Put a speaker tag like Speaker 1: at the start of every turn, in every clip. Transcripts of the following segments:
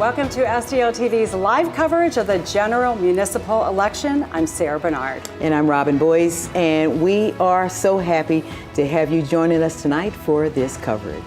Speaker 1: Welcome to STL TV's live coverage of the general municipal election. I'm Sarah Bernard.
Speaker 2: And I'm Robin Boyce, and we are so happy to have you joining us tonight for this coverage.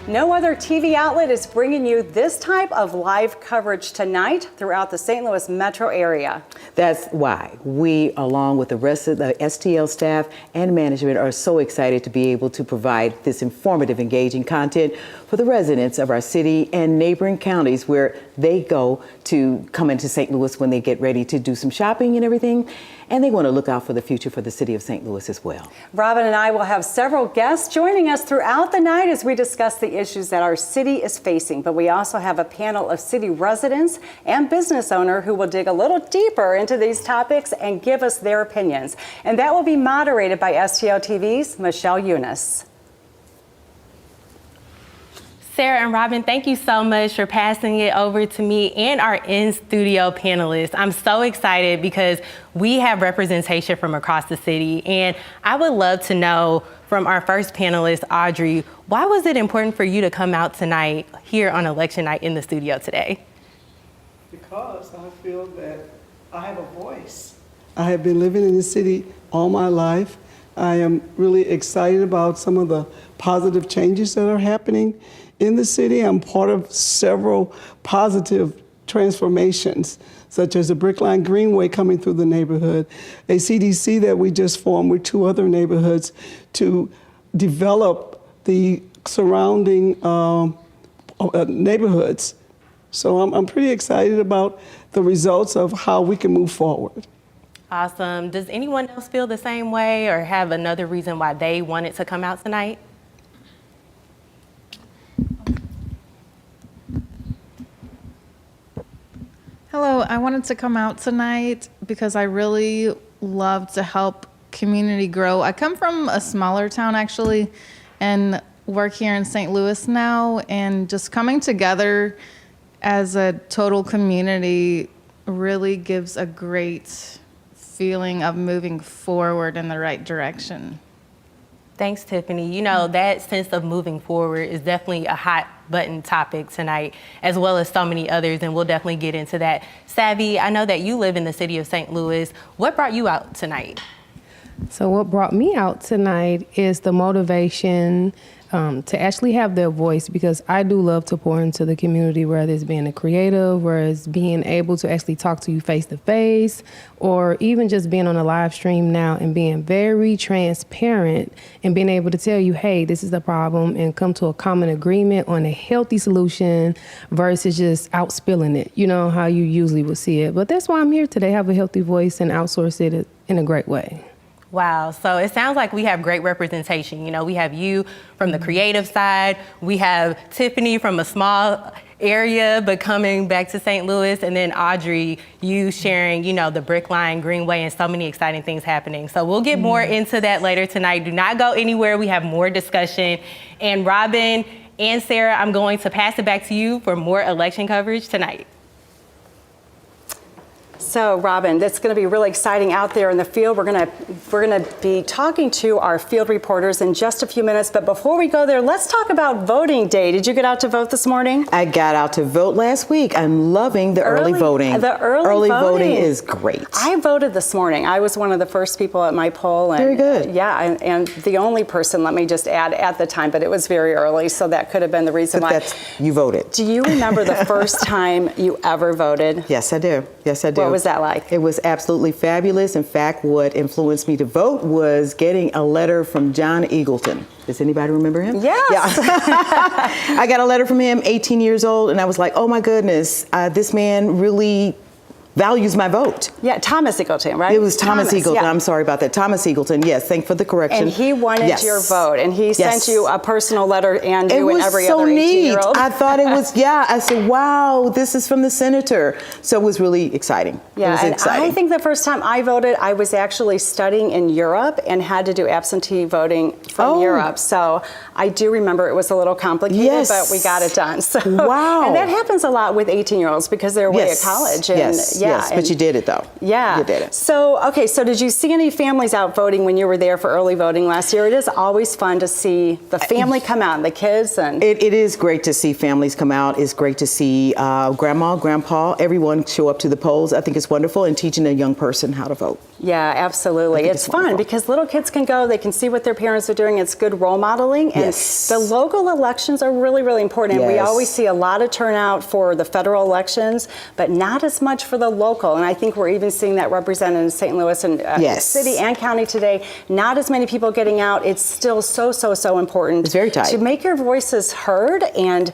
Speaker 1: No other TV outlet is bringing you this type of live coverage tonight throughout the St. Louis metro area. That's
Speaker 2: why we, along with the rest of the STL staff and management, are so excited to be able to provide this informative, engaging content for the residents of our city and neighboring counties where they go to come into St. Louis when they get ready to do some shopping and everything. And they want to look out for the future for the city of St. Louis as well. Robin and I will have several guests joining us throughout the night as we discuss the issues that our city is facing. But we also have a panel of city residents and business owners who will dig a little deeper into these topics and give us their opinions. And that will be moderated by STL TV's Michelle Eunice.
Speaker 3: Sarah and Robin, thank you so much for passing it over to me and our in-studio panelists. I'm so excited because we have representation from across the city, and I would love to know from our first panelist, Audrey, why was it important for you to come out tonight here on election night in the studio today?
Speaker 4: Because I feel that I have a voice. I have been living in the city all my life. I am really excited about some of the positive changes that are happening in the city. I'm part of several positive transformations, such as the Brickline Greenway coming through the neighborhood, a CDC that we just formed with 2 other neighborhoods to develop the surrounding neighborhoods. So I'm pretty excited about the results of how we can move forward.
Speaker 3: Awesome. Does anyone else feel the same way or have another reason why they wanted to come out tonight?
Speaker 5: Hello, I wanted to come out tonight because I really love to help community grow. I come from a smaller town actually and work here in St. Louis now, and just coming together as a total community really gives a great feeling of moving forward in the right direction.
Speaker 3: Thanks, Tiffany. You know, that sense of moving forward is definitely a hot button topic tonight, as well as so many others, and we'll definitely get into that. Savvy, I know that you live in the city of St. Louis. What brought you out tonight?
Speaker 6: So what brought me out tonight is the motivation to actually have their voice, because I do love to pour into the community, whether it's being a creative, whether it's being able to actually talk to you face to face, or even just being on a live stream now and being very transparent and being able to tell you, hey, this is the problem, and come to a common agreement on a healthy solution versus just out spilling it, you know, how you usually would see it. But that's why I'm here today, have a healthy voice and outsource it in a great way.
Speaker 3: Wow, so it sounds like we have great representation. You know, we have you from the creative side, we have Tiffany from a small area but coming back to St. Louis, and then Audrey, you sharing, you know, the Brickline Greenway and so many exciting things happening. So we'll get more into that later tonight. Do not go anywhere, we have more discussion. And Robin and Sarah, I'm going to pass it back to you for more election coverage tonight.
Speaker 1: So, Robin, it's going to be really exciting out there in the field. We're going to be talking to our field reporters in just a few minutes. But before we go there, let's talk about voting day. Did you get out to vote this morning?
Speaker 2: I got out to vote last week. I'm loving the early voting.
Speaker 1: The early
Speaker 2: voting is great.
Speaker 1: I voted this morning. I was one of the first people at my poll. And,
Speaker 2: very good.
Speaker 1: Yeah, and the only person, let me just add, at the time, but it was very early, so that could have been the reason why.
Speaker 2: You voted.
Speaker 1: Do you remember the first time you ever voted?
Speaker 2: Yes, I do. Yes, I do.
Speaker 1: What was that like?
Speaker 2: It was absolutely fabulous. In fact, what influenced me to vote was getting a letter from John Eagleton. Does anybody remember him?
Speaker 1: Yes.
Speaker 2: Yeah. I got a letter from him, 18 years old, and I was like, oh my goodness, this man really values my vote.
Speaker 1: Yeah, Thomas Eagleton, right?
Speaker 2: It was Thomas Eagleton.
Speaker 1: Yeah.
Speaker 2: I'm sorry about that. Thomas Eagleton. Yes, thanks for the correction.
Speaker 1: And he wanted your vote, and he sent you a personal letter, and you and every other 18-year-old.
Speaker 2: I thought it was, I said, wow, this is from the senator. So it was really exciting.
Speaker 1: Yeah,
Speaker 2: it was exciting.
Speaker 1: I think the first time I voted, I was actually studying in Europe and had to do absentee voting from Europe. So I do remember it was a little complicated, but we got it done. So,
Speaker 2: wow.
Speaker 1: And that happens a lot with 18-year-olds because they're away at college. And
Speaker 2: yes. But you did it, though.
Speaker 1: Yeah.
Speaker 2: You did it.
Speaker 1: So, okay, so did you see any families out voting when you were there for early voting last year? It is always fun to see the family come out and the kids. And
Speaker 2: It is great to see families come out. It's great to see grandma, grandpa, everyone show up to the polls. I think it's wonderful, and teaching a young person how to vote.
Speaker 1: yeah, absolutely. It's fun
Speaker 2: wonderful.
Speaker 1: because little kids can go, they can see what their parents are doing. It's good role modeling. And
Speaker 2: Yes.
Speaker 1: the local elections are really, really important. And we
Speaker 2: Yes.
Speaker 1: always see a lot of turnout for the federal elections, but not as much for the local. And I think we're even seeing that represented in St. Louis and
Speaker 2: Yes.
Speaker 1: city and county today. Not as many people getting out. It's still so important.
Speaker 2: It's very tight.
Speaker 1: To make your voices heard. And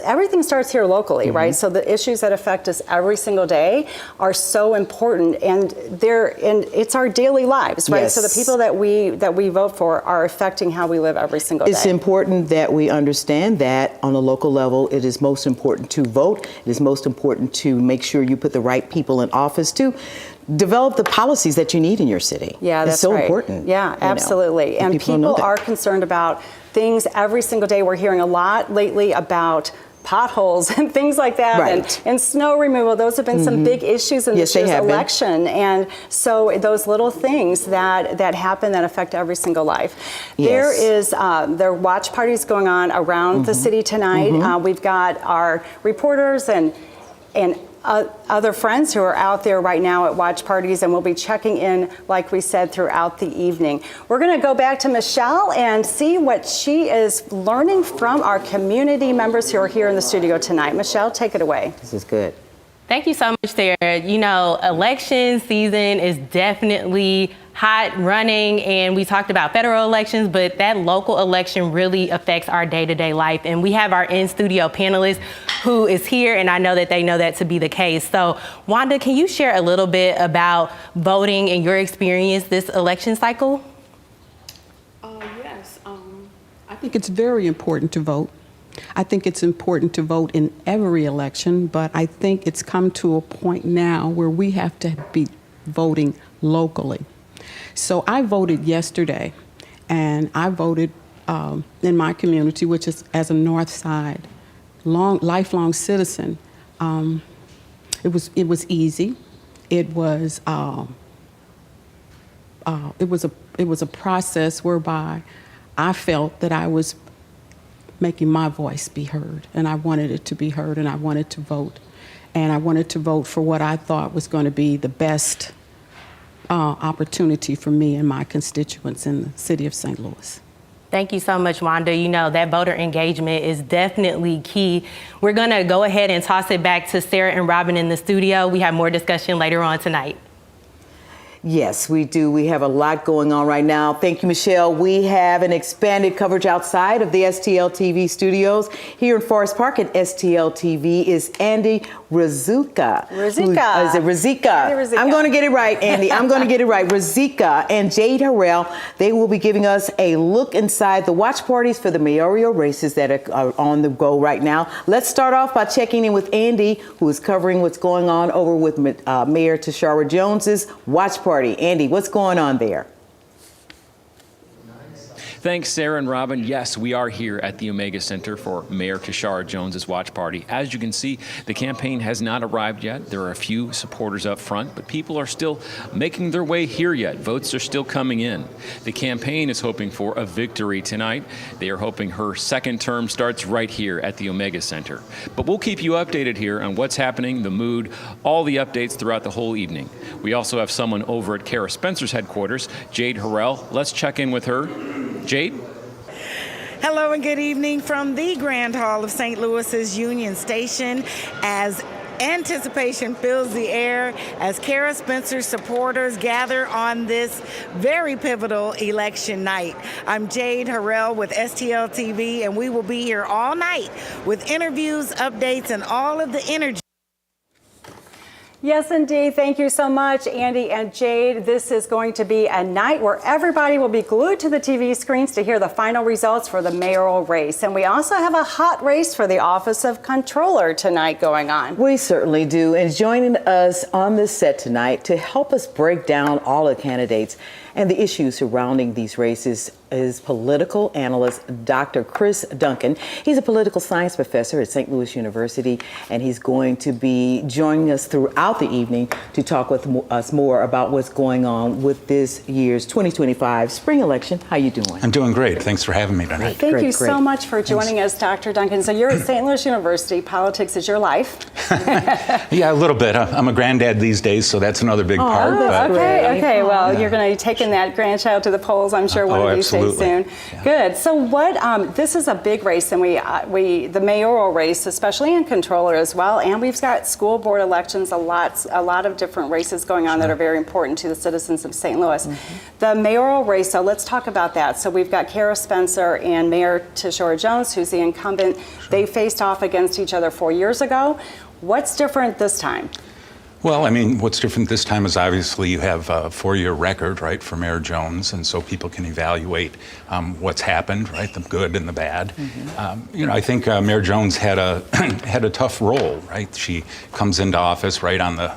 Speaker 1: everything starts here locally,
Speaker 2: Mm-hmm.
Speaker 1: right? So the issues that affect us every single day are so important, and it's our daily lives, right?
Speaker 2: Yes.
Speaker 1: So the people that we vote for are affecting how we live every single day.
Speaker 2: It's important that we understand that on a local level, it is most important to vote. It is most important to make sure you put the right people in office to develop the policies that you need in your city.
Speaker 1: Yeah, that's
Speaker 2: it's so
Speaker 1: right.
Speaker 2: important.
Speaker 1: Yeah, absolutely. And
Speaker 2: people don't know
Speaker 1: people
Speaker 2: that.
Speaker 1: are concerned about things every single day. We're hearing a lot lately about potholes and things like that,
Speaker 2: Right.
Speaker 1: and snow removal. Those have been some big issues in
Speaker 2: Yes,
Speaker 1: this
Speaker 2: they
Speaker 1: year's
Speaker 2: have been.
Speaker 1: election. And so those little things that happen that affect every single life.
Speaker 2: Yes.
Speaker 1: There are watch parties going on around the city tonight. We've got our reporters and other friends who are out there right now at watch parties, and we'll be checking in, like we said, throughout the evening. We're going to go back to Michelle and see what she is learning from our community members who are here in the studio tonight. Michelle, take it away.
Speaker 2: This is good.
Speaker 3: Thank you so much, Sarah. You know, election season is definitely hot running, and we talked about federal elections, but that local election really affects our day-to-day life. And we have our in-studio panelist who is here, and I know that they know that to be the case. So, Wanda, can you share a little bit about voting and your experience this election cycle?
Speaker 7: Yes, I think it's very important to vote. I think it's important to vote in every election, but I think it's come to a point now where we have to be voting locally. So I voted yesterday, and I voted in my community, which is as a North Side, lifelong citizen. It was easy. It was a process whereby I felt that I was making my voice be heard, and I wanted it to be heard, and I wanted to vote. And I wanted to vote for what I thought was going to be the best opportunity for me and my constituents in the city of St. Louis.
Speaker 3: Thank you so much, Wanda. You know, that voter engagement is definitely key. We're going to go ahead and toss it back to Sarah and Robin in the studio. We have more discussion later on tonight.
Speaker 2: Yes, we do. We have a lot going on right now. Thank you, Michelle. We have an expanded coverage outside of the STL TV studios. Here in Forest Park at STL TV is Andy Razika. Is it Razika?
Speaker 1: Andy Razika.
Speaker 2: I'm going to get it right, Andy. I'm going to get it right. Razika and Jade Harrell, they will be giving us a look inside the watch parties for the mayoral races that are on the go right now. Let's start off by checking in with Andy, who is covering what's going on over with Mayor Tashara Jones's watch party. Andy, what's going on there?
Speaker 8: Thanks, Sarah and Robin. Yes, we are here at the Omega Center for Mayor Tashara Jones's watch party. As you can see, the campaign has not arrived yet. There are a few supporters up front, but people are still making their way here yet. Votes are still coming in. The campaign is hoping for a victory tonight. They are hoping her second term starts right here at the Omega Center. But we'll keep you updated here on what's happening, the mood, all the updates throughout the whole evening. We also have someone over at Kara Spencer's headquarters, Jade Harrell. Let's check in with her. Jade?
Speaker 9: Hello and good evening from the Grand Hall of St. Louis's Union Station as anticipation fills the air as Kara Spencer's supporters gather on this very pivotal election night. I'm Jade Harrell with STL TV, and we will be here all night with interviews, updates, and all of the energy.
Speaker 1: Yes, indeed. Thank you so much, Andy and Jade. This is going to be a night where everybody will be glued to the TV screens to hear the final results for the mayoral race. And we also have a hot race for the office of controller tonight going on.
Speaker 2: We certainly do. And joining us on this set tonight to help us break down all the candidates and the issues surrounding these races is political analyst Dr. Chris Duncan. He's a political science professor at St. Louis University, and he's going to be joining us throughout the evening to talk with us more about what's going on with this year's 2025 spring election. How you doing?
Speaker 10: I'm doing great. Thanks for having me tonight.
Speaker 1: Thank you so much for joining us, Dr. Duncan. So you're at St. Louis University. Politics is your life.
Speaker 10: Yeah, a little bit. I'm a granddad these days, so that's another big part. But
Speaker 1: Okay. Well, you're going to be taking that grandchild to the polls, I'm sure, one of these days soon.
Speaker 10: Yeah.
Speaker 1: Good. So what? This is a big race, and the mayoral race, especially in controller as well, and we've got school board elections, a lot of different races going on that are very important to the citizens of St. Louis. The mayoral race. So let's talk about that. So we've got Kara Spencer and Mayor Tashora Jones, who's the incumbent. They faced off against each other 4 years ago. What's different this time?
Speaker 10: Well, I mean, what's different this time is obviously you have a 4-year record, right, for Mayor Jones, and so people can evaluate what's happened, right, the good and the bad. I think Mayor Jones had a tough role, right? She comes into office right on the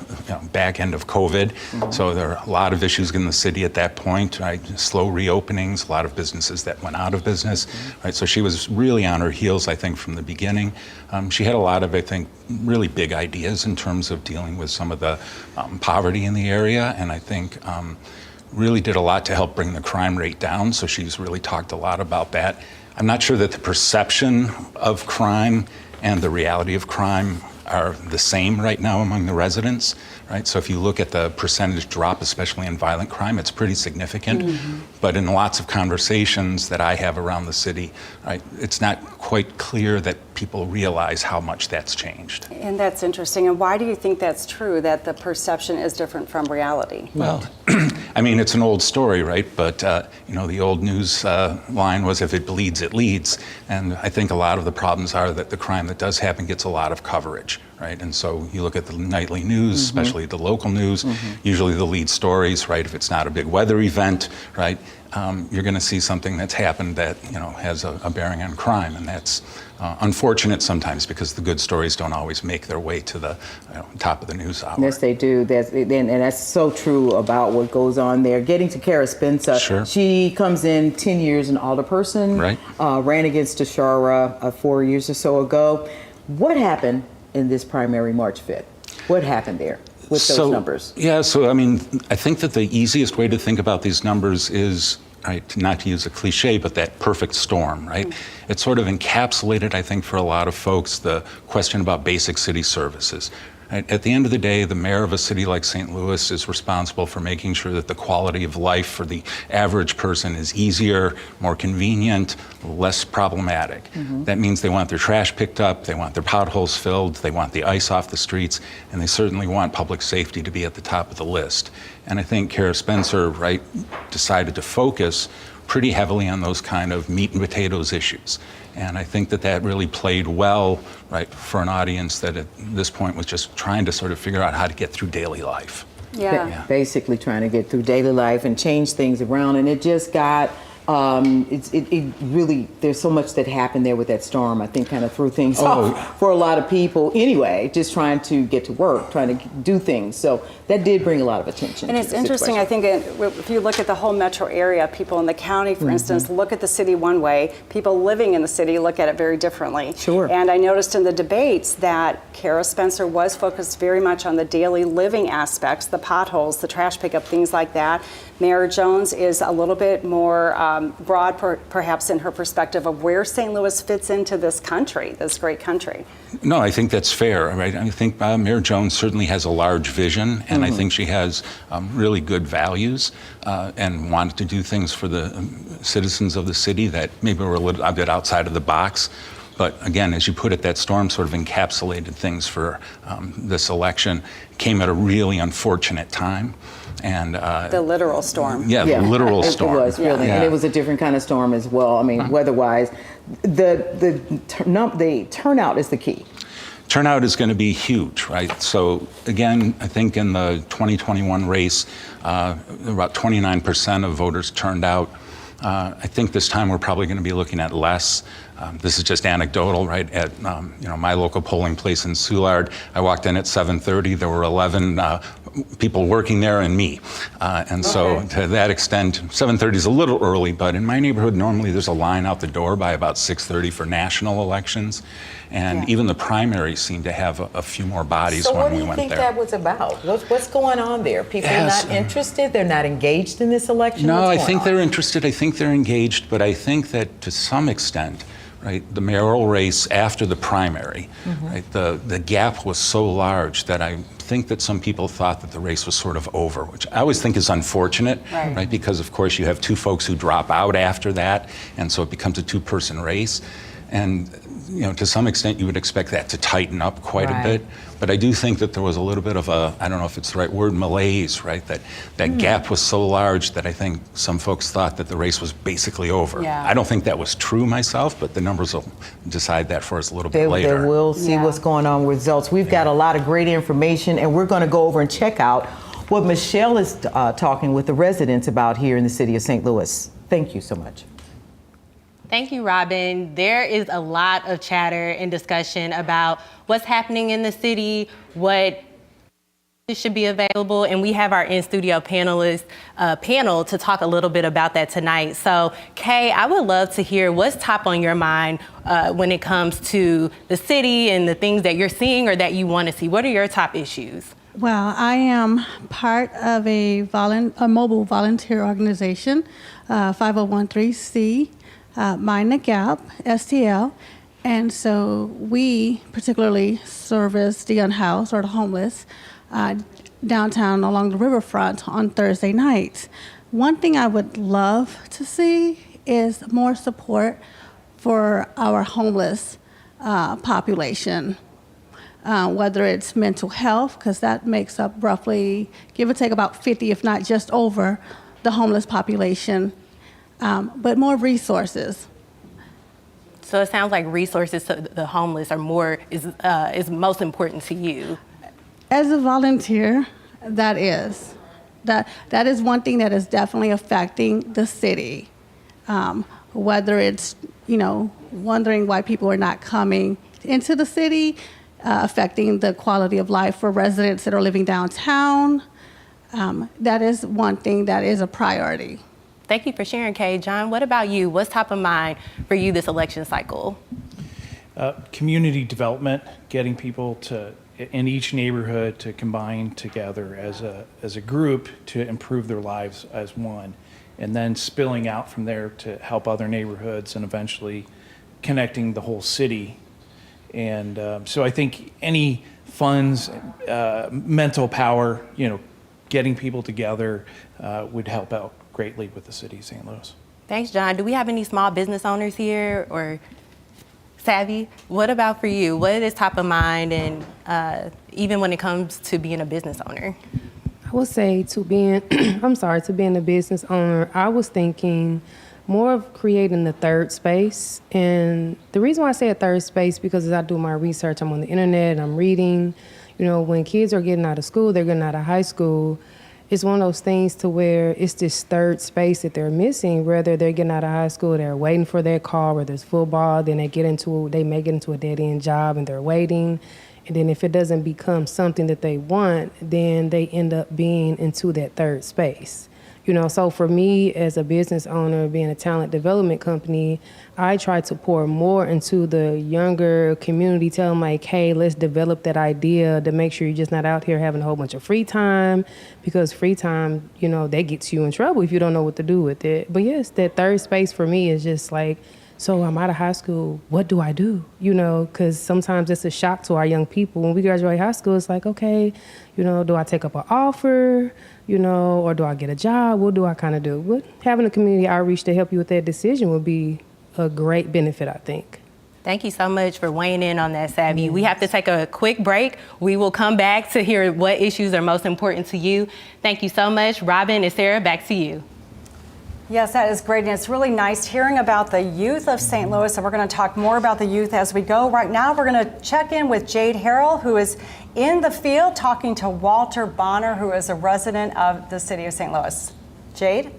Speaker 10: back end of COVID, so there are a lot of issues in the city at that point, right? Slow reopenings, a lot of businesses that went out of business, right? So she was really on her heels, I think, from the beginning. She had a lot of, I think, really big ideas in terms of dealing with some of the poverty in the area, and I think really did a lot to help bring the crime rate down, so she's really talked a lot about that. I'm not sure that the perception of crime and the reality of crime are the same right now among the residents, right? So if you look at the percentage drop, especially in violent crime, it's pretty significant. But in lots of conversations that I have around the city, right, it's not quite clear that people realize how much that's changed.
Speaker 1: And that's interesting. And why do you think that's true, that the perception is different from reality?
Speaker 10: Well, I mean, it's an old story, right? But, the old news line was, if it bleeds, it leads. And I think a lot of the problems are that the crime that does happen gets a lot of coverage, right? And so you look at the nightly news, especially the local news, usually the lead stories, right? If it's not a big weather event, right? You're going to see something that's happened that, has a bearing on crime. And that's unfortunate sometimes because the good stories don't always make their way to the top of the news hour.
Speaker 2: Yes, they do. And that's so true about what goes on there. Getting to Kara Spencer,
Speaker 10: Sure.
Speaker 2: She comes in 10 years an alderperson,
Speaker 10: Right.
Speaker 2: Ran against Tashora 4 years or so ago. What happened in this primary March 5th? What happened there with those numbers?
Speaker 10: Yeah, so I mean, I think that the easiest way to think about these numbers is, right, not to use a cliche, but that perfect storm, right? It sort of encapsulated, I think, for a lot of folks, the question about basic city services. Right? At the end of the day, the mayor of a city like St. Louis is responsible for making sure that the quality of life for the average person is easier, more convenient, less problematic. That means they want their trash picked up, they want their potholes filled, they want the ice off the streets, and they certainly want public safety to be at the top of the list. And I think Kara Spencer, right, decided to focus pretty heavily on those kind of meat and potatoes issues. And I think that really played well, right, for an audience that at this point was just trying to sort of figure out how to get through daily life.
Speaker 2: Basically trying to get through daily life and change things around. And it just got, it really, there's so much that happened there with that storm. I think kind of threw things off for a lot of people anyway, just trying to get to work, trying to do things. So that did bring a lot of attention.
Speaker 1: And it's interesting, I think, if you look at the whole metro area, people in the county, for instance, look at the city one way. People living in the city look at it very differently.
Speaker 2: Sure.
Speaker 1: And I noticed in the debates that Kara Spencer was focused very much on the daily living aspects, the potholes, the trash pickup, things like that. Mayor Jones is a little bit more broad, perhaps, in her perspective of where St. Louis fits into this country, this great country.
Speaker 10: No, I think that's fair, right? I think Mayor Jones certainly has a large vision, and I think she has really good values and wanted to do things for the citizens of the city that maybe were a little bit outside of the box. But again, as you put it, that storm sort of encapsulated things for this election. Came at a really unfortunate time. And
Speaker 1: the literal storm.
Speaker 10: Yeah, the literal storm.
Speaker 2: It was really, and it was a different kind of storm as well. I mean, weather-wise, the turnout is the key.
Speaker 10: Turnout is going to be huge, right? So again, I think in the 2021 race, about 29% of voters turned out. I think this time we're probably going to be looking at less. This is just anecdotal, right? At my local polling place in Soulard, I walked in at 7:30. There were 11 people working there and me. So to that extent, 7:30 is a little early, but in my neighborhood, normally there's a line out the door by about 6:30 for national elections. And even the primaries seem to have a few more bodies when we went there.
Speaker 2: So what do you think that was about? What's going on there? People are not interested? They're not engaged in this election?
Speaker 10: No, I think they're interested. I think they're engaged. But I think that to some extent, right, the mayoral race after the primary, right, the gap was so large that I think that some people thought that the race was sort of over, which I always think is unfortunate, right? Because, of course, you have two folks who drop out after that, and so it becomes a two-person race. And to some extent, you would expect that to tighten up quite a bit. But I do think that there was a little bit of a, I don't know if it's the right word, malaise, right? That gap was so large that I think some folks thought that the race was basically over. I don't think that was true myself, but the numbers will decide that for us a little bit later.
Speaker 2: They will see what's going on with results. We've got a lot of great information, and we're going to go over and check out what Michelle is talking with the residents about here in the city of St. Louis. Thank you so much.
Speaker 3: Thank you, Robin. There is a lot of chatter and discussion about what's happening in the city, what should be available, and we have our in-studio panel to talk a little bit about that tonight. So, Kay, I would love to hear what's top on your mind when it comes to the city and the things that you're seeing or that you want to see. What are your top issues?
Speaker 11: Well, I am part of a mobile volunteer organization, 5013C. Mind the Gap, STL, and so we particularly service the unhoused or the homeless downtown along the riverfront on Thursday nights. One thing I would love to see is more support for our homeless population, whether it's mental health, because that makes up roughly, give or take, about 50, if not just over, the homeless population. But more resources.
Speaker 3: So it sounds like resources to the homeless are is most important to you.
Speaker 11: As a volunteer, that is one thing that is definitely affecting the city. Whether it's wondering why people are not coming into the city, affecting the quality of life for residents that are living downtown. That is one thing that is a priority.
Speaker 3: Thank you for sharing, Kay. John, what about you? What's top of mind for you this election cycle?
Speaker 12: Community development, getting people in each neighborhood to combine together as a group to improve their lives as one, and then spilling out from there to help other neighborhoods and eventually connecting the whole city. And so I think any funds, mental power, getting people together would help out greatly with the city of St. Louis.
Speaker 3: Thanks, John. Do we have any small business owners here or Savvy? What about for you? What is top of mind, and even when it comes to being a business owner?
Speaker 6: I would say to being a business owner, I was thinking more of creating the third space. And the reason why I say a third space, because as I do my research, I'm on the internet, I'm reading, when kids are getting out of school, they're getting out of high school, it's one of those things to where it's this third space that they're missing. Whether they're getting out of high school, they're waiting for their call, whether it's football, then they may get into a dead-end job and they're waiting. And then if it doesn't become something that they want, then they end up being into that third space. So for me as a business owner, being a talent development company, I try to pour more into the younger community, tell them like, hey, let's develop that idea to make sure you're just not out here having a whole bunch of free time, because free time, that gets you in trouble if you don't know what to do with it. But yes, that third space for me is just like, so I'm out of high school, what do I do? Because sometimes it's a shock to our young people. When we graduate high school, it's like, okay, do I take up an offer, or do I get a job? What do I kind of do? But having a community outreach to help you with that decision would be a great benefit, I think.
Speaker 3: Thank you so much for weighing in on that, Savvy. We have to take a quick break. We will come back to hear what issues are most important to you. Thank you so much. Robin and Sarah, back to you.
Speaker 1: Yes, that is great, and it's really nice hearing about the youth of St. Louis, and we're going to talk more about the youth as we go. Right now, we're going to check in with Jade Harrell, who is in the field talking to Walter Bonner, who is a resident of the city of St. Louis. Jade?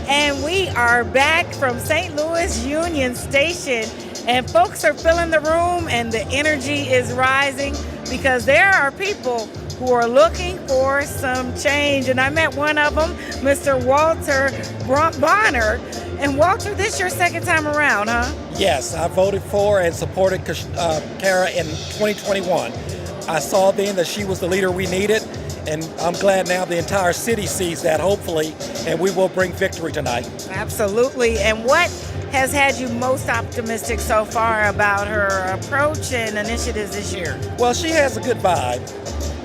Speaker 9: And we are back from St. Louis Union Station, and folks are filling the room and the energy is rising because there are people who are looking for some change. And I met one of them, Mr. Walter Bonner. And Walter, this is your second time around, huh?
Speaker 13: Yes, I voted for and supported Kara in 2021. I saw then that she was the leader we needed, and I'm glad now the entire city sees that, hopefully, and we will bring victory tonight.
Speaker 9: Absolutely. And what has had you most optimistic so far about her approach and initiatives this year?
Speaker 13: Well, she has a good vibe,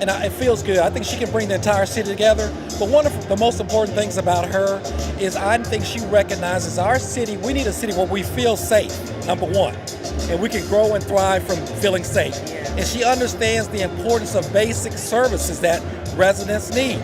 Speaker 13: and it feels good. I think she can bring the entire city together. But one of the most important things about her is I think she recognizes our city, we need a city where we feel safe, number one, and we can grow and thrive from feeling safe. And she understands the importance of basic services that residents need.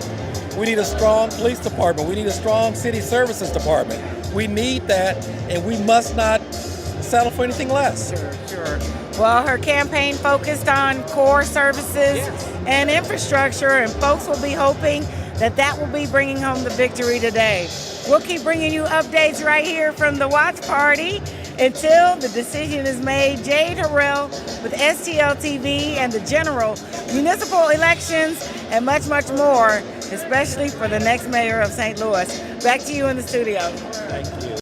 Speaker 13: We need a strong police department. We need a strong city services department. We need that, and we must not settle for anything less.
Speaker 9: Sure. Well, her campaign focused on core services and infrastructure, and folks will be hoping that will be bringing home the victory today. We'll keep bringing you updates right here from the watch party until the decision is made. Jade Harrell with STL TV and the general municipal elections and much, much more, especially for the next mayor of St. Louis. Back to you in the studio.
Speaker 13: Thank you.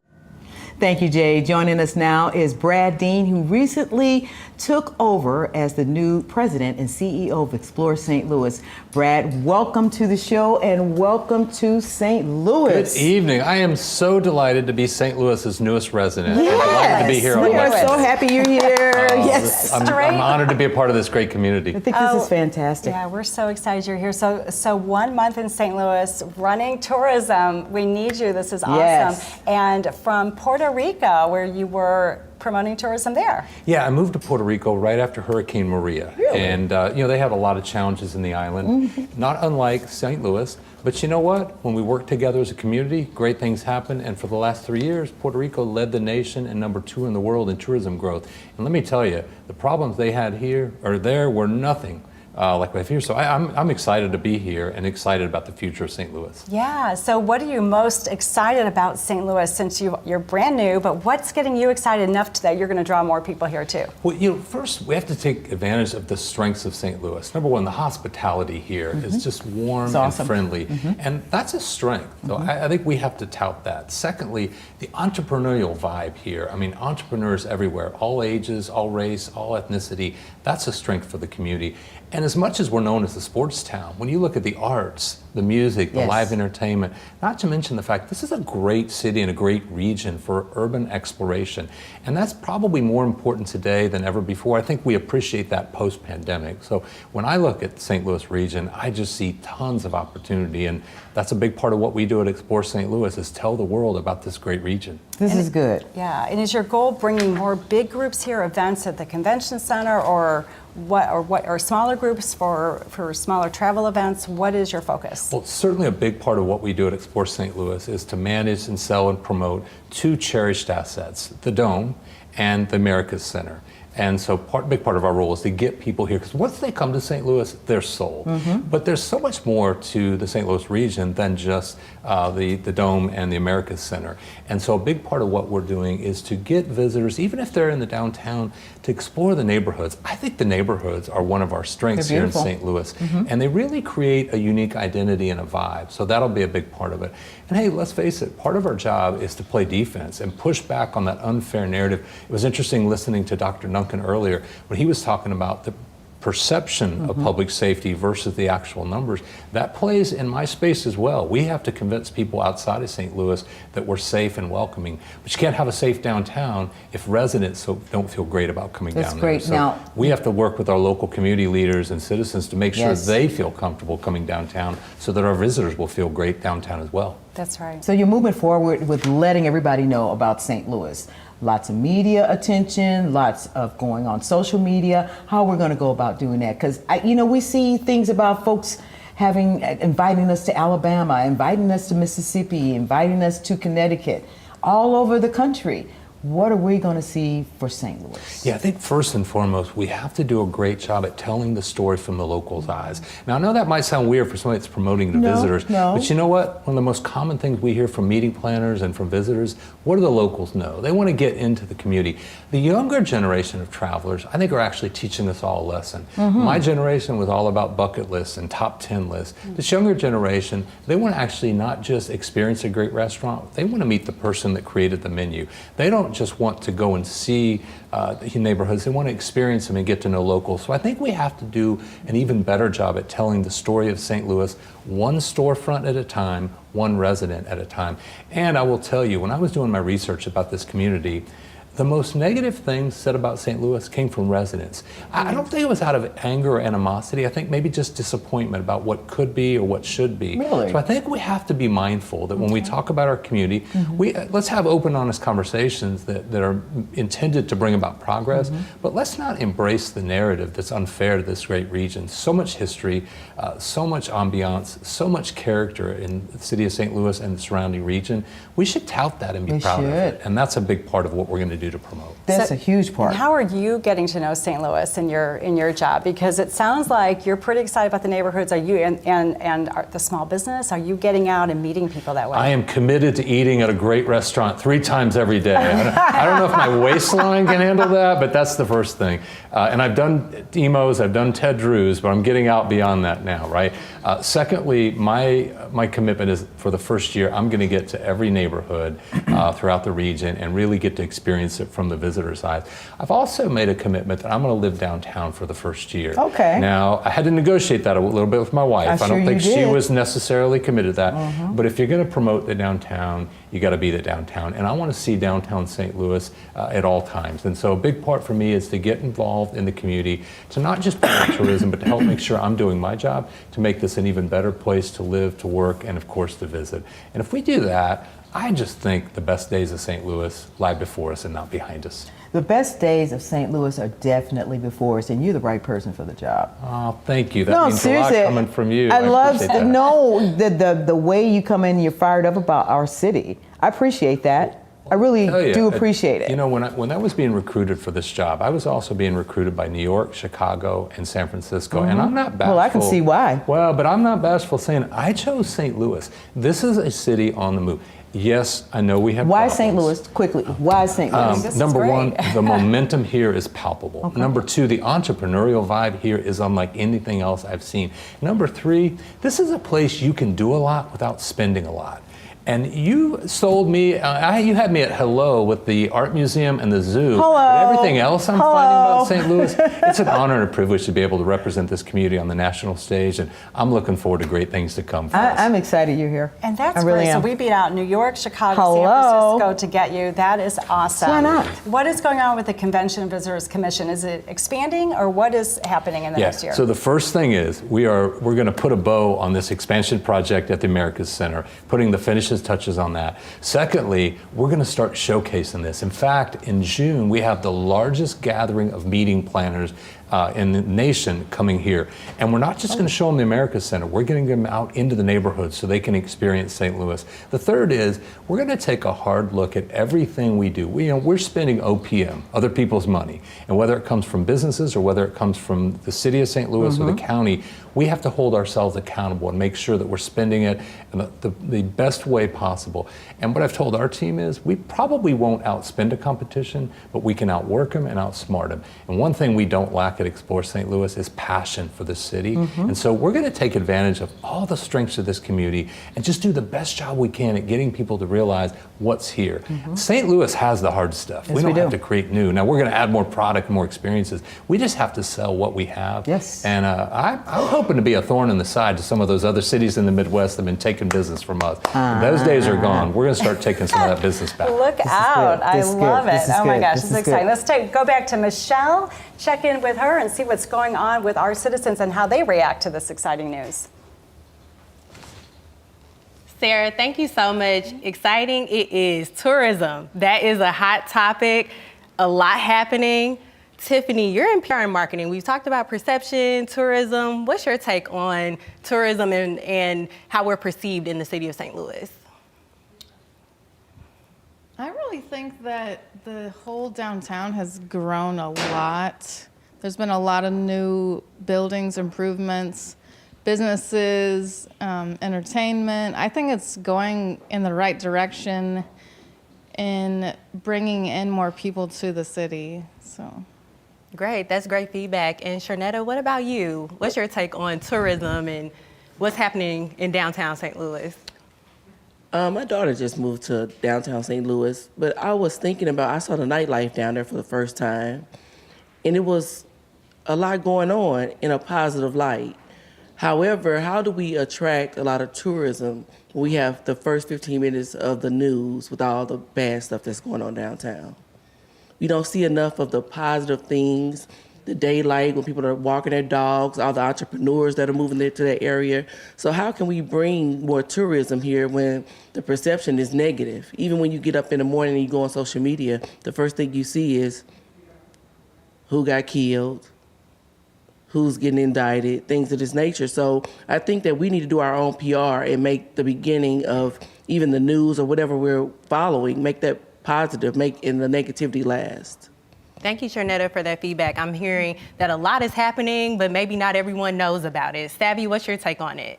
Speaker 2: Thank you, Jay. Joining us now is Brad Dean, who recently took over as the new president and CEO of Explore St. Louis. Brad, welcome to the show and welcome to St. Louis.
Speaker 14: Good evening. I am so delighted to be St. Louis's newest resident.
Speaker 2: Yes.
Speaker 14: I'm delighted to be here.
Speaker 2: We are so happy you're here.
Speaker 1: Yes.
Speaker 14: I'm honored to be a part of this great community.
Speaker 2: I think this is fantastic.
Speaker 1: Yeah, we're so excited you're here. So 1 month in St. Louis, running tourism. We need you. This is awesome.
Speaker 2: Yes.
Speaker 1: And from Puerto Rico, where you were promoting tourism there.
Speaker 14: Yeah, I moved to Puerto Rico right after Hurricane Maria.
Speaker 2: Really?
Speaker 14: And, they have a lot of challenges in the island, not unlike St. Louis. But you know what? When we work together as a community, great things happen. And for the last 3 years, Puerto Rico led the nation and #2 in the world in tourism growth. And let me tell you, the problems they had here or there were nothing like we have here. So I'm excited to be here and excited about the future of St. Louis.
Speaker 1: Yeah, so what are you most excited about St. Louis since you're brand new, but what's getting you excited enough that you're going to draw more people here too?
Speaker 14: Well, first we have to take advantage of the strengths of St. Louis. Number one, the hospitality here is just warm and friendly, and that's a strength. So I think we have to tout that. Secondly, the entrepreneurial vibe here. I mean, entrepreneurs everywhere, all ages, all race, all ethnicity. That's a strength for the community. And as much as we're known as a sports town, when you look at the arts, the music, the live entertainment, not to mention the fact this is a great city and a great region for urban exploration. And that's probably more important today than ever before. I think we appreciate that post-pandemic. So when I look at the St. Louis region, I just see tons of opportunity. And that's a big part of what we do at Explore St. Louis is tell the world about this great region.
Speaker 2: This is good.
Speaker 1: Yeah, and is your goal bringing more big groups here, events at the convention center, or smaller groups for smaller travel events? What is your focus?
Speaker 14: Well, certainly a big part of what we do at Explore St. Louis is to manage and sell and promote two cherished assets, the Dome and the Americas Center. And so big part of our role is to get people here, because once they come to St. Louis, they're sold. But there's so much more to the St. Louis region than just the Dome and the Americas Center. And so a big part of what we're doing is to get visitors, even if they're in the downtown, to explore the neighborhoods. I think the neighborhoods are one of our strengths here in St. Louis. And they really create a unique identity and a vibe. So that'll be a big part of it. And hey, let's face it, part of our job is to play defense and push back on that unfair narrative. It was interesting listening to Dr. Duncan earlier when he was talking about the perception of public safety versus the actual numbers. That plays in my space as well. We have to convince people outside of St. Louis that we're safe and welcoming. But you can't have a safe downtown if residents don't feel great about coming down there.
Speaker 2: That's great.
Speaker 14: So
Speaker 2: now,
Speaker 14: we have to work with our local community leaders and citizens to make sure they feel comfortable coming downtown so that our visitors will feel great downtown as well.
Speaker 1: That's right.
Speaker 2: So you're moving forward with letting everybody know about St. Louis. Lots of media attention, lots of going on social media. How we're going to go about doing that? Because we see things about folks inviting us to Alabama, inviting us to Mississippi, inviting us to Connecticut, all over the country. what are we going to see for St. Louis?
Speaker 14: Yeah, I think first and foremost, we have to do a great job at telling the story from the locals' eyes. Now, I know that might sound weird for somebody that's promoting to visitors, but you know what? One of the most common things we hear from meeting planners and from visitors, what do the locals know? They want to get into the community. The younger generation of travelers, I think, are actually teaching us all a lesson. My generation was all about bucket lists and top 10 lists. This younger generation, they want to actually not just experience a great restaurant, they want to meet the person that created the menu. They don't just want to go and see the neighborhoods, they want to experience them and get to know locals. So I think we have to do an even better job at telling the story of St. Louis, one storefront at a time, one resident at a time. And I will tell you, when I was doing my research about this community, the most negative things said about St. Louis came from residents. I don't think it was out of anger or animosity. I think maybe just disappointment about what could be or what should be.
Speaker 2: Really?
Speaker 14: So I think we have to be mindful that when we talk about our community, let's have open, honest conversations that are intended to bring about progress, but let's not embrace the narrative that's unfair to this great region. So much history, so much ambiance, so much character in the city of St. Louis and the surrounding region. We should tout that and be proud of it. And that's a big part of what we're going to do to promote.
Speaker 2: That's a huge part.
Speaker 1: How are you getting to know St. Louis in your job? Because it sounds like you're pretty excited about the neighborhoods. Are you and the small business? Are you getting out and meeting people that way?
Speaker 14: I am committed to eating at a great restaurant 3 times every day. I don't know if my waistline can handle that, but that's the first thing. And I've done emos, I've done Ted Drews, but I'm getting out beyond that now, right? Secondly, my commitment is for the first year, I'm going to get to every neighborhood throughout the region and really get to experience it from the visitor's eyes. I've also made a commitment that I'm going to live downtown for the first year.
Speaker 2: Okay.
Speaker 14: Now, I had to negotiate that a little bit with my wife. I don't think she was necessarily committed to that. But if you're going to promote the downtown, you got to be the downtown. And I want to see downtown St. Louis at all times. And so a big part for me is to get involved in the community, to not just promote tourism, but to help make sure I'm doing my job to make this an even better place to live, to work, and of course to visit. And if we do that, I just think the best days of St. Louis lie before us and not behind us.
Speaker 2: The best days of St. Louis are definitely before us, and you're the right person for the job.
Speaker 14: Oh, thank you. That means a lot coming from you.
Speaker 2: I love to know the way you come in, you're fired up about our city. I appreciate that. I really do appreciate it.
Speaker 14: You know, when I was being recruited for this job, I was also being recruited by New York, Chicago, and San Francisco. And I'm not bashful.
Speaker 2: Well, I can see why.
Speaker 14: Well, but I'm not bashful saying I chose St. Louis. This is a city on the move. Yes, I know we have
Speaker 2: Why
Speaker 14: problems.
Speaker 2: St. Louis? Quickly, why St. Louis?
Speaker 14: Number one, the momentum here is palpable.
Speaker 2: Okay.
Speaker 14: Number two, the entrepreneurial vibe here is unlike anything else I've seen. Number three, this is a place you can do a lot without spending a lot. And you sold me, you had me at hello with the art museum and the zoo.
Speaker 2: Hello.
Speaker 14: But everything else I'm finding about St. Louis, it's an honor and a privilege to be able to represent this community on the national stage. And I'm looking forward to great things to come for us.
Speaker 2: I'm excited you're here.
Speaker 1: And that's
Speaker 2: I really
Speaker 1: great.
Speaker 2: am.
Speaker 1: So we beat out New York, Chicago,
Speaker 2: Hello.
Speaker 1: San Francisco to get you. That is awesome.
Speaker 2: Why not?
Speaker 1: What is going on with the Convention and Visitors Commission? Is it expanding, or what is happening in the next year?
Speaker 14: So the first thing is we're going to put a bow on this expansion project at the Americas Center, putting the finishes touches on that. Secondly, we're going to start showcasing this. In fact, in June, we have the largest gathering of meeting planners in the nation coming here. And we're not just going to show them the Americas Center, we're getting them out into the neighborhoods so they can experience St. Louis. The third is we're going to take a hard look at everything we do. We're spending OPM, other people's money. And whether it comes from businesses or whether it comes from the city of St. Louis or the county, we have to hold ourselves accountable and make sure that we're spending it in the best way possible. And what I've told our team is we probably won't outspend a competition, but we can outwork them and outsmart them. And one thing we don't lack at Explore St. Louis is passion for the city. And so we're going to take advantage of all the strengths of this community and just do the best job we can at getting people to realize what's here. St. Louis has the hard stuff.
Speaker 2: Yes,
Speaker 14: we don't
Speaker 2: we
Speaker 14: have
Speaker 2: do.
Speaker 14: to create new. Now we're going to add more product, more experiences. We just have to sell what we have.
Speaker 2: Yes.
Speaker 14: And I'm hoping to be a thorn in the side to some of those other cities in the Midwest that have been taking business from us. Those days are gone. We're going to start taking some of that business back.
Speaker 1: Look out. I love it. Oh my gosh, this is exciting.
Speaker 2: Let's
Speaker 1: Let's go back to Michelle, check in with her and see what's going on with our citizens and how they react to this exciting news.
Speaker 3: Sarah, thank you so much. Exciting it is. Tourism, that is a hot topic, a lot happening. Tiffany, you're in PR and marketing. We've talked about perception, tourism. What's your take on tourism and how we're perceived in the city of St. Louis?
Speaker 5: I really really think that the whole downtown has grown a lot. There's been a lot of new buildings, improvements, businesses, entertainment. I think it's going in the right direction in bringing in more people to the city. So.
Speaker 3: Great, that's great feedback. And Sharnetta, what about you? What's your take on tourism and what's happening in downtown St. Louis?
Speaker 15: My daughter just moved to downtown St. Louis, but I was thinking about, I saw the nightlife down there for the first time, and it was a lot going on in a positive light. However, how do we attract a lot of tourism when we have the first 15 minutes of the news with all the bad stuff that's going on downtown? We don't see enough of the positive things, the daylight, when people are walking their dogs, all the entrepreneurs that are moving to that area. So how can we bring more tourism here when the perception is negative? Even when you get up in the morning and you go on social media, the first thing you see is who got killed, who's getting indicted, things of this nature. So I think that we need to do our own PR and make the beginning of even the news or whatever we're following, make that positive, making the negativity last.
Speaker 3: Thank you, Sharnetta, for that feedback. I'm hearing that a lot is happening, but maybe not everyone knows about it. Savvy, what's your take on it?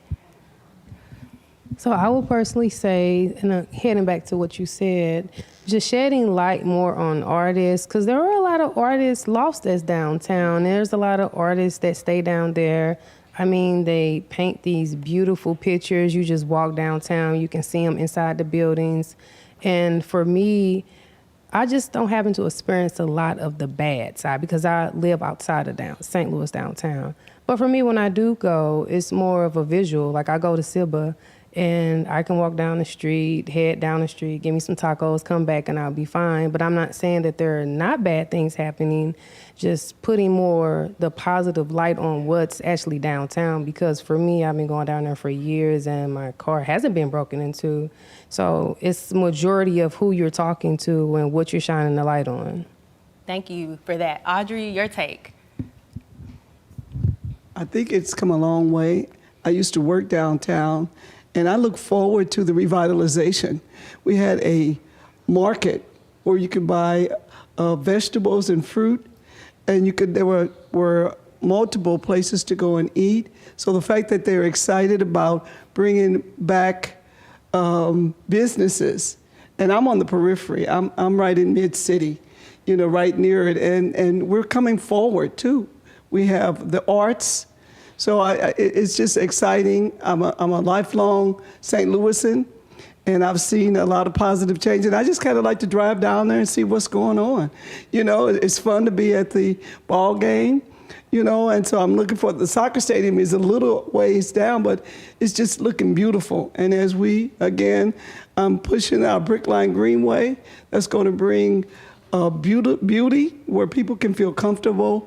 Speaker 6: So I would personally say, and heading back to what you said, just shedding light more on artists, because there are a lot of artists lost as downtown. There's a lot of artists that stay down there. I mean, they paint these beautiful pictures. You just walk downtown, you can see them inside the buildings. And for me, I just don't happen to experience a lot of the bad side because I live outside of St. Louis downtown. But for me, when I do go, it's more of a visual. Like I go to Ciba and I can walk down the street, head down the street, give me some tacos, come back, and I'll be fine. But I'm not saying that there are not bad things happening, just putting more the positive light on what's actually downtown. Because for me, I've been going down there for years and my car hasn't been broken into. So it's the majority of who you're talking to and what you're shining the light on.
Speaker 3: Thank you for that. Audrey, your take.
Speaker 4: I think it's come a long way. I used to work downtown, and I look forward to the revitalization. We had a market where you could buy vegetables and fruit, and there were multiple places to go and eat. So the fact that they're excited about bringing back businesses, and I'm on the periphery. I'm right in mid-city, right near it, and we're coming forward too. We have the arts. So it's just exciting. I'm a lifelong St. Louisan, and I've seen a lot of positive change. And I just kind of like to drive down there and see what's going on. It's fun to be at the ball game, and so I'm looking for the soccer stadium is a little ways down, but it's just looking beautiful. And as we, again, pushing our Brickline Greenway, that's going to bring beauty where people can feel comfortable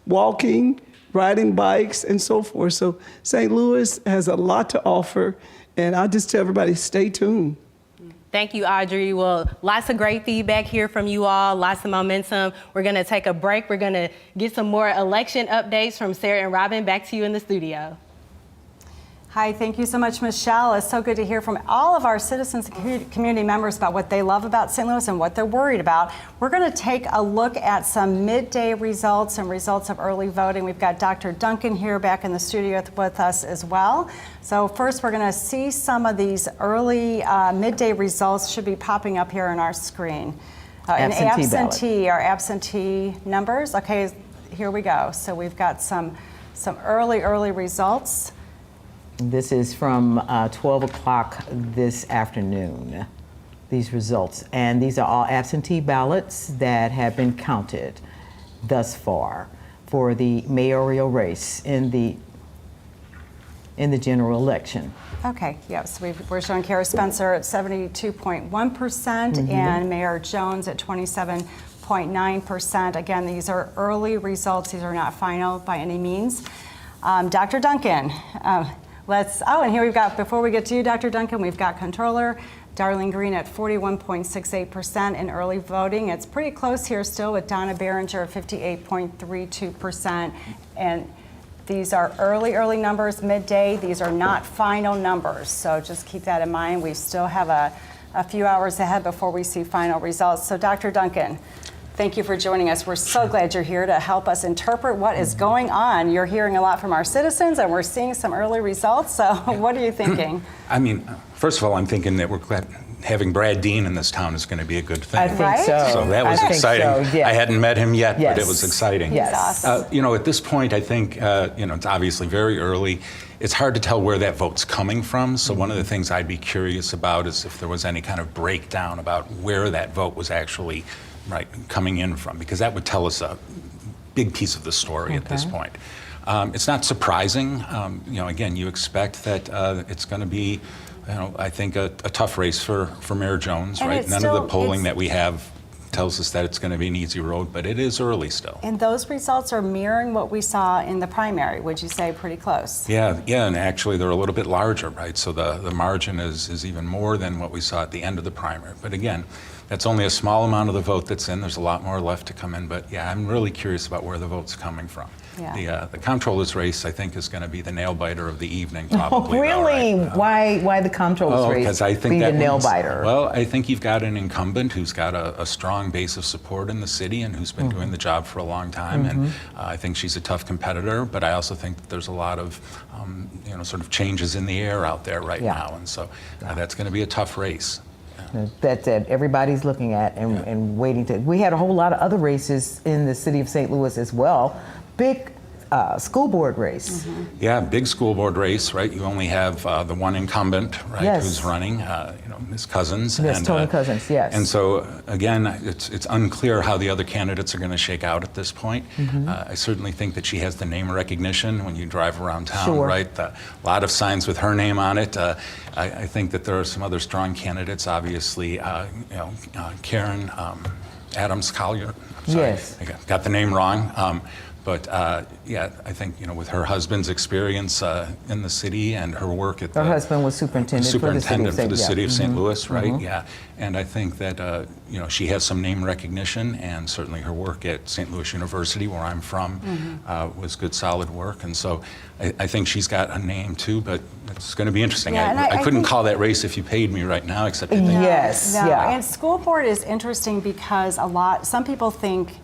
Speaker 4: walking, riding bikes, and so forth. So St. Louis has a lot to offer, and I just tell everybody, stay tuned.
Speaker 3: Thank you, Audrey. Well, lots of great feedback here from you all, lots of momentum. We're gonna take a break. We're gonna get some more election updates from Sarah and Robin. Back to you in the studio.
Speaker 1: Hi, thank you so much, Michelle. It's so good to hear from all of our citizens and community members about what they love about St. Louis and what they're worried about. We're going to take a look at some midday results and results of early voting. We've got Dr. Duncan here back in the studio with us as well. So first, we're going to see some of these early midday results should be popping up here on our screen. Our absentee numbers. Okay, here we go. So we've got some early results.
Speaker 2: This is from 12 o'clock this afternoon, these results. And these are all absentee ballots that have been counted thus far for the mayoral race in the general election.
Speaker 1: Okay, yeah, so we're showing Kara Spencer at 72.1% and Mayor Jones at 27.9%. Again, these are early results. These are not final by any means. Dr. Duncan, and here we've got, before we get to you, Dr. Duncan, we've got Controller Darlene Green at 41.68% in early voting. It's pretty close here still with Donna Behringer at 58.32%. And these are early numbers, midday. These are not final numbers, so just keep that in mind. We still have a a few hours ahead before we see final results. So Dr. Duncan, thank you for joining us. We're so glad you're here to help us interpret what is going on. You're hearing a lot from our citizens, and we're seeing some early results. So what are you thinking?
Speaker 10: I mean, first of all, I'm thinking that we're glad having Brad Dean in this town is going to be a good thing.
Speaker 2: I think so.
Speaker 10: So that was exciting.
Speaker 2: So, yes.
Speaker 10: I hadn't met him yet,
Speaker 2: Yes.
Speaker 10: but it was exciting.
Speaker 2: Yes.
Speaker 10: At this point, I think, it's obviously very early. It's hard to tell where that vote's coming from. So one of the things I'd be curious about is if there was any kind of breakdown about where that vote was actually coming in from, because that would tell us a big piece of the story at this point. It's not surprising. Again, you expect that it's going to be, I think a tough race for Mayor Jones,
Speaker 1: And
Speaker 10: right?
Speaker 1: it's
Speaker 10: None of
Speaker 1: still-
Speaker 10: the polling
Speaker 1: it's-
Speaker 10: that we have tells us that it's going to be an easy road, but it is early still.
Speaker 1: And those results are mirroring what we saw in the primary, would you say pretty close?
Speaker 10: Yeah, and actually they're a little bit larger, right? So the margin is even more than what we saw at the end of the primary. But again, that's only a small amount of the vote that's in. There's a lot more left to come in. But yeah, I'm really curious about where the vote's coming from.
Speaker 1: Yeah.
Speaker 10: The comptroller's race, I think, is going to be the nail biter of the evening, probably.
Speaker 2: Really?
Speaker 10: Though, right?
Speaker 2: Why the comptroller's race
Speaker 10: Because I think
Speaker 2: be
Speaker 10: that
Speaker 2: the nail
Speaker 10: one's-
Speaker 2: biter?
Speaker 10: Well, I think you've got an incumbent who's got a strong base of support in the city and who's been doing the job for a long time. And I think she's a tough competitor, but I also think that there's a lot of, sort of changes in the air out there right now. And so that's going to be a tough race.
Speaker 2: That everybody's looking at and waiting to. We had a whole lot of other races in the city of St. Louis as well. Big school board race.
Speaker 10: Yeah, big school board race, right? You only have the one incumbent, right,
Speaker 2: Yes.
Speaker 10: who's running, Ms. Cousins.
Speaker 2: Yes, Tony Cousins, yes.
Speaker 10: And so, again, it's unclear how the other candidates are going to shake out at this point. I certainly think that she has the name recognition when you drive around town,
Speaker 2: Sure.
Speaker 10: right? A lot of signs with her name on it. I think that there are some other strong candidates, obviously, Karen Adams Collier. I'm sorry,
Speaker 2: Yes.
Speaker 10: I got the name wrong. But I think with her husband's experience in the city and her work at
Speaker 2: Her husband was superintendent for the city of
Speaker 10: St. Louis, right? Yeah, and I think that she has some name recognition, and certainly her work at St. Louis University, where I'm from, was good, solid work, and so I think she's got a name too. But it's going to be interesting.
Speaker 1: Yeah, and
Speaker 10: I couldn't
Speaker 1: think-
Speaker 10: call that race if you paid me right now, except I think
Speaker 2: Yes.
Speaker 1: No,
Speaker 2: Yeah.
Speaker 1: and school board is interesting because some people think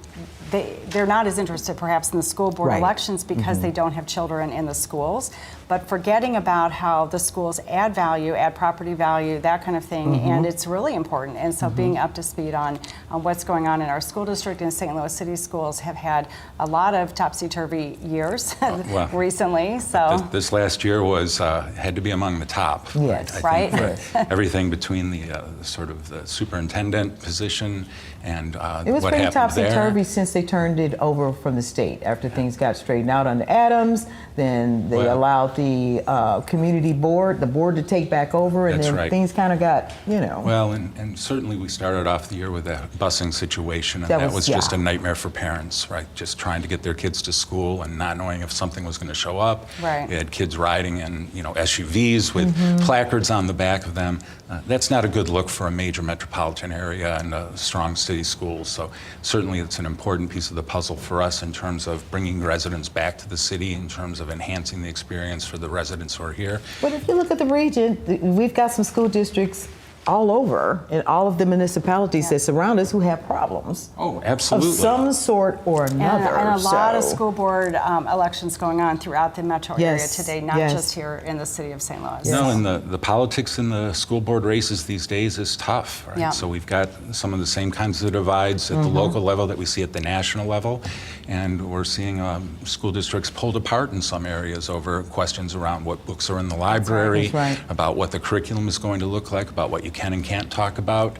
Speaker 1: they're not as interested perhaps in the school board
Speaker 2: Right.
Speaker 1: elections because they don't have children in the schools, but forgetting about how the schools add value, add property value, that kind of thing, and it's really important. And so being up to speed on what's going on in our school district and St. Louis City schools have had a lot of topsy-turvy years
Speaker 10: well,
Speaker 1: recently. So
Speaker 10: this last year had to be among the top.
Speaker 2: Yes.
Speaker 10: I think
Speaker 1: Right.
Speaker 10: everything between the sort of the superintendent position and
Speaker 2: It was
Speaker 10: what
Speaker 2: pretty
Speaker 10: happened there.
Speaker 2: topsy-turvy since they turned it over from the state. After things got straightened out under Adams, then they allowed the community board, the board to take back over, and
Speaker 10: That's
Speaker 2: then
Speaker 10: right.
Speaker 2: things kind of got,
Speaker 10: Well, and certainly we started off the year with a busing situation, and
Speaker 2: That
Speaker 10: that
Speaker 2: was-
Speaker 10: was just
Speaker 2: yeah.
Speaker 10: a nightmare for parents, right? Just trying to get their kids to school and not knowing if something was going to show up.
Speaker 1: Right.
Speaker 10: We had kids riding in, SUVs with placards on the back of them. That's not a good look for a major metropolitan area and strong city schools. So certainly it's an important piece of the puzzle for us in terms of bringing residents back to the city, in terms of enhancing the experience for the residents who are here.
Speaker 2: But if you look at the region, we've got some school districts all over in all of the municipalities that surround us who have problems.
Speaker 10: Oh, absolutely.
Speaker 2: Of some sort or another.
Speaker 1: And a lot of
Speaker 2: So-
Speaker 1: school board elections going on throughout the metro area
Speaker 2: Yes,
Speaker 1: today, not
Speaker 2: yes.
Speaker 1: just here in the city of St. Louis.
Speaker 10: No, and the politics in the school board races these days is tough, right?
Speaker 1: Yeah.
Speaker 10: So we've got some of the same kinds of divides at the local level that we see at the national level, and we're seeing school districts pulled apart in some areas over questions around what books are in the library,
Speaker 2: That's right.
Speaker 10: about what the curriculum is going to look like, about what you can and can't talk about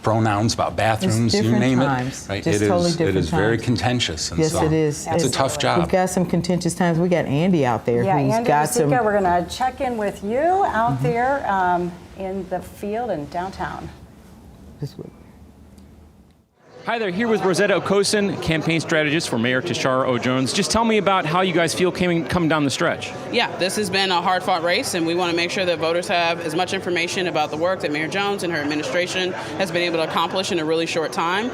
Speaker 10: pronouns, about bathrooms, you
Speaker 2: different
Speaker 10: name
Speaker 2: times.
Speaker 10: it. Right?
Speaker 2: Just
Speaker 10: It
Speaker 2: totally
Speaker 10: is. It
Speaker 2: different
Speaker 10: is very
Speaker 2: times.
Speaker 10: contentious, and
Speaker 2: Yes,
Speaker 10: so
Speaker 2: it is.
Speaker 10: it's a tough job.
Speaker 2: We've got some contentious times. We got Andy out there
Speaker 1: Yeah,
Speaker 2: who's
Speaker 1: Andy
Speaker 2: got some.
Speaker 1: Rosica, we're going to check in with you out there in the field in downtown.
Speaker 2: This way.
Speaker 8: Hi there, here with Rosetta Okosin, campaign strategist for Mayor Tashara O. Jones. Just tell me about how you guys feel coming down the stretch.
Speaker 16: Yeah, this has been a hard-fought race, and we want to make sure that voters have as much information about the work that Mayor Jones and her administration has been able to accomplish in a really short time.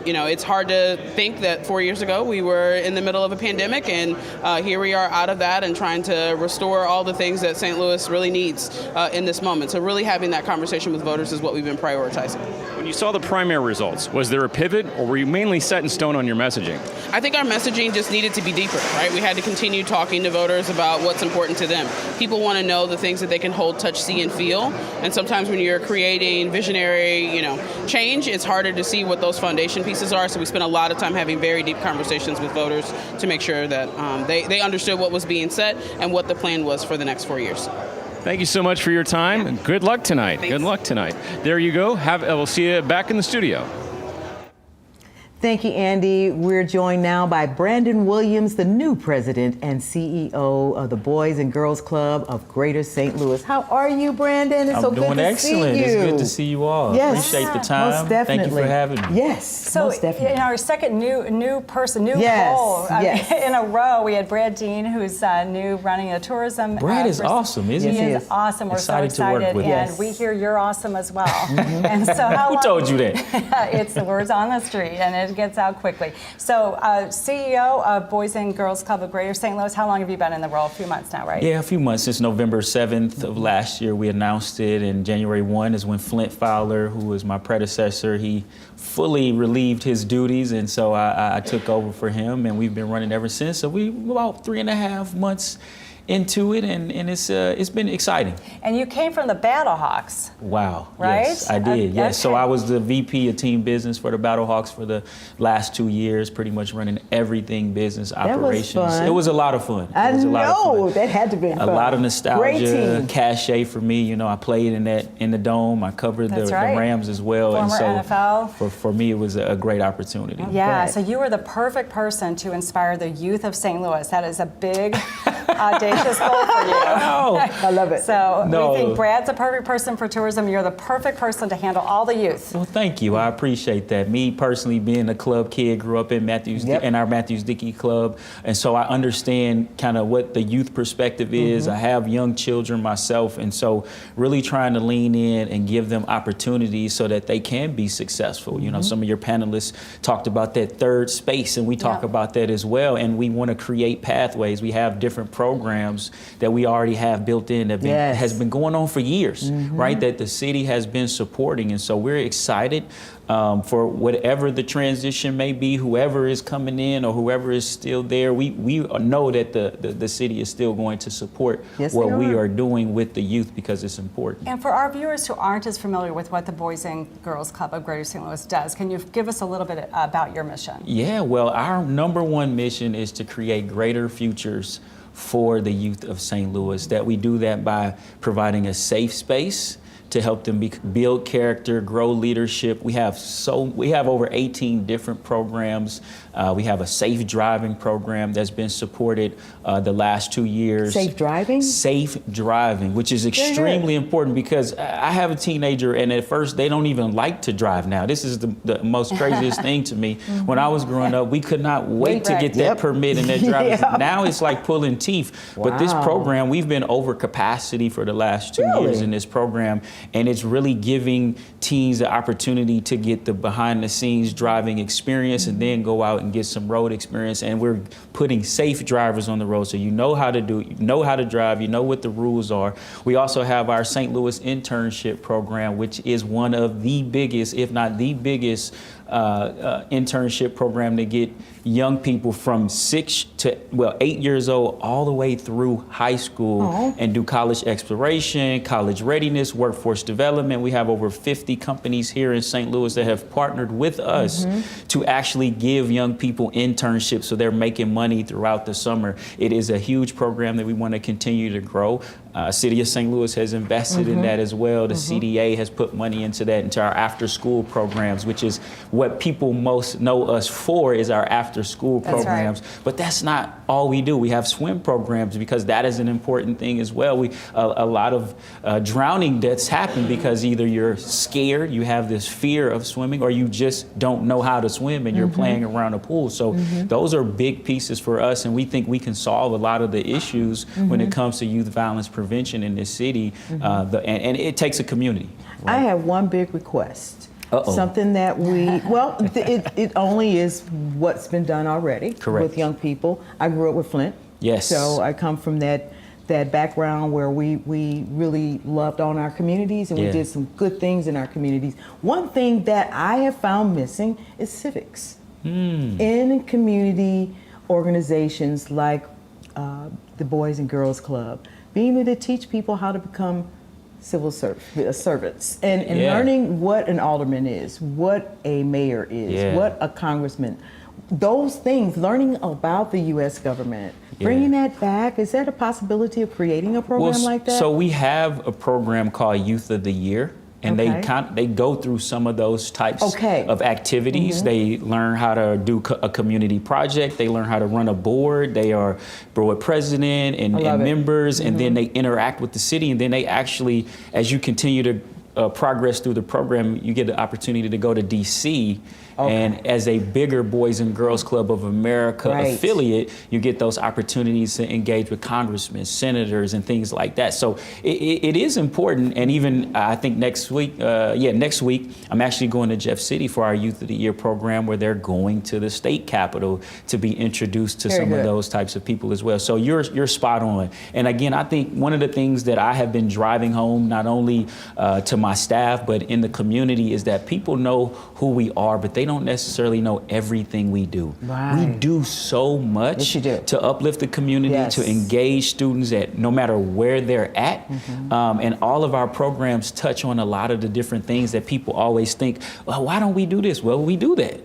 Speaker 16: It's hard to think that 4 years ago we were in the middle of a pandemic, and here we are out of that and trying to restore all the things that St. Louis really needs in this moment. So really having that conversation with voters is what we've been prioritizing.
Speaker 8: When you saw the primary results, was there a pivot, or were you mainly set in stone on your messaging?
Speaker 16: I think our messaging just needed to be deeper, right? We had to continue talking to voters about what's important to them. People want to know the things that they can hold, touch, see, and feel. And sometimes when you're creating visionary, change, it's harder to see what those foundation pieces are. So we spent a lot of time having very deep conversations with voters to make sure that they understood what was being said and what the plan was for the next 4 years.
Speaker 8: Thank you so much for your time, and good luck tonight.
Speaker 16: Thanks.
Speaker 8: Good luck tonight. There you go. We'll see you back in the studio.
Speaker 2: Thank you, Andy. We're joined now by Brandon Williams, the new president and CEO of the Boys and Girls Club of Greater St. Louis. How are you, Brandon? It's so good to see you.
Speaker 17: I'm doing excellent. It's good to see you all.
Speaker 2: Yes.
Speaker 17: Appreciate the time.
Speaker 2: Most definitely.
Speaker 17: Thank you for having me.
Speaker 2: Yes,
Speaker 1: So,
Speaker 2: most definitely.
Speaker 1: in our second new person,
Speaker 2: Yes,
Speaker 1: poll
Speaker 2: yes.
Speaker 1: in a row, we had Brad Dean, who's new running a tourism.
Speaker 17: Brad is awesome, isn't he?
Speaker 1: He is awesome. We're
Speaker 17: Excited
Speaker 1: so
Speaker 17: to work
Speaker 1: excited,
Speaker 17: with
Speaker 1: and
Speaker 17: him.
Speaker 1: we hear you're awesome as well. And so, how
Speaker 17: Who
Speaker 1: long-
Speaker 17: told you that?
Speaker 1: It's the words on the street, and it gets out quickly. So, CEO of Boys and Girls Club of Greater St. Louis, how long have you been in the role? A few months now, right?
Speaker 17: Yeah, a few months. Since November 7th of last year, we announced it, and January 1 is when Flint Fowler, who was my predecessor, he fully relieved his duties, and so I took over for him, and we've been running ever since. So we about 3.5 months into it, and it's been exciting.
Speaker 1: And you came from the Battlehawks.
Speaker 17: Wow.
Speaker 1: Right?
Speaker 17: Yes, I did. Yes. So
Speaker 1: okay.
Speaker 17: I was the VP of team business for the Battlehawks for the last 2 years, pretty much running everything business operations.
Speaker 2: was fun.
Speaker 17: It was a lot of fun.
Speaker 2: I
Speaker 17: It was a lot of
Speaker 2: know,
Speaker 17: fun.
Speaker 2: that had to be
Speaker 17: A
Speaker 2: fun.
Speaker 17: lot of
Speaker 2: Great
Speaker 17: nostalgia,
Speaker 2: team.
Speaker 17: cachet for me. I played in the Dome. I covered the
Speaker 1: That's right.
Speaker 17: Rams as well.
Speaker 1: Former
Speaker 17: and so
Speaker 1: NFL.
Speaker 17: For me, it was a great opportunity.
Speaker 1: Yeah,
Speaker 2: bet.
Speaker 1: so you were the perfect person to inspire the youth of St. Louis. That is a big, audacious goal for you.
Speaker 2: I love it.
Speaker 1: So
Speaker 17: No.
Speaker 1: we think Brad's a perfect person for tourism. You're the perfect person to handle all the youth.
Speaker 17: Well, thank you. I appreciate that. Me personally, being a club kid, grew up in in our Matthews Dickey Club, and so I understand kind of what the youth perspective is. I have young children myself, and so really trying to lean in and give them opportunities so that they can be successful. Some of your panelists talked about that third space, and we talk about that as well. And we want to create pathways. We have different programs that we already have built in that has been going on for years, right? That the city has been supporting, and so we're excited for whatever the transition may be, whoever is coming in or whoever is still there. We know that the city is still going to support what we are doing with the youth because it's important.
Speaker 1: And for our viewers who aren't as familiar with what the Boys and Girls Club of Greater St. Louis does, can you give us a little bit about your mission?
Speaker 17: Yeah, well, our number one mission is to create greater futures for the youth of St. Louis. That we do that by providing a safe space to help them build character, grow leadership. We have over 18 different programs. We have a safe driving program that's been supported the last 2 years.
Speaker 2: Safe driving?
Speaker 17: Safe driving, which is extremely important because I have a teenager, and at first they don't even like to drive now. This is the most craziest thing to me. When I was growing up, we could not wait to get that permit and that driver's. Now it's like pulling teeth. But this program, we've been over capacity for the last 2 years in this program, and it's really giving teens the opportunity to get the behind the scenes driving experience and then go out and get some road experience. And we're putting safe drivers on the road, so you know how to do it, you know how to drive, you know what the rules are. We also have our St. Louis internship program, which is one of the biggest, if not the biggest, internship program to get young people from 8 years old all the way through high school and do college exploration, college readiness, workforce development. We have over 50 companies here in St. Louis that have partnered with us to actually give young people internships so they're making money throughout the summer. It is a huge program that we want to continue to grow. City of St. Louis has invested in that as well. The CDA has put money into that, into our after-school programs, which is what people most know us for, is our after-school programs.
Speaker 1: Right.
Speaker 17: But that's not all we do. We have swim programs because that is an important thing as well. A lot of drowning deaths happen because either you're scared, you have this fear of swimming, or you just don't know how to swim and you're playing around a pool. So those are big pieces for us, and we think we can solve a lot of the issues when it comes to youth violence prevention in this city, and it takes a community.
Speaker 2: I have one big request.
Speaker 17: Uh-oh.
Speaker 2: Something that it only is what's been done already with young people. I grew up with Flint.
Speaker 17: Yes.
Speaker 2: So I come from that background where we really loved on our communities, and we did some good things in our communities. One thing that I have found missing is civics. In community organizations like the Boys and Girls Club, being able to teach people how to become civil servants and learning what an alderman is, what a mayor is, what a congressman, those things, learning about the U.S. government, bringing that back. Is that a possibility of creating a program like that?
Speaker 17: So we have a program called Youth of the Year. And they go through some of those types of activities. They learn how to do a community project. They learn how to run a board. They are board president and members, and then they interact with the city. And then they actually, as you continue to progress through the program, you get the opportunity to go to D.C. And as a bigger Boys and Girls Club of America affiliate, you get those opportunities to engage with congressmen, senators, and things like that. So it is important. And even I think next week, I'm actually going to Jeff City for our Youth of the Year program, where they're going to the state capitol to be introduced to some of those types of people as well. So you're spot on. And again, I think one of the things that I have been driving home, not only to my staff, but in the community, is that people know who we are, but they don't necessarily know everything we do. We do so much to uplift the community, to engage students at no matter where they're at. And all of our programs touch on a lot of the different things that people always think, well, why don't we do this? Well, we do that.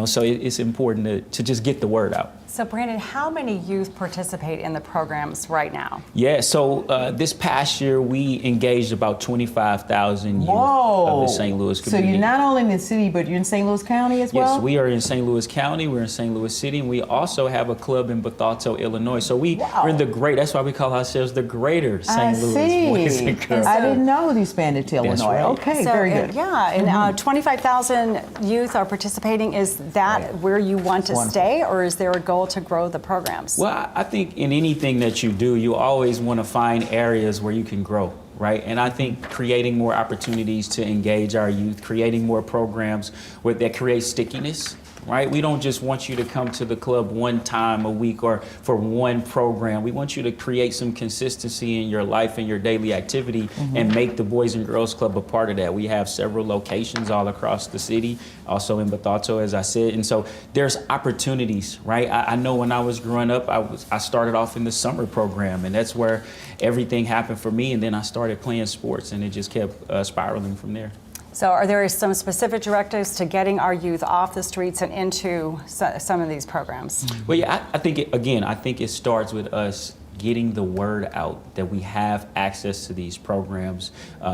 Speaker 17: So it's important to just get the word out.
Speaker 1: So Brandon, how many youth participate in the programs right now?
Speaker 17: Yeah, so this past year we engaged about 25,000 youth of the St. Louis community.
Speaker 2: So you're not only in the city, but you're in St. Louis County as well?
Speaker 17: Yes, we are in St. Louis County, we're in St. Louis City, and we also have a club in Bethalto, Illinois. So we're in that's why we call ourselves the Greater St. Louis Boys and Girls.
Speaker 2: I didn't know you expanded to Illinois.
Speaker 17: Right.
Speaker 2: Okay,
Speaker 1: so,
Speaker 2: very good.
Speaker 1: And 25,000 youth are participating. Is that where you want to stay, or is there a goal to grow the programs?
Speaker 17: Well, I think in anything that you do, you always want to find areas where you can grow, right? And I think creating more opportunities to engage our youth, creating more programs that create stickiness, right? We don't just want you to come to the club one time a week or for one program. We want you to create some consistency in your life and your daily activity and make the Boys and Girls Club a part of that. We have several locations all across the city, also in Bethalto, as I said. And so there's opportunities, right? I know when I was growing up, I started off in the summer program, and that's where everything happened for me. And then I started playing sports, and it just kept spiraling from there.
Speaker 1: So are there some specific directives to getting our youth off the streets and into some of these programs?
Speaker 17: Well, yeah, I think it starts with us getting the word out that we have access to these programs.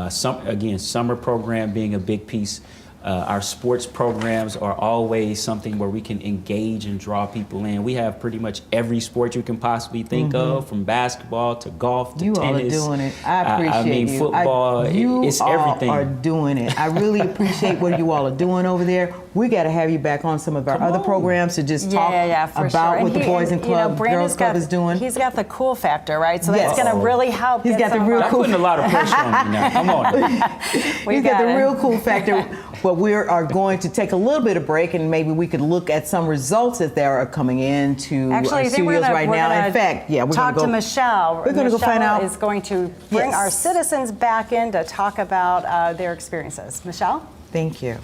Speaker 17: Summer program being a big piece. Our sports programs are always something where we can engage and draw people in. We have pretty much every sport you can possibly think of, from basketball to golf to
Speaker 2: you
Speaker 17: tennis.
Speaker 2: You all are doing it. I appreciate you.
Speaker 17: Football, it's everything.
Speaker 2: You all are doing it. I really appreciate what you all are doing over there. We got to have you back on some of our other programs to just talk about what the Boys and Girls Club is doing.
Speaker 1: He's got the cool factor, right? So that's going to really help.
Speaker 2: He's got the real cool.
Speaker 17: I'm putting a lot of pressure on you now. Come on.
Speaker 2: He's got the real cool factor. But we are going to take a little bit of break, and maybe we could look at some results that there are coming into our studios right now. In fact, we're going to
Speaker 1: talk to Michelle.
Speaker 2: We're going to go find out.
Speaker 1: Is going to bring our citizens back in to talk about their experiences. Michelle?
Speaker 2: Thank you.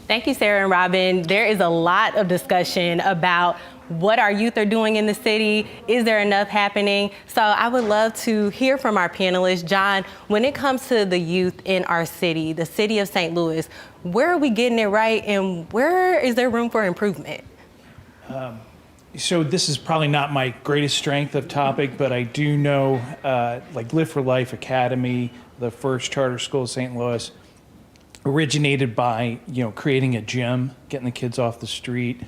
Speaker 3: Thank you, Sarah and Robin. There is a lot of discussion about what our youth are doing in the city. Is there enough happening? So I would love to hear from our panelists. John, when it comes to the youth in our city, the city of St. Louis, where are we getting it right, and where is there room for improvement?
Speaker 12: So this is probably not my greatest strength of topic, but I do know, like Live for Life Academy, the first charter school in St. Louis, originated by creating a gym, getting the kids off the street,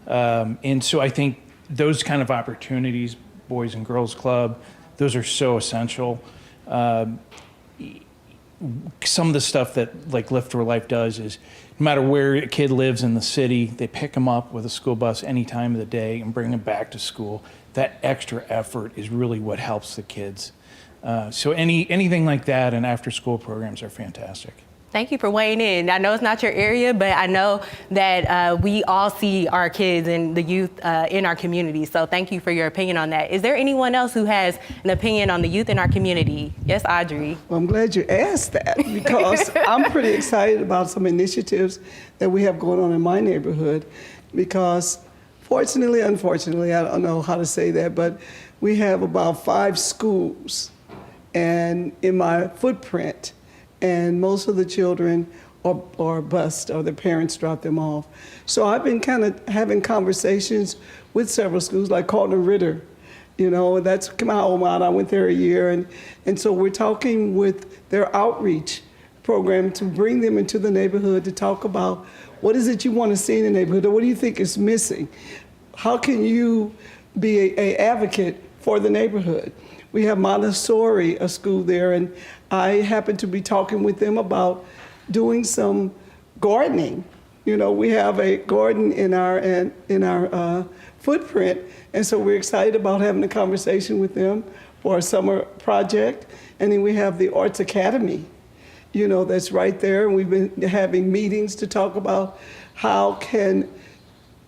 Speaker 12: and so I think those kind of opportunities, Boys and Girls Club, those are so essential. Some of the stuff that like Lift for Life does is no matter where a kid lives in the city, they pick them up with a school bus any time of the day and bring them back to school. That extra effort is really what helps the kids. So anything like that and after school programs are fantastic.
Speaker 3: Thank you for weighing in. I know it's not your area, but I know that we all see our kids and the youth in our community. So thank you for your opinion on that. Is there anyone else who has an opinion on the youth in our community? Yes, Audrey.
Speaker 4: Well, I'm glad you asked that because I'm pretty excited about some initiatives that we have going on in my neighborhood because fortunately, unfortunately, I don't know how to say that, but we have about 5 schools and in my footprint, and most of the children are bused or their parents drop them off. So I've been kind of having conversations with several schools like Calder Ritter, that's my alma mater. I went there a year, and so we're talking with their outreach program to bring them into the neighborhood to talk about what is it you want to see in the neighborhood, or what do you think is missing? How can you be an advocate for the neighborhood? We have Montessori, a school there, and I happen to be talking with them about doing some gardening. We have a garden in our footprint, and so we're excited about having a conversation with them for a summer project. And then we have the Arts Academy, that's right there, and we've been having meetings to talk about how can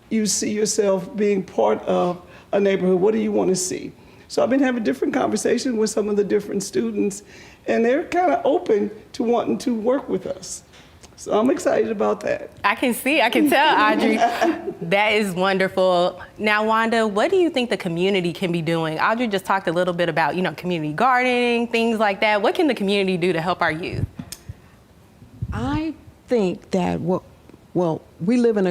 Speaker 4: you see yourself being part of a neighborhood. What do you want to see? So I've been having different conversations with some of the different students, and they're kind of open to wanting to work with us. So I'm excited about that.
Speaker 3: I can tell, Audrey. That is wonderful. Now, Wanda, what do you think the community can be doing? Audrey just talked a little bit about, community gardening, things like that. What can the community do to help our youth?
Speaker 7: I think that we live in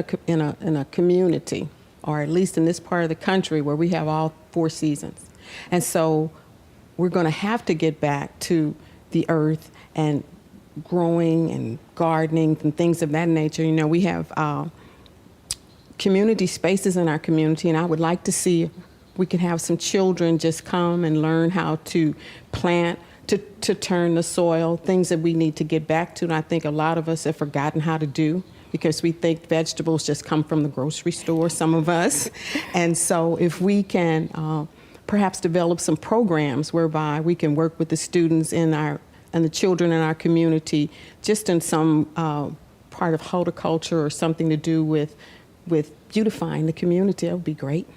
Speaker 7: a community, or at least in this part of the country, where we have all 4 seasons. And so we're going to have to get back to the earth and growing and gardening and things of that nature. We have community spaces in our community, and I would like to see if we could have some children just come and learn how to plant, to turn the soil, things that we need to get back to. And I think a lot of us have forgotten how to do, because we think vegetables just come from the grocery store, some of us. And so if we can perhaps develop some programs whereby we can work with the students and the children in our community, just in some part of horticulture or something to do with beautifying the community, that would be great.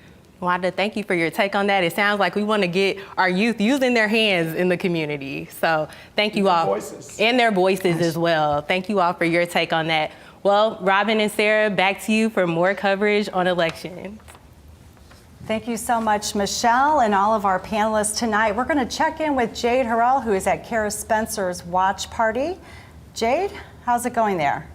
Speaker 3: Wanda, thank you for your take on that. It sounds like we want to get our youth using their hands in the community. So thank you all. And their voices as well. Thank you all for your take on that. Well, Robin and Sarah, back to you for more coverage on elections.
Speaker 1: Thank you so much, Michelle, and all of our panelists tonight. We're going to check in with Jade Harrell, who is at Kara Spencer's watch party. Jade, how's it going there?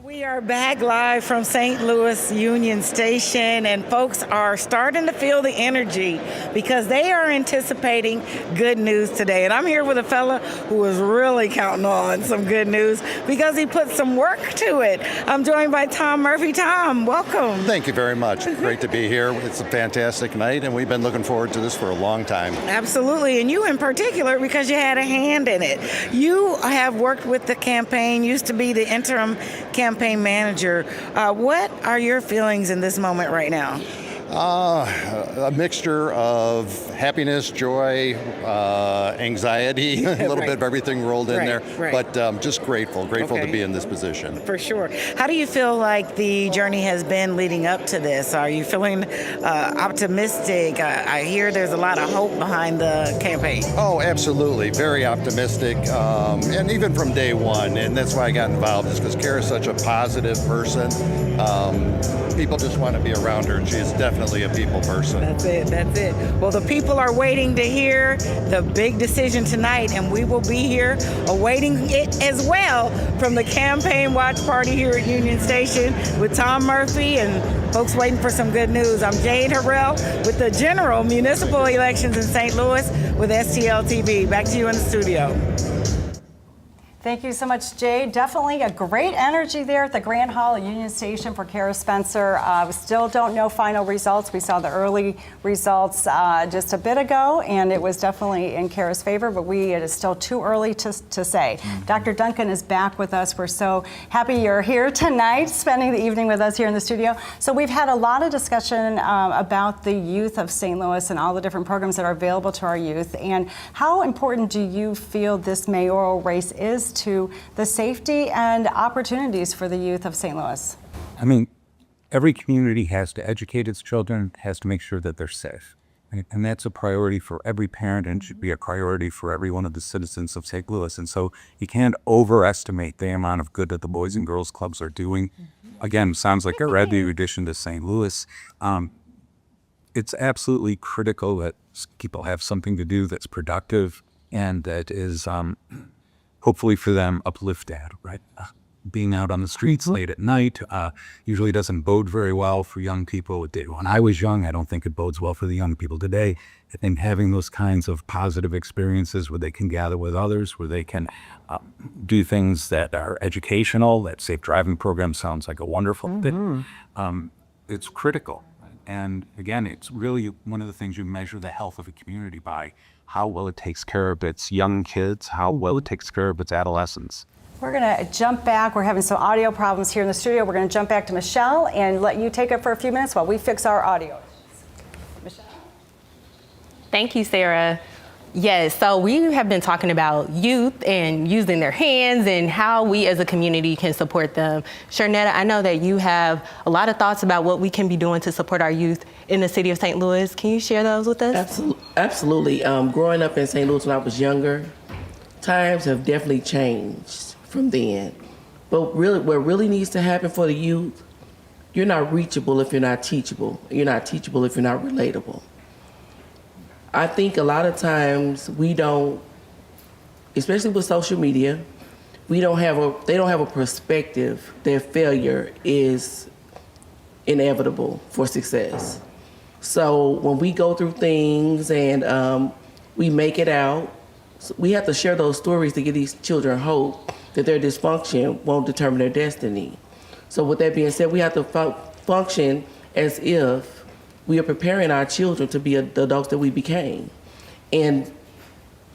Speaker 9: We are back live from St. Louis Union Station, and folks are starting to feel the energy because they are anticipating good news today. And I'm here with a fella who is really counting on some good news because he put some work to it. I'm joined by Tom Murphy. Tom, welcome.
Speaker 18: Thank you very much. Great to be here. It's a fantastic night, and we've been looking forward to this for a long time.
Speaker 9: Absolutely, and you in particular because you had a hand in it. You have worked with the campaign, used to be the interim campaign manager. What are your feelings in this moment right now?
Speaker 18: A mixture of happiness, joy, anxiety, a little bit of everything rolled in there, but just grateful to be in this position.
Speaker 9: For sure. How do you feel like the journey has been leading up to this? Are you feeling optimistic? I hear there's a lot of hope behind the campaign.
Speaker 18: Oh, absolutely. Very optimistic, and even from day one, and that's why I got involved, is because Kara's such a positive person. People just want to be around her, and she is definitely definitely a people person.
Speaker 9: That's it. That's it. Well, the people are waiting to hear the big decision tonight, and we will be here awaiting it as well from the campaign watch party here at Union Station with Tom Murphy and folks waiting for some good news. I'm Jade Harrell with the general municipal elections in St. Louis with STL TV. Back to you in the studio.
Speaker 1: Thank you so much, Jay. Definitely a great energy there at the Grand Hall at Union Station for Kara Spencer. We still don't know final results. We saw the early results just a bit ago, and it was definitely in Kara's favor, but it is still too early to say. Dr. Duncan is back with us. We're so happy you're here tonight, spending the evening with us here in the studio. So we've had a lot of discussion about the youth of St. Louis and all the different programs that are available to our youth. And how important do you feel this mayoral race is to the safety and opportunities for the youth of St. Louis?
Speaker 19: I mean, every community has to educate its children, has to make sure that they're safe. And that's a priority for every parent and should be a priority for every one of the citizens of St. Louis. And so you can't overestimate the amount of good that the Boys and Girls Clubs are doing. Again, sounds like a revenue addition to St. Louis. It's absolutely critical that people have something to do that's productive and that is hopefully for them uplifted, right? Being out on the streets late at night usually doesn't bode very well for young people. It did when I was young. I don't think it bodes well for the young people today. I think having those kinds of positive experiences where they can gather with others, where they can do things that are educational, that safe driving program sounds like a wonderful thing. It's critical. And again, it's really one of the things you measure the health of a community by: how well it takes care of its young kids, how well it takes care of its adolescents.
Speaker 1: We're going to jump back. We're having some audio problems here in the studio. We're going to jump back to Michelle and let you take it for a few minutes while we fix our audio. Michelle.
Speaker 3: Thank you, Sarah. Yes, so we have been talking about youth and using their hands and how we as a community can support them. Sharnetta, I know that you have a lot of thoughts about what we can be doing to support our youth in the city of St. Louis. Can you share those with us?
Speaker 15: Absolutely. Growing up in St. Louis when I was younger, times have definitely changed from then. But really, what really needs to happen for the youth, you're not reachable if you're not teachable. You're not teachable if you're not relatable. I think a lot of times we don't, especially with social media, they don't have a perspective that failure is inevitable for success. So when we go through things and we make it out, we have to share those stories to give these children hope that their dysfunction won't determine their destiny. So with that being said, we have to function as if we are preparing our children to be the adults that we became. And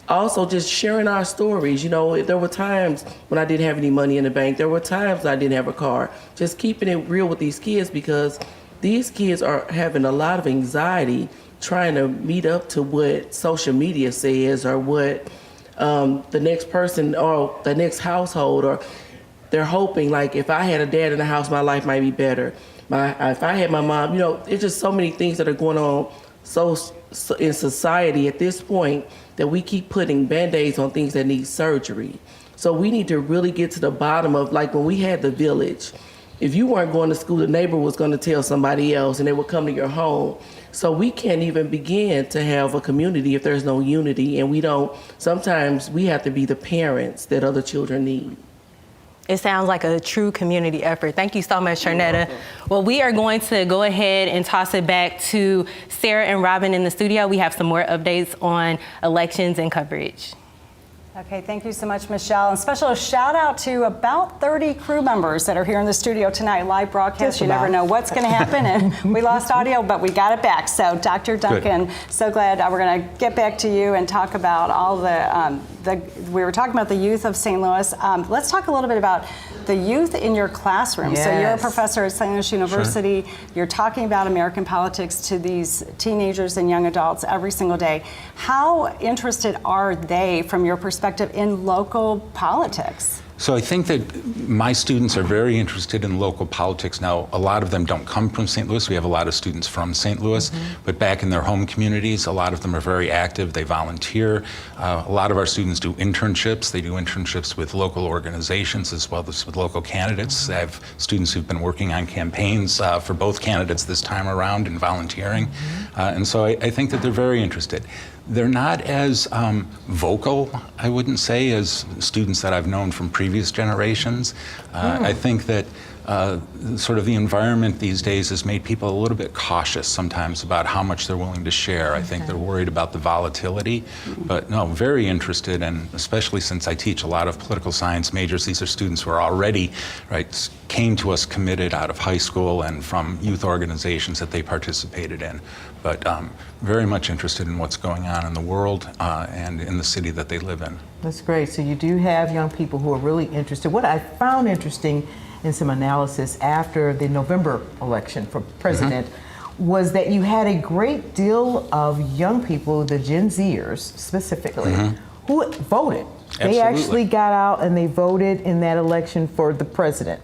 Speaker 15: also just sharing our stories. You know, there were times when I didn't have any money in the bank. There were times I didn't have a car. Just keeping it real with these kids, because these kids are having a lot of anxiety trying to meet up to what social media says or what the next person or the next household, or they're hoping, like, if I had a dad in the house, my life might be better. If I had my mom, you know, it's just so many things that are going on so in society at this point that we keep putting Band-Aids on things that need surgery. So we need to really get to the bottom of, like, when we had the village, if you weren't going to school, the neighbor was going to tell somebody else and they would come to your home. So we can't even begin to have a community if there's no unity, and sometimes we have to be the parents that other children need.
Speaker 3: It sounds like a true community effort. Thank you so much, Sharnetta. Well, we are going to go ahead and toss it back to Sarah and Robin in the studio. We have some more updates on elections and coverage.
Speaker 1: Okay, thank you so much, Michelle. And special shout out to about 30 crew members that are here in the studio tonight. Live broadcast, you never know what's going to happen. And we lost audio, but we got it back. So Dr. Duncan, so glad we're going to get back to you and talk about all we were talking about the youth of St. Louis. Let's talk a little bit about the youth in your classroom.
Speaker 2: Yes.
Speaker 1: So you're a professor at St. Louis University. Sure. You're talking about American politics to these teenagers and young adults every single day. How interested are they, from your perspective, in local politics?
Speaker 10: So I think that my students are very interested in local politics. Now, a lot of them don't come from St. Louis. We have a lot of students from St. Louis, but back in their home communities, a lot of them are very active. They volunteer. A lot of our students do internships. They do internships with local organizations as well as with local candidates. I have students who've been working on campaigns for both candidates this time around and volunteering. And so I think that they're very interested. They're not as vocal, I wouldn't say, as students that I've known from previous generations. I think that sort of the environment these days has made people a little bit cautious sometimes about how much they're willing to share. I think they're worried about the volatility, but no, very interested, and especially since I teach a lot of political science majors, these are students who are already, right, came to us committed out of high school and from youth organizations that they participated in, but very much interested in what's going on in the world and in the city that they live in.
Speaker 2: That's great. So you do have young people who are really interested. What I found interesting in some analysis after the November election for president was that you had a great deal of young people, the Gen Zers specifically, who voted.
Speaker 10: Absolutely.
Speaker 2: They actually got out and they voted in that election for the president.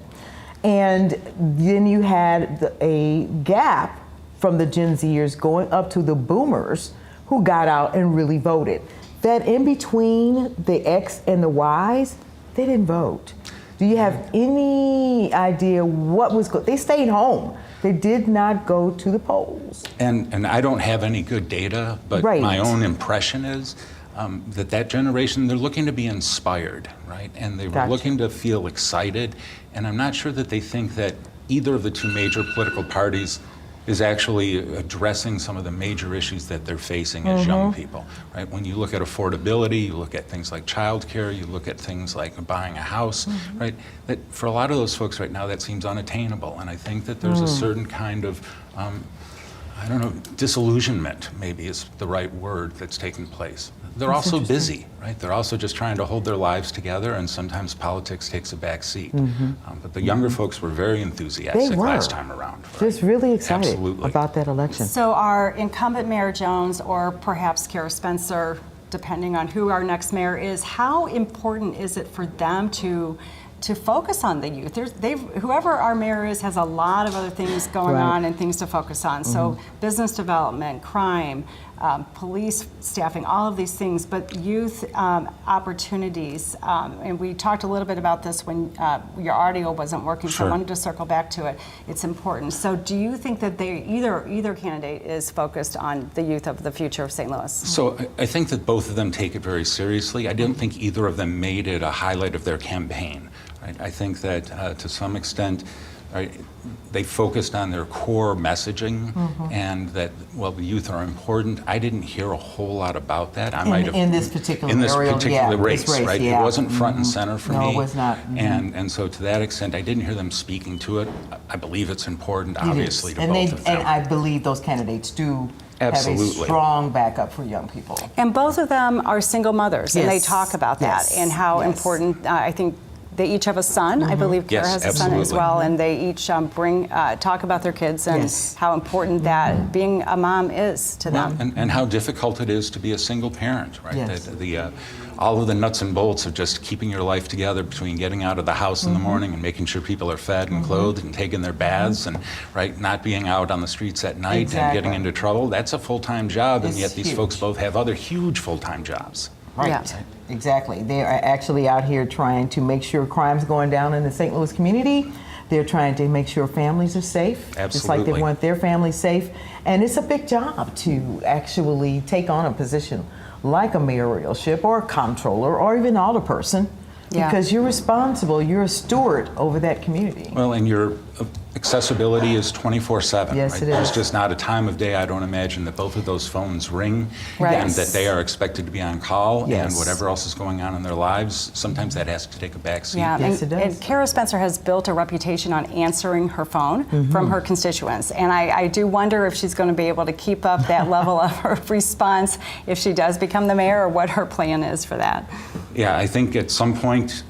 Speaker 2: And then you had a gap from the Gen Zers going up to the boomers who got out and really voted. That in between the X and the Ys, they didn't vote. Do you have any idea what was going? They stayed home. They did not go to the polls.
Speaker 10: And I don't have any good data, but my own impression is that generation, they're looking to be inspired, right? And they were looking to feel excited. And I'm not sure that they think that either of the two major political parties is actually addressing some of the major issues that they're facing as young people, right? When you look at affordability, you look at things like childcare, you look at things like buying a house, right? That for a lot of those folks right now, that seems unattainable. And I think that there's a certain kind of, I don't know, disillusionment maybe is the right word that's taking place. They're also busy, right? They're also just trying to hold their lives together, and sometimes politics takes a back seat. But the younger folks were very enthusiastic last time around. Right?
Speaker 2: Just really excited
Speaker 10: Absolutely.
Speaker 2: about that election.
Speaker 1: So our incumbent Mayor Jones, or perhaps Kara Spencer, depending on who our next mayor is, how important is it for them to focus on the youth? Whoever our mayor is has a lot of other things going on and things to focus on. So business development, crime, police staffing, all of these things, but youth opportunities. And we talked a little bit about this when your audio wasn't working, so I wanted to circle back to it. It's important. So do you think that either candidate is focused on the youth of the future of St. Louis?
Speaker 10: So I think that both of them take it very seriously. I didn't think either of them made it a highlight of their campaign. Right? I think that to some extent, right, they focused on their core messaging and that, well, the youth are important. I didn't hear a whole lot about that. I might have
Speaker 2: in this particular
Speaker 10: race, right? It wasn't front and center for me.
Speaker 2: No, it was not.
Speaker 10: And so to that extent, I didn't hear them speaking to it. I believe it's important, obviously, to both of them.
Speaker 2: And I believe those candidates do
Speaker 10: Absolutely.
Speaker 2: have a strong backup for young people.
Speaker 1: And both of them are single mothers, and they talk about that and how important, I think, they each have a son. I believe Kara has a son as well, and they each talk about their kids and how important that being a mom is to them.
Speaker 10: And how difficult it is to be a single parent, right? All of the nuts and bolts of just keeping your life together between getting out of the house in the morning and making sure people are fed and clothed and taking their baths and not being out on the streets at night and getting into trouble. That's a full-time job, and yet these folks both have other huge full-time jobs.
Speaker 2: Right. Exactly. They are actually out here trying to make sure crime's going down in the St. Louis community. They're trying to make sure families are safe, just like they want their families safe. And it's a big job to actually take on a position like a mayoralship or a comptroller or even alderperson, because you're responsible, you're a steward over that community.
Speaker 10: Well, and your accessibility is 24/7.
Speaker 2: Yes,
Speaker 10: right?
Speaker 2: it
Speaker 10: There's
Speaker 2: is.
Speaker 10: just not a time of day, I don't imagine, that both of those phones ring and that they are expected to be on call and whatever else is going on in their lives, sometimes that has to take a back seat.
Speaker 1: Yeah, and Kara Spencer has built a reputation on answering her phone from her constituents. And I do wonder if she's going to be able to keep up that level of her response if she does become the mayor, or what her plan is for that.
Speaker 10: Yeah, I think at some point,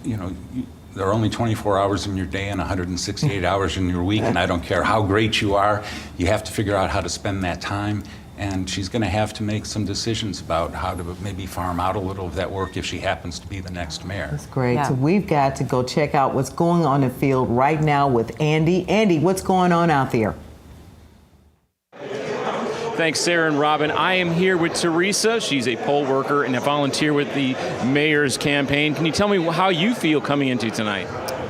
Speaker 10: there are only 24 hours in your day and 168 hours in your week, and I don't care how great you are, you have to figure out how to spend that time. And she's going to have to make some decisions about how to maybe farm out a little of that work if she happens to be the next mayor.
Speaker 2: That's great.
Speaker 1: Yeah.
Speaker 2: So we've got to go check out what's going on in the field right now with Andy. Andy, what's going on out there?
Speaker 8: Thanks, Sarah and Robin. I am here with Teresa. She's a poll worker and a volunteer with the mayor's campaign. Can you tell me how you feel coming into tonight?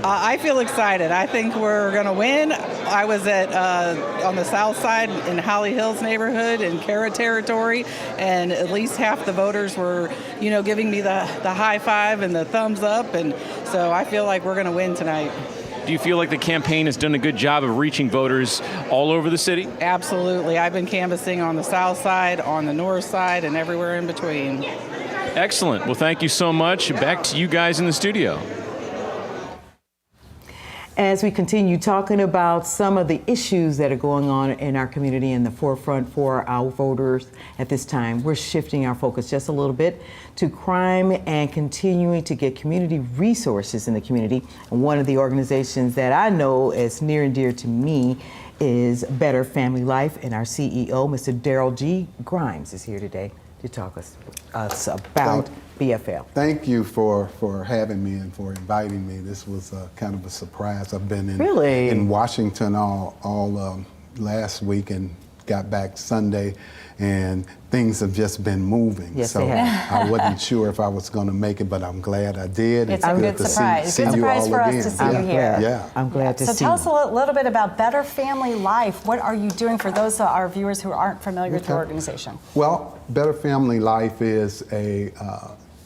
Speaker 20: I feel excited. I think we're going to win. I was on the south side in Holly Hills neighborhood in Cara territory, and at least half the voters were, giving me the high five and the thumbs up, and so I feel like we're going to win tonight.
Speaker 8: Do you feel like the campaign has done a good job of reaching voters all over the city?
Speaker 20: Absolutely. I've been canvassing on the south side, on the north side, and everywhere in between.
Speaker 8: Excellent. Well, thank you so much. Back to you guys in the studio.
Speaker 2: As we continue talking about some of the issues that are going on in our community in the forefront for our voters at this time, we're shifting our focus just a little bit to crime and continuing to get community resources in the community. And one of the organizations that I know is near and dear to me is Better Family Life, and our CEO, Mr. Daryl G. Grimes, is here today to talk us about BFL.
Speaker 21: Thank you for having me and for inviting me. This was kind of a surprise. I've been in Washington all last week and got back Sunday, and things have just been moving.
Speaker 1: Yes,
Speaker 21: so
Speaker 1: they have.
Speaker 21: I wasn't sure if I was going to make it, but I'm glad I did.
Speaker 1: It's a good surprise. Good surprise for us to see you here.
Speaker 21: Yeah,
Speaker 2: I'm glad to see you.
Speaker 1: So tell us a little bit about Better Family Life. What are you doing for those of our viewers who aren't familiar with your organization?
Speaker 21: Well, Better Family Life is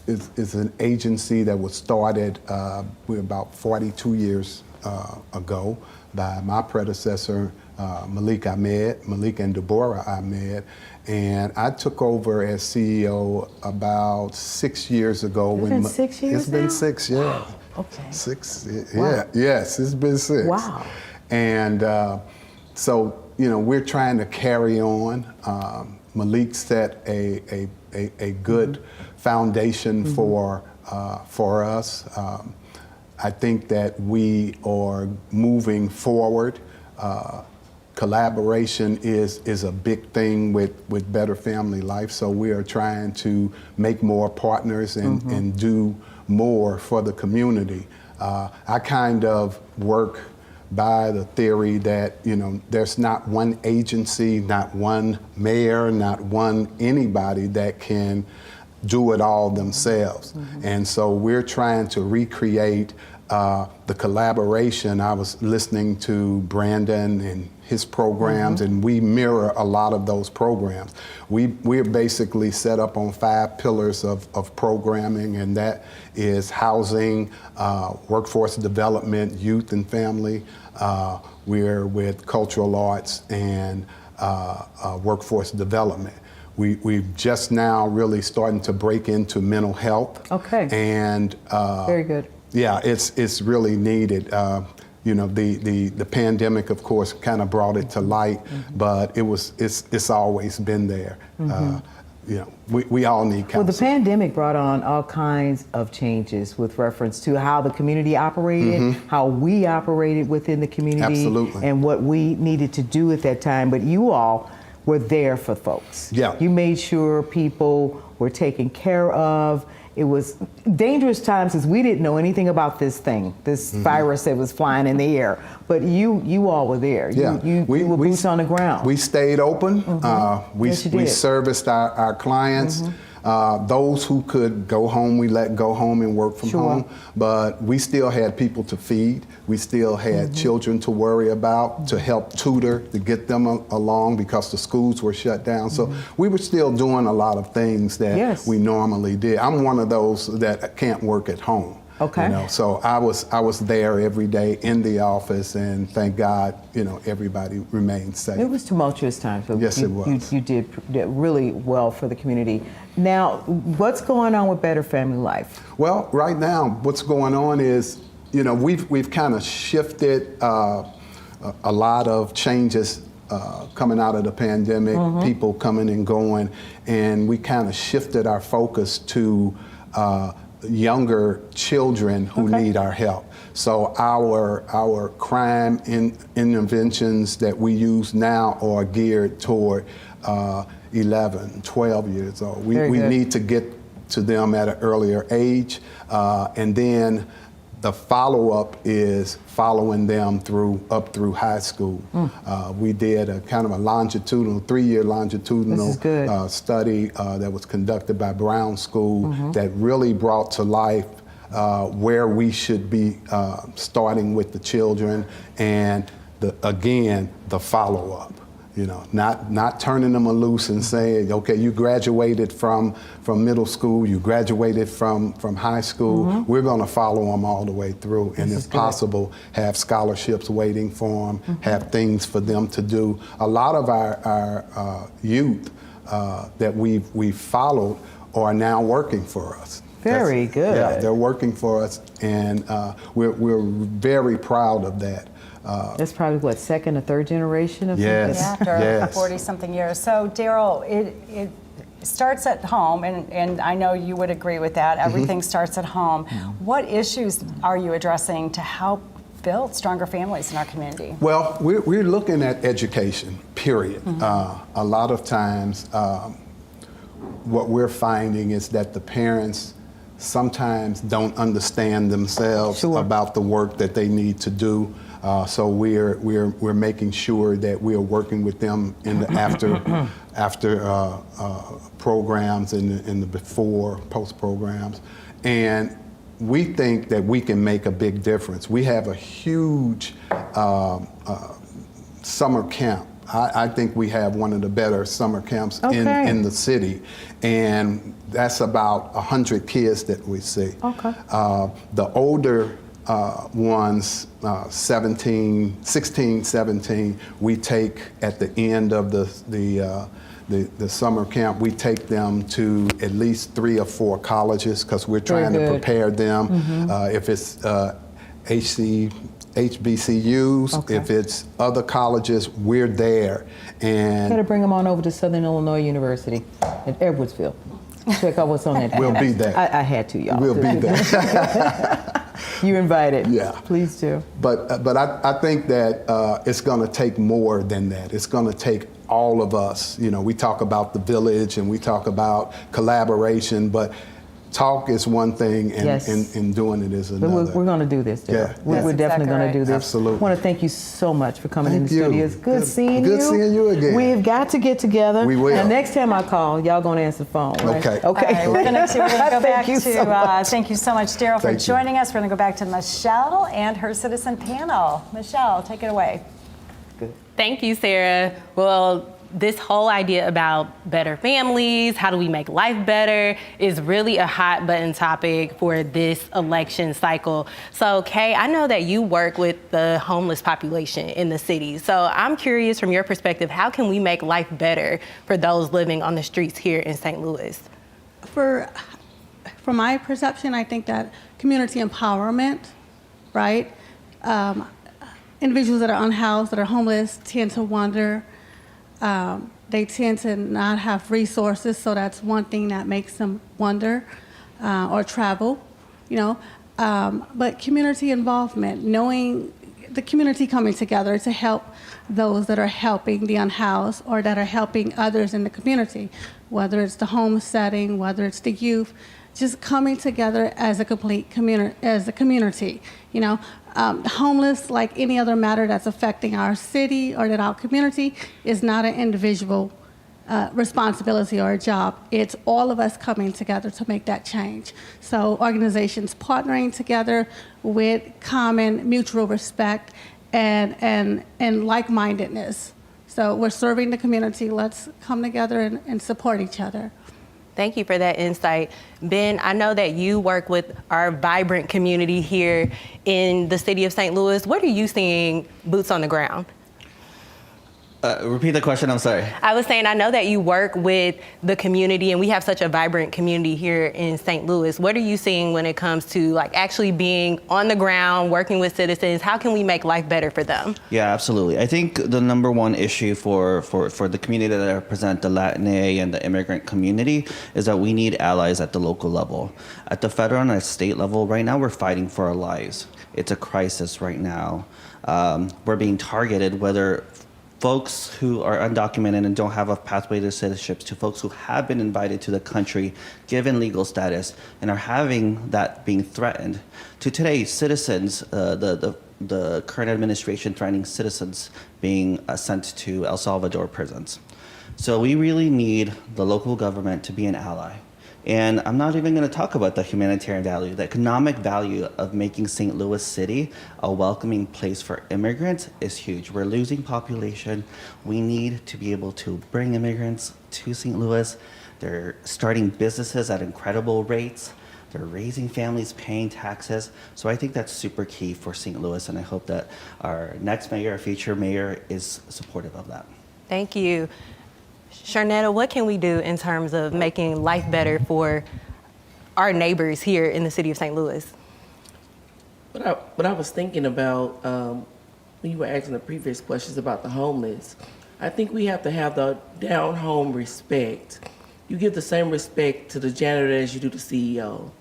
Speaker 21: is an agency that was started about 42 years ago by my predecessor, Malik and Deborah Ahmed. And I took over as CEO about 6 years ago.
Speaker 2: It's been 6 years
Speaker 21: It's been
Speaker 2: now?
Speaker 21: 6, yeah.
Speaker 2: Okay.
Speaker 21: 6,
Speaker 2: Wow.
Speaker 21: yeah, yes, it's been 6.
Speaker 2: Wow.
Speaker 21: And so, we're trying to carry on. Malik set a good foundation for us. I think that we are moving forward. Collaboration is a big thing with Better Family Life, so we are trying to make more partners and do more for the community. I kind of work by the theory that, there's not one agency, not one mayor, not one anybody that can do it all themselves. And so we're trying to recreate the collaboration. I was listening to Brandon and his programs, and we mirror a lot of those programs. We're basically set up on 5 pillars of programming, and that is housing, workforce development, youth and family. We're with cultural arts and workforce development. We've just now really starting to break into mental health.
Speaker 2: Okay.
Speaker 21: And
Speaker 2: very good.
Speaker 21: Yeah, it's really needed. The pandemic, of course, kind of brought it to light, but it's always been there. We all need counseling.
Speaker 2: Well, the pandemic brought on all kinds of changes with reference to how the community operated, how we operated within the community,
Speaker 21: Absolutely.
Speaker 2: And what we needed to do at that time. But you all were there for folks.
Speaker 21: Yeah.
Speaker 2: You made sure people were taken care of. It was dangerous times because we didn't know anything about this thing, this virus that was flying in the air. But you all were there.
Speaker 21: Yeah.
Speaker 2: You were boots on the ground.
Speaker 21: We stayed open. We
Speaker 2: Yes, you did.
Speaker 21: serviced our clients. Those who could go home, we let go home and work from home. But we still had people to feed. We still had children to worry about, to help tutor, to get them along because the schools were shut down. So we were still doing a lot of things that we normally did. I'm one of those that can't work at home.
Speaker 2: Okay.
Speaker 21: So I was there every day in the office, and thank God, everybody remained safe.
Speaker 2: It was tumultuous times. But
Speaker 21: Yes, it was.
Speaker 2: You did really well for the community. Now, what's going on with Better Family Life?
Speaker 21: Well, right now, what's going on is, we've kind of shifted a lot of changes coming out of the pandemic, people coming and going, and we kind of shifted our focus to younger children who need our help. So our crime interventions that we use now are geared toward 11, 12 years old. We
Speaker 2: Very good.
Speaker 21: need to get to them at an earlier age, and then the follow-up is following them up through high school. We did a kind of a longitudinal, 3-year longitudinal study that was conducted by Brown School that really brought to life where we should be starting with the children, and again, the follow-up. You know, not turning them loose and saying, okay, you graduated from middle school, you graduated from high school, we're going to follow them all the way through. And if possible, have scholarships waiting for them, have things for them to do. A lot of our youth that we've followed are now working for us.
Speaker 2: Very good.
Speaker 21: Yeah, they're working for us, and we're very proud of that.
Speaker 2: That's probably what, second or third generation of
Speaker 21: Yes.
Speaker 1: Yeah, after 40-something years. So, Daryl, it starts at home, and I know you would agree with that. Everything starts at home. What issues are you addressing to help build stronger families in our community?
Speaker 21: Well, we're looking at education, period. A lot of times, what we're finding is that the parents sometimes don't understand themselves about the work that they need to do. So we're making sure that we are working with them in the after programs and in the before, post programs, and we think that we can make a big difference. We have a huge summer camp. I think we have one of the better summer camps in the city, and that's about 100 kids that we see. The older ones, 16, 17, we take at the end of the summer camp, we take them to at least 3 or 4 colleges because we're trying to prepare them. If it's HBCUs, if it's other colleges, we're there. And
Speaker 2: Gotta bring them on over to Southern Illinois University at Edwardsville. Check out what's on that.
Speaker 21: We'll be there.
Speaker 2: I had to, y'all.
Speaker 21: We'll be there.
Speaker 2: You invited.
Speaker 21: Yeah.
Speaker 2: Please do.
Speaker 21: But I think that it's going to take more than that. It's going to take all of us. You know, we talk about the village and we talk about collaboration, but talk is one thing and doing it is another.
Speaker 2: But we're going to do this, Daryl. We're definitely going to do this.
Speaker 21: Absolutely.
Speaker 2: I want to thank you so much for coming in the
Speaker 21: Thank
Speaker 2: studio.
Speaker 21: you.
Speaker 2: It's good seeing you.
Speaker 21: Good seeing you again.
Speaker 2: We've got to get together.
Speaker 21: We will.
Speaker 2: And next time I call, y'all going to answer the phone, right?
Speaker 21: Okay.
Speaker 2: Okay.
Speaker 1: All right, we're going to go back to,
Speaker 2: so
Speaker 1: thank you so much, Daryl, for joining us. We're going to go back to Michelle and her citizen panel. Michelle, take it away.
Speaker 3: Thank you, Sarah. Well, this whole idea about better families, how do we make life better, is really a hot button topic for this election cycle. So, Kay, I know that you work with the homeless population in the city. So I'm curious, from your perspective, how can we make life better for those living on the streets here in St. Louis?
Speaker 11: From my perception, I think that community empowerment, right? Individuals that are unhoused, that are homeless, tend to wander. They tend to not have resources, so that's one thing that makes them wander or travel, you know. But community involvement, knowing the community coming together to help those that are helping the unhoused or that are helping others in the community, whether it's the home setting, whether it's the youth, just coming together as a complete community, you know. Homeless, like any other matter that's affecting our city or that our community, is not an individual responsibility or a job. It's all of us coming together to make that change. So organizations partnering together with common mutual respect and like-mindedness. So we're serving the community. Let's come together and support each other.
Speaker 3: Thank you for that insight. Ben, I know that you work with our vibrant community here in the city of St. Louis. What are you seeing boots on the ground?
Speaker 22: Repeat the question, I'm sorry.
Speaker 3: I was saying, I know that you work with the community and we have such a vibrant community here in St. Louis. What are you seeing when it comes to like actually being on the ground, working with citizens? How can we make life better for them?
Speaker 22: Yeah, absolutely. I think the number one issue for the community that represent the Latina and the immigrant community is that we need allies at the local level. At the federal and at state level, right now we're fighting for our lives. It's a crisis right now. We're being targeted, whether folks who are undocumented and don't have a pathway to citizenship, to folks who have been invited to the country, given legal status, and are having that being threatened, to today, citizens, the current administration threatening citizens being sent to El Salvador prisons. So we really need the local government to be an ally. And I'm not even going to talk about the humanitarian value, the economic value of making St. Louis City a welcoming place for immigrants is huge. We're losing population. We need to be able to bring immigrants to St. Louis. They're starting businesses at incredible rates. They're raising families, paying taxes. So I think that's super key for St. Louis, and I hope that our next mayor, our future mayor, is supportive of that.
Speaker 3: Thank you. Sharnetta, what can we do in terms of making life better for our neighbors here in the city of St. Louis?
Speaker 15: What I was thinking about when you were asking the previous questions about the homeless, I think we have to have the down home respect. You give the same respect to the janitor as you do the CEO.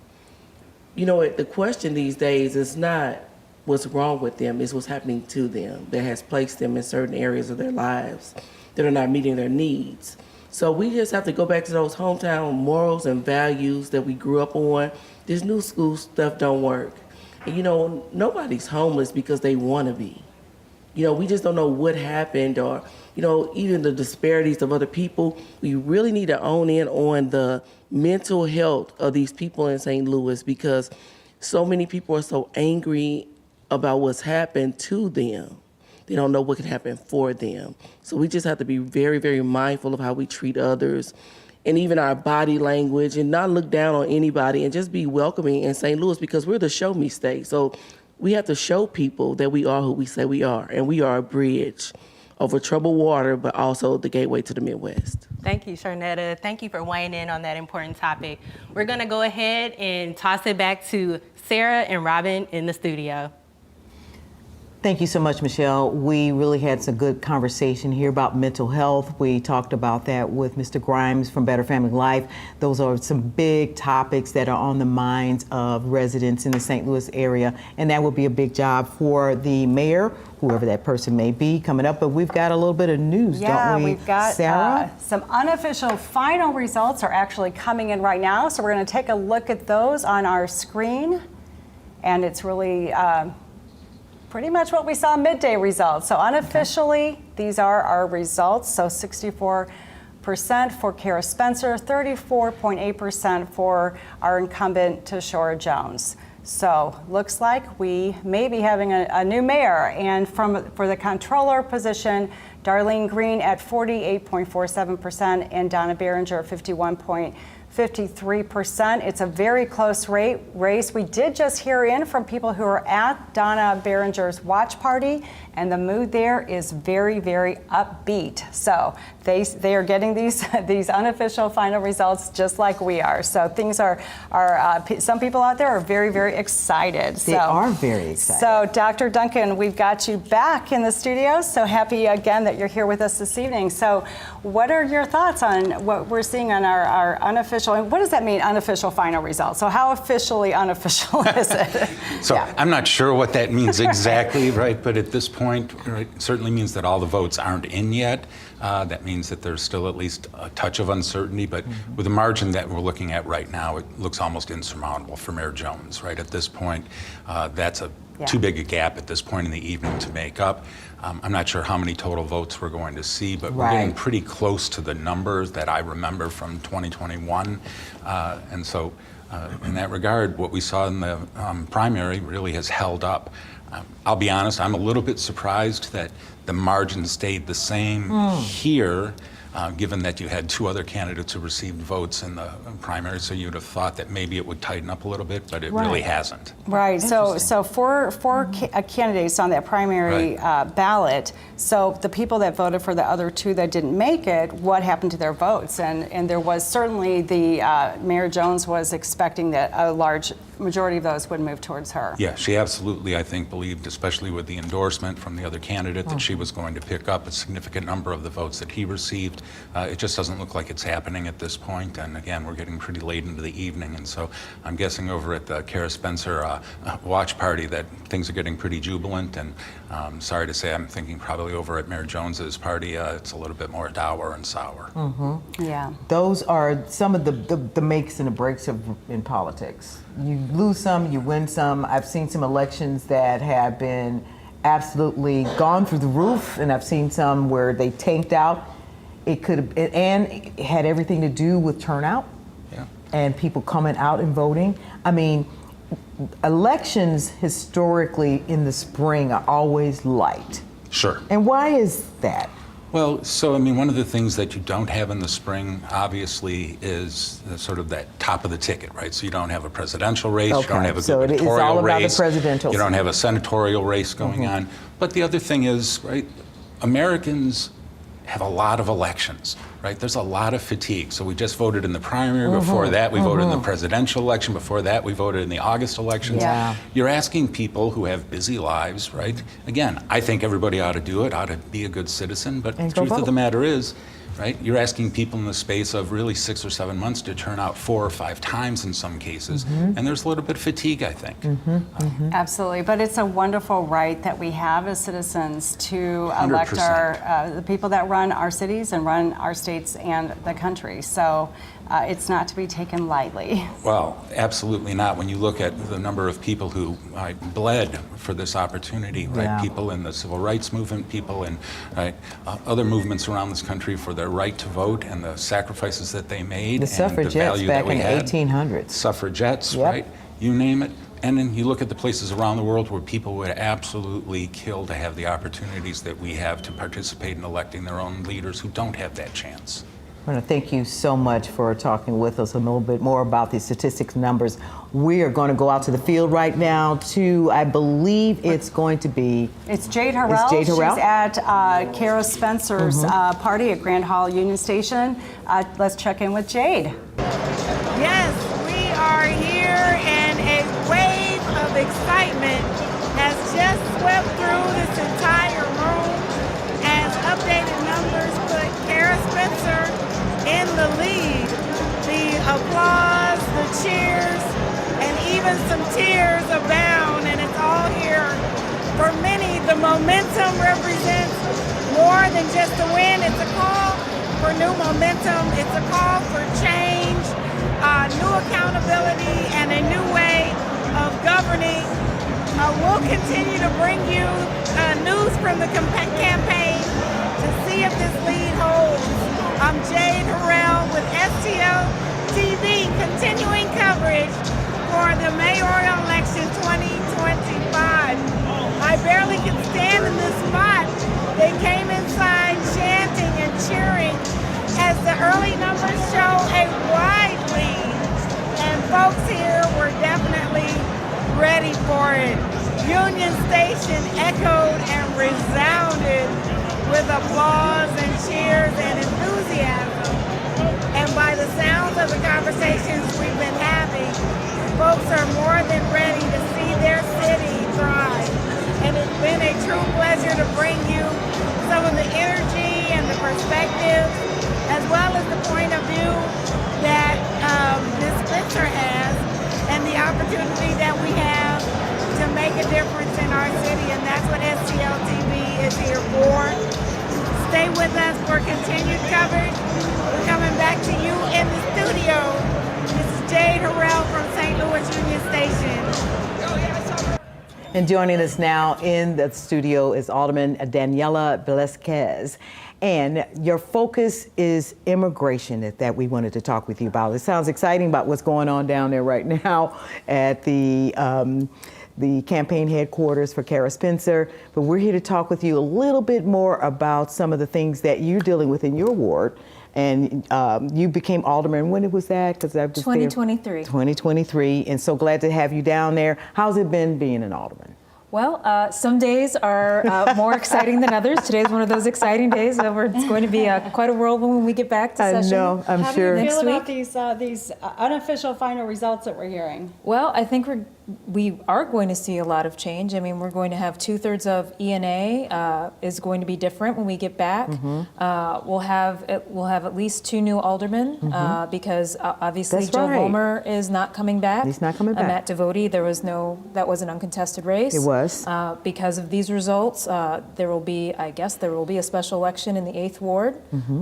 Speaker 15: You know, the question these days is not what's wrong with them, it's what's happening to them that has placed them in certain areas of their lives that are not meeting their needs. So we just have to go back to those hometown morals and values that we grew up on. This new school stuff don't work. And you know, nobody's homeless because they want to be. You know, we just don't know what happened, or, you know, even the disparities of other people. We really need to own in on the mental health of these people in St. Louis, because so many people are so angry about what's happened to them. They don't know what can happen for them. So we just have to be very, very mindful of how we treat others, and even our body language, and not look down on anybody, and just be welcoming in St. Louis, because we're the show me state. So we have to show people that we are who we say we are, and we are a bridge over troubled water, but also the gateway to the Midwest.
Speaker 3: Thank you, Sharnetta. Thank you for weighing in on that important topic. We're gonna go ahead and toss it back to Sarah and Robin in the studio.
Speaker 2: Thank you so much, Michelle. We really had some good conversation here about mental health. We talked about that with Mr. Grimes from Better Family Life. Those are some big topics that are on the minds of residents in the St. Louis area, and that will be a big job for the mayor, whoever that person may be, coming up. But we've got a little bit of news, don't we,
Speaker 1: we've got
Speaker 2: Sarah?
Speaker 1: Some unofficial final results are actually coming in right now, so we're going to take a look at those on our screen, and it's really pretty much what we saw midday results. So unofficially, these are our results. So 64% for Kara Spencer, 34.8% for our incumbent Tashora Jones. So looks like we may be having a new mayor. And for the comptroller position, Darlene Green at 48.47% and Donna Behringer at 51.53%. It's a very close race. We did just hear in from people who are at Donna Behringer's watch party, and the mood there is very, very upbeat. So they are getting these unofficial final results just like we are. So things are some people out there are very, very excited.
Speaker 2: They are very excited.
Speaker 1: So Dr. Duncan, we've got you back in the studio. So happy again that you're here with us this evening. So what are your thoughts on what we're seeing on our unofficial, and what does that mean, unofficial final results? So how officially unofficial is it?
Speaker 10: So I'm not sure what that means exactly, right? But at this point, it certainly means that all the votes aren't in yet. That means that there's still at least a touch of uncertainty, but with the margin that we're looking at right now, it looks almost insurmountable for Mayor Jones, right? At this point, that's too big a gap at this point in the evening to make up. I'm not sure how many total votes we're going to see, but we're getting pretty close to the numbers that I remember from 2021. And so in that regard, what we saw in the primary really has held up. I'll be honest, I'm a little bit surprised that the margin stayed the same here, given that you had two other candidates who received votes in the primary, so you'd have thought that maybe it would tighten up a little bit, but it really hasn't.
Speaker 1: Right. So four candidates on that primary ballot. So the people that voted for the other two that didn't make it, what happened to their votes? And there was certainly Mayor Jones was expecting that a large majority of those would move towards her.
Speaker 10: Yeah, she absolutely, I think, believed, especially with the endorsement from the other candidate, that she was going to pick up a significant number of the votes that he received. It just doesn't look like it's happening at this point. And again, we're getting pretty late into the evening. And so I'm guessing over at the Kara Spencer watch party that things are getting pretty jubilant. And sorry to say, I'm thinking probably over at Mayor Jones's party, it's a little bit more dour and sour.
Speaker 1: Yeah.
Speaker 2: Those are some of the makes and the breaks in politics. You lose some, you win some. I've seen some elections that have been absolutely gone through the roof, and I've seen some where they tanked out. It could have, and it had everything to do with turnout and people coming out and voting. I mean, elections historically in the spring are always light.
Speaker 10: Sure.
Speaker 2: And why is that?
Speaker 10: Well, so I mean, one of the things that you don't have in the spring, obviously, is sort of that top of the ticket, right? So you don't have a presidential race, you don't have a
Speaker 2: so
Speaker 10: gubernatorial
Speaker 2: it's all about
Speaker 10: race,
Speaker 2: the presidential.
Speaker 10: you don't have a senatorial race going on. But the other thing is, right, Americans have a lot of elections, right? There's a lot of fatigue. So we just voted in the primary. Before that, we voted in the presidential election. Before that, we voted in the August elections.
Speaker 2: Yeah.
Speaker 10: You're asking people who have busy lives, right? Again, I think everybody ought to do it, ought to be a good citizen. But the truth of the matter is, right, you're asking people in the space of really 6 or 7 months to turn out 4 or 5 times in some cases. And there's a little bit of fatigue, I think.
Speaker 1: Absolutely, but it's a wonderful right that we have as citizens to elect
Speaker 10: 100%.
Speaker 1: the people that run our cities and run our states and the country. So it's not to be taken lightly.
Speaker 10: Well, absolutely not. When you look at the number of people who bled for this opportunity, right? People in the civil rights movement, people in other movements around this country for their right to vote and the sacrifices that they made.
Speaker 2: The suffragettes
Speaker 10: and the value
Speaker 2: back
Speaker 10: that we
Speaker 2: in
Speaker 10: had.
Speaker 2: 1800s.
Speaker 10: Suffragettes, right? You name it. And then you look at the places around the world where people would absolutely kill to have the opportunities that we have to participate in electing their own leaders who don't have that chance.
Speaker 2: I want to thank you so much for talking with us a little bit more about the statistics numbers. We are going to go out to the field right now to, I believe it's going to be...
Speaker 1: It's Jade Harrell.
Speaker 2: It's Jade Harrell.
Speaker 1: She's at Kara Spencer's party at Grand Hall Union Station. Let's check in with Jade.
Speaker 9: Yes, we are here, and a wave of excitement has just swept through this entire room as updated numbers put Kara Spencer in the lead. The applause, the cheers, and even some tears abound, and it's all here. For many, the momentum represents more than just a win. It's a call for new momentum. It's a call for change, new accountability, and a new way of governing. We'll continue to bring you news from the campaign to see if this lead holds. I'm Jade Harrell with STL TV, continuing coverage for the mayoral election 2025. I barely could stand in this spot. They came inside chanting and cheering as the early numbers show a wide lead. And folks here were definitely ready for it. Union Station echoed and resounded with applause and cheers and enthusiasm. And by the sounds of the conversations we've been having, folks are more than ready to see their city thrive. And it's been a true pleasure to bring you some of the energy and the perspective, as well as the point of view that Ms. Spencer has, and the opportunity that we have to make a difference in our city, and that's what STL TV is here for. Stay with us for continued coverage. We're coming back to you in the studio. This is Jade Harrell from St. Louis Union Station.
Speaker 2: And joining us now in the studio is Alderman Daniela Velasquez. And your focus is immigration that we wanted to talk with you about. It sounds exciting about what's going on down there right now at the campaign headquarters for Kara Spencer. But we're here to talk with you a little bit more about some of the things that you're dealing with in your ward. And you became alderman. When was that? Because I was
Speaker 13: 2023.
Speaker 2: 2023. And so glad to have you down there. How's it been being an alderman?
Speaker 13: Well, some days are more exciting than others. Today's one of those exciting days. It's going to be quite a whirlwind when we get back to session.
Speaker 2: I know, I'm sure.
Speaker 1: How do you feel
Speaker 13: Next
Speaker 1: about these unofficial final results that we're hearing?
Speaker 13: Well, I think we are going to see a lot of change. I mean, we're going to have 2/3 of ENA is going to be different when we get back. We'll have at least 2 new aldermen because obviously
Speaker 2: That's
Speaker 13: Joe
Speaker 2: right.
Speaker 13: Vollmer is not coming back.
Speaker 2: He's not coming back.
Speaker 13: Matt Devotee, that was an uncontested race.
Speaker 2: It was.
Speaker 13: Because of these results, there will be a special election in the 8th Ward.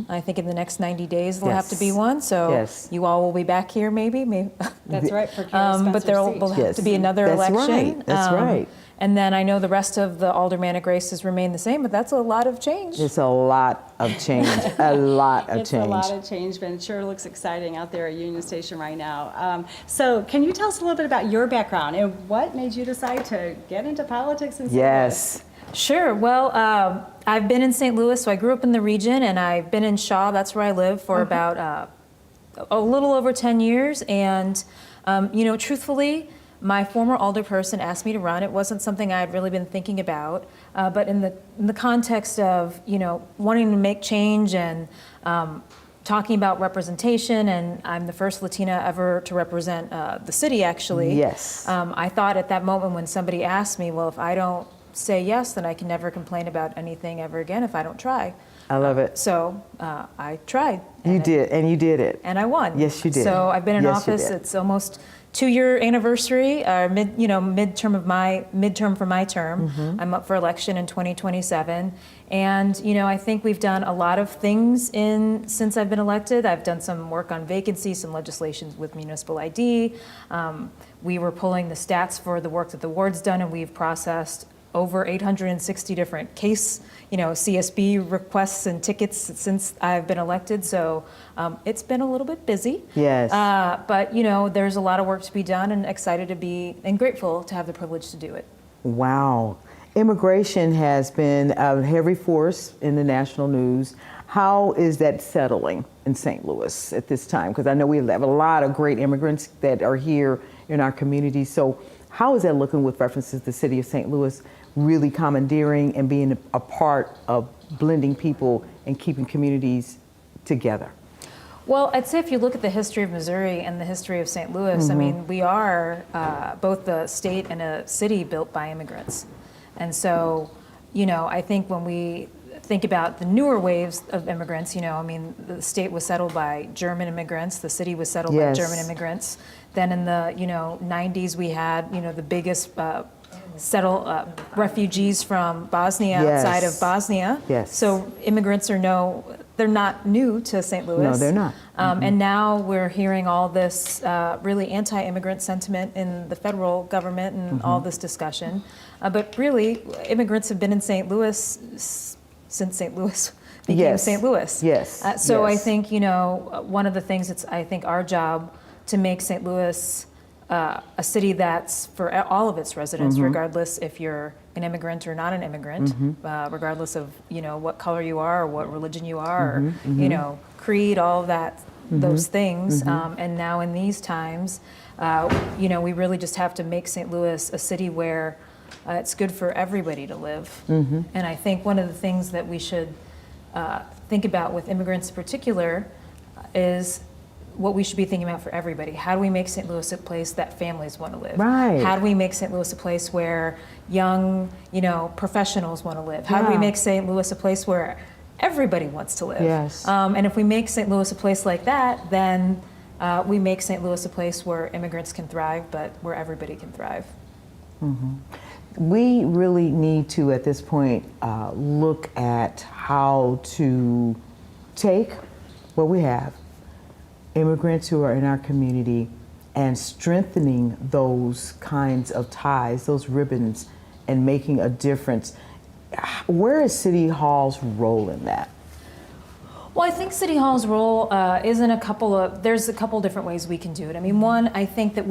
Speaker 13: I think in the next 90 days there'll have to be one. So you all will be back here maybe.
Speaker 1: That's right, for Kara
Speaker 13: but there will have to be another election.
Speaker 2: That's right.
Speaker 13: And then I know the rest of the aldermanic races remain the same, but that's a lot of change.
Speaker 2: It's a lot of change, a lot of
Speaker 1: It's
Speaker 2: change.
Speaker 1: a lot of change, but it sure looks exciting out there at Union Station right now. So can you tell us a little bit about your background and what made you decide to get into politics in St. Louis?
Speaker 13: Sure. Well, I've been in St. Louis, so I grew up in the region, and I've been in Shaw, that's where I live, for about a little over 10 years. And, truthfully, my former alderperson asked me to run. It wasn't something I had really been thinking about, but in the context of, wanting to make change and talking about representation, and I'm the first Latina ever to represent the city, actually.
Speaker 2: Yes.
Speaker 13: I thought at that moment when somebody asked me, well, if I don't say yes, then I can never complain about anything ever again if I don't try.
Speaker 2: I love it.
Speaker 13: So I tried.
Speaker 2: You did it.
Speaker 13: And I won.
Speaker 2: Yes, you did.
Speaker 13: So I've been in
Speaker 2: Yes, you
Speaker 13: office.
Speaker 2: did.
Speaker 13: It's almost 2-year anniversary, midterm for my term. I'm up for election in 2027. And, I think we've done a lot of things since I've been elected. I've done some work on vacancies, some legislation with municipal ID. We were pulling the stats for the work that the ward's done, and we've processed over 860 different CSB requests and tickets since I've been elected. So it's been a little bit busy.
Speaker 2: Yes.
Speaker 13: But, there's a lot of work to be done, and excited to be and grateful to have the privilege to do it.
Speaker 2: Wow. Immigration has been a heavy force in the national news. How is that settling in St. Louis at this time? Because I know we have a lot of great immigrants that are here in our community. So how is that looking with references to the city of St. Louis really commandeering and being a part of blending people and keeping communities together?
Speaker 13: Well, I'd say if you look at the history of Missouri and the history of St. Louis, I mean, we are both the state and a city built by immigrants. And so, I think when we think about the newer waves of immigrants, the state was settled by German immigrants, the city was settled by German immigrants. Then in the, 90s, we had, the biggest refugees from Bosnia outside of Bosnia.
Speaker 2: Yes.
Speaker 13: So immigrants they're not new to St. Louis.
Speaker 2: No, they're not.
Speaker 13: And now we're hearing all this really anti-immigrant sentiment in the federal government and all this discussion. But really, immigrants have been in St. Louis since St. Louis became St. Louis.
Speaker 2: Yes.
Speaker 13: So I think, one of the things it's, I think, our job to make St. Louis a city that's for all of its residents, regardless if you're an immigrant or not an immigrant, regardless of what color you are or what religion you are, or creed, all of that, those things. And now in these times, we really just have to make St. Louis a city where it's good for everybody to live. And I think one of the things that we should think about with immigrants in particular is what we should be thinking about for everybody. How do we make St. Louis a place that families want to live?
Speaker 2: Right.
Speaker 13: How do we make St. Louis a place where young, professionals want to live? How do we make St. Louis a place where everybody wants to live?
Speaker 2: Yes.
Speaker 13: And if we make St. Louis a place like that, then we make St. Louis a place where immigrants can thrive, but where everybody can thrive.
Speaker 2: We really need to, at this point, look at how to take what we have, immigrants who are in our community, and strengthening those kinds of ties, those ribbons, and making a difference. Where is City Hall's role in that?
Speaker 13: Well, I think City Hall's role there's a couple different ways we can do it. I mean, one, I think that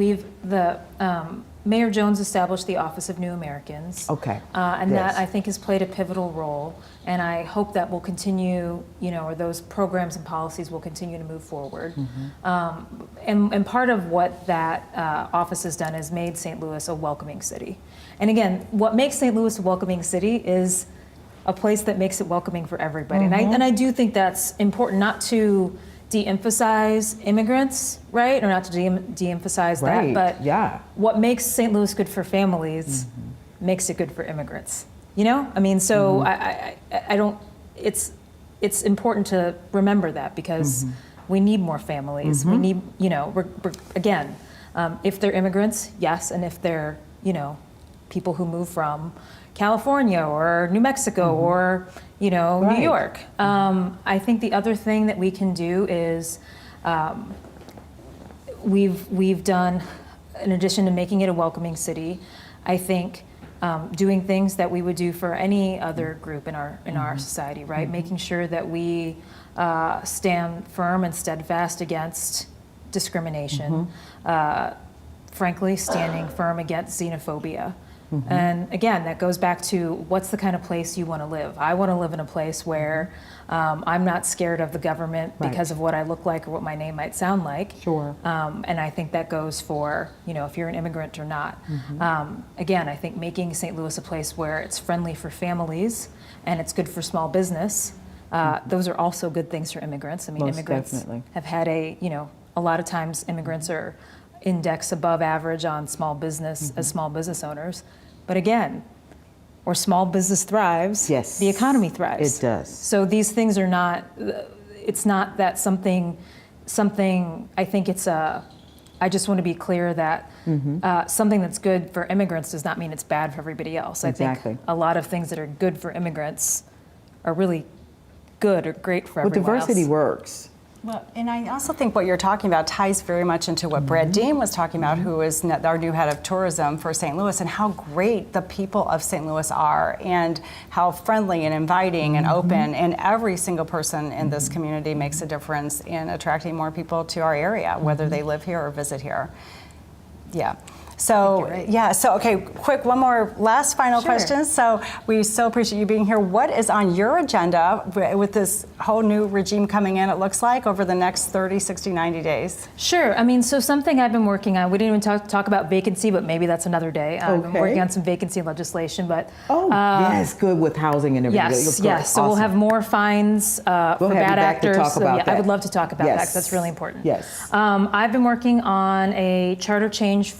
Speaker 13: Mayor Jones established the Office of New Americans.
Speaker 2: Okay.
Speaker 13: And
Speaker 2: Yes.
Speaker 13: that I think has played a pivotal role. And I hope that will continue, or those programs and policies will continue to move forward. And part of what that office has done is made St. Louis a welcoming city. And again, what makes St. Louis a welcoming city is a place that makes it welcoming for everybody. And I do think that's important, not to de-emphasize immigrants, right? Or not to de-emphasize that, but what makes St. Louis good for families makes it good for immigrants. I mean, so I don't, it's important to remember that because we need more families. We need, again, if they're immigrants, yes, and if they're, people who move from California or New Mexico or, New York. I think the other thing that we can do is we've done, in addition to making it a welcoming city, I think doing things that we would do for any other group in our society, right? Making sure that we stand firm and steadfast against discrimination. Frankly, standing firm against xenophobia. And again, that goes back to what's the kind of place you want to live. I want to live in a place where I'm not scared of the government because of what I look like or what my name might sound like.
Speaker 2: Sure.
Speaker 13: And I think that goes for, if you're an immigrant or not. Again, I think making St. Louis a place where it's friendly for families and it's good for small business, those are also good things for immigrants. I mean,
Speaker 2: Most
Speaker 13: immigrants
Speaker 2: definitely.
Speaker 13: have had a lot of times immigrants are index above average on small business as small business owners. But again, where small business thrives, the economy thrives.
Speaker 2: It does.
Speaker 13: So these things are not, it's not that something, I think it's I just want to be clear that something that's good for immigrants does not mean it's bad for everybody else.
Speaker 2: Exactly.
Speaker 13: I think a lot of things that are good for immigrants are really good or great for everyone else.
Speaker 2: Diversity works.
Speaker 1: Well, and I also think what you're talking about ties very much into what Brad Dean was talking about, who is our new head of tourism for St. Louis, and how great the people of St. Louis are, and how friendly and inviting and open, and every single person in this community makes a difference in attracting more people to our area, whether they live here or visit here. Yeah. So, okay, quick, one more last final question. So we so appreciate you being here. What is on your agenda with this whole new regime coming in, it looks like, over the next 30, 60, 90 days?
Speaker 13: Sure. I mean, so something I've been working on, we didn't even talk about vacancy, but maybe that's another day. I've been working on some vacancy legislation, but...
Speaker 2: yes, good with housing and everything.
Speaker 13: Yes. So we'll have more fines for bad actors.
Speaker 2: I
Speaker 13: would love to talk about that because that's really important.
Speaker 2: Yes.
Speaker 13: I've been working on a charter change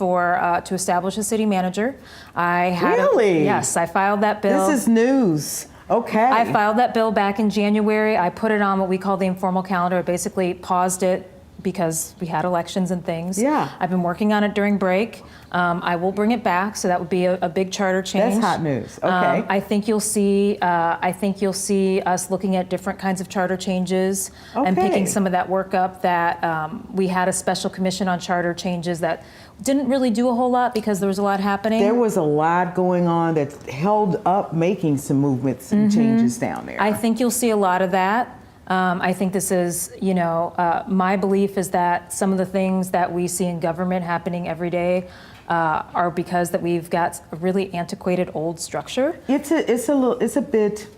Speaker 13: to establish a city manager. Yes, I filed that bill.
Speaker 2: This is news. Okay.
Speaker 13: I filed that bill back in January. I put it on what we call the informal calendar. I basically paused it because we had elections and things.
Speaker 2: Yeah.
Speaker 13: I've been working on it during break. I will bring it back, so that would be a big charter change.
Speaker 2: That's hot news. Okay.
Speaker 13: I think you'll see. Us looking at different kinds of charter changes and picking some of that work up. That we had a special commission on charter changes that didn't really do a whole lot because there was a lot happening.
Speaker 2: There was a lot going on that held up making some movements and changes down there.
Speaker 13: I think you'll see a lot of that. I think this is, my belief is that some of the things that we see in government happening every day are because that we've got a really antiquated old structure.
Speaker 2: It's a bit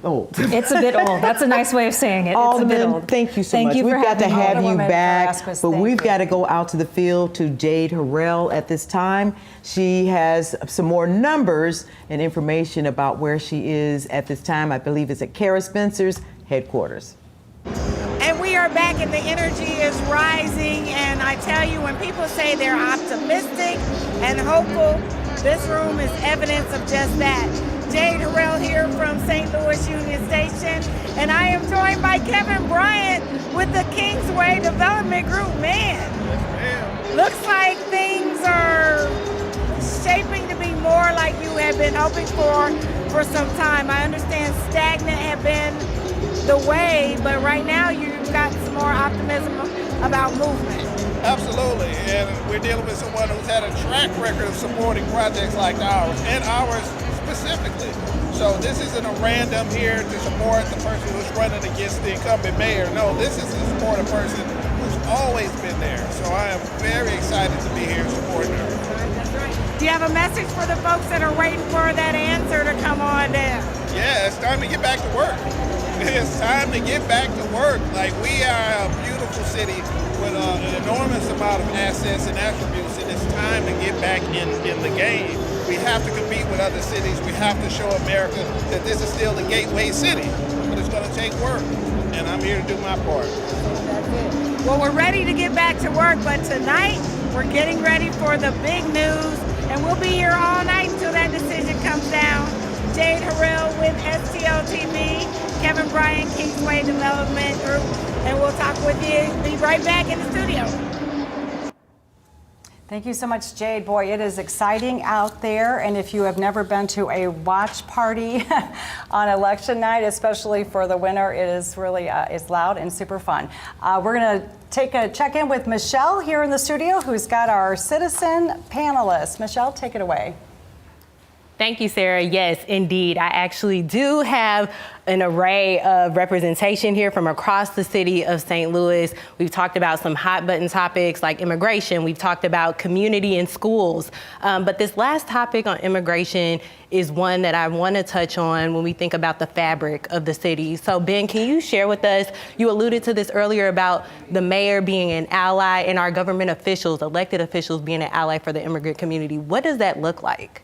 Speaker 2: old.
Speaker 13: It's a bit old. That's a nice way of saying it. It's a bit old.
Speaker 2: Thank you so much. We've got to have you back, but we've got to go out to the field to Jade Harrell at this time. She has some more numbers and information about where she is at this time. I believe it's at Kara Spencer's headquarters.
Speaker 9: And we are back and the energy is rising, and I tell you, when people say they're optimistic and hopeful, this room is evidence of just that. Jade Harrell here from St. Louis Union Station, and I am joined by Kevin Bryant with the Kingsway Development Group. Man, looks like things are shaping to be more like you have been hoping for some time. I understand stagnant have been the way, but right now you've got some more optimism about movement.
Speaker 5: Absolutely, and we're dealing with someone who's had a track record of supporting projects like ours, and ours specifically. So this isn't a random here to support the person who's running against the incumbent mayor. No, this is to support a person who's always been there. So I am very excited to be here supporting her.
Speaker 9: That's right. Do you have a message for the folks that are waiting for that answer to come on down?
Speaker 5: Yeah, it's time to get back to work. It's time to get back to work. Like, we are a beautiful city with an enormous amount of assets and attributes, and it's time to get back in the game. We have to compete with other cities. We have to show America that this is still the gateway city, but it's going to take work, and I'm here to do my part.
Speaker 9: Well, we're ready to get back to work, but tonight we're getting ready for the big news, and we'll be here all night until that decision comes down. Jade Harrell with STL TV, Kevin Bryant, Kingsway Development Group, and we'll talk with you. Be right back in the studio.
Speaker 1: Thank you so much, Jade. Boy, it is exciting out there, and if you have never been to a watch party on election night, especially for the winner, it is really it's loud and super fun. We're going to take a check-in with Michelle here in the studio, who's got our citizen panelists. Michelle, take it away.
Speaker 3: Thank you, Sarah. Yes, indeed. I actually do have an array of representation here from across the city of St. Louis. We've talked about some hot button topics like immigration. We've talked about community and schools. But this last topic on immigration is one that I want to touch on when we think about the fabric of the city. So Ben, can you share with us, you alluded to this earlier about the mayor being an ally and our government officials, elected officials being an ally for the immigrant community. What does that look like?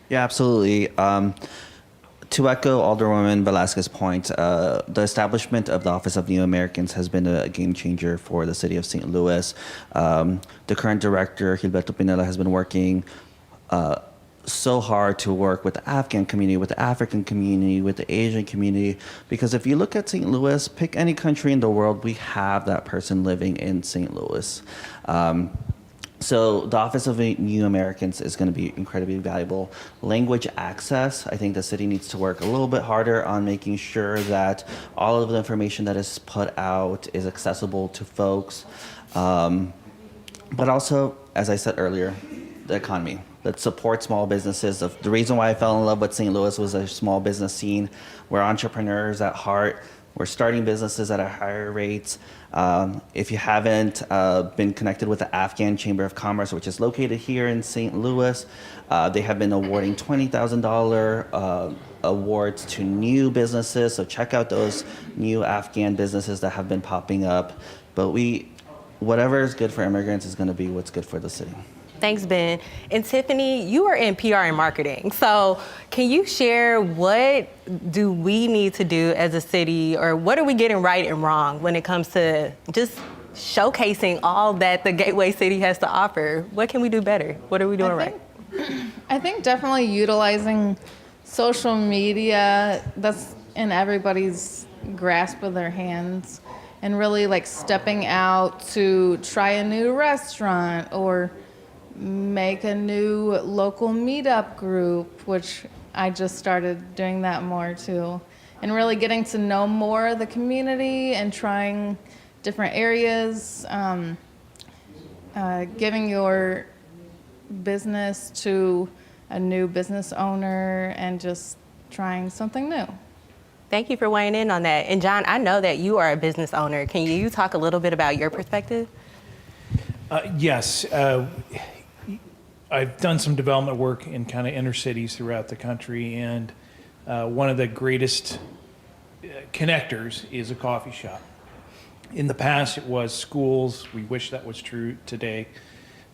Speaker 22: Yeah, absolutely. To echo Alderwoman Velasquez's point, the establishment of the Office of New Americans has been a game changer for the city of St. Louis. The current director, Gilberto Pinella, has been working so hard to work with the Afghan community, with the African community, with the Asian community, because if you look at St. Louis, pick any country in the world, we have that person living in St. Louis. So the Office of New Americans is going to be incredibly valuable. Language access, I think the city needs to work a little bit harder on making sure that all of the information that is put out is accessible to folks. But also, as I said earlier, the economy that supports small businesses. The reason why I fell in love with St. Louis was a small business scene. We're entrepreneurs at heart. We're starting businesses at a higher rates. If you haven't been connected with the Afghan Chamber of Commerce, which is located here in St. Louis, they have been awarding $20,000 awards to new businesses. So check out those new Afghan businesses that have been popping up. But whatever is good for immigrants is going to be what's good for the city.
Speaker 3: Thanks, Ben. And Tiffany, you are in PR and marketing. So can you share what do we need to do as a city, or what are we getting right and wrong when it comes to just showcasing all that the Gateway City has to offer? What can we do better? What are we doing right?
Speaker 6: I think definitely utilizing social media that's in everybody's grasp of their hands, and really like stepping out to try a new restaurant or make a new local meetup group, which I just started doing that more too. And really getting to know more of the community and trying different areas, giving your business to a new business owner and just trying something new.
Speaker 3: Thank you for weighing in on that. And John, I know that you are a business owner. Can you talk a little bit about your perspective?
Speaker 12: Yes. I've done some development work in kind of inner cities throughout the country, and one of the greatest connectors is a coffee shop. In the past, it was schools. We wish that was true today.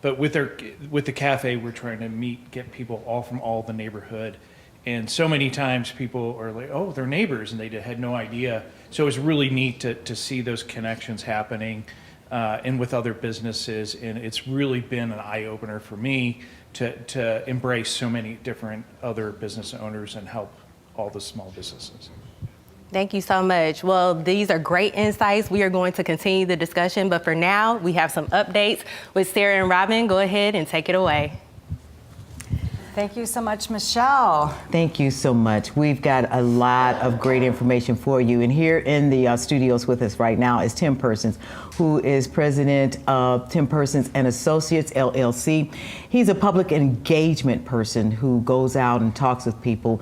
Speaker 12: But with the cafe, we're trying to get people all from all the neighborhood. And so many times people are like, oh, they're neighbors, and they had no idea. So it's really neat to see those connections happening and with other businesses. And it's really been an eye-opener for me to embrace so many different other business owners and help all the small businesses.
Speaker 3: Thank you so much. Well, these are great insights. We are going to continue the discussion, but for now, we have some updates with Sarah and Robin. Go ahead and take it away.
Speaker 1: Thank you so much, Michelle.
Speaker 2: Thank you so much. We've got a lot of great information for you. And here in the studios with us right now is Tim Persons, who is president of Tim Persons and Associates, LLC. He's a public engagement person who goes out and talks with people.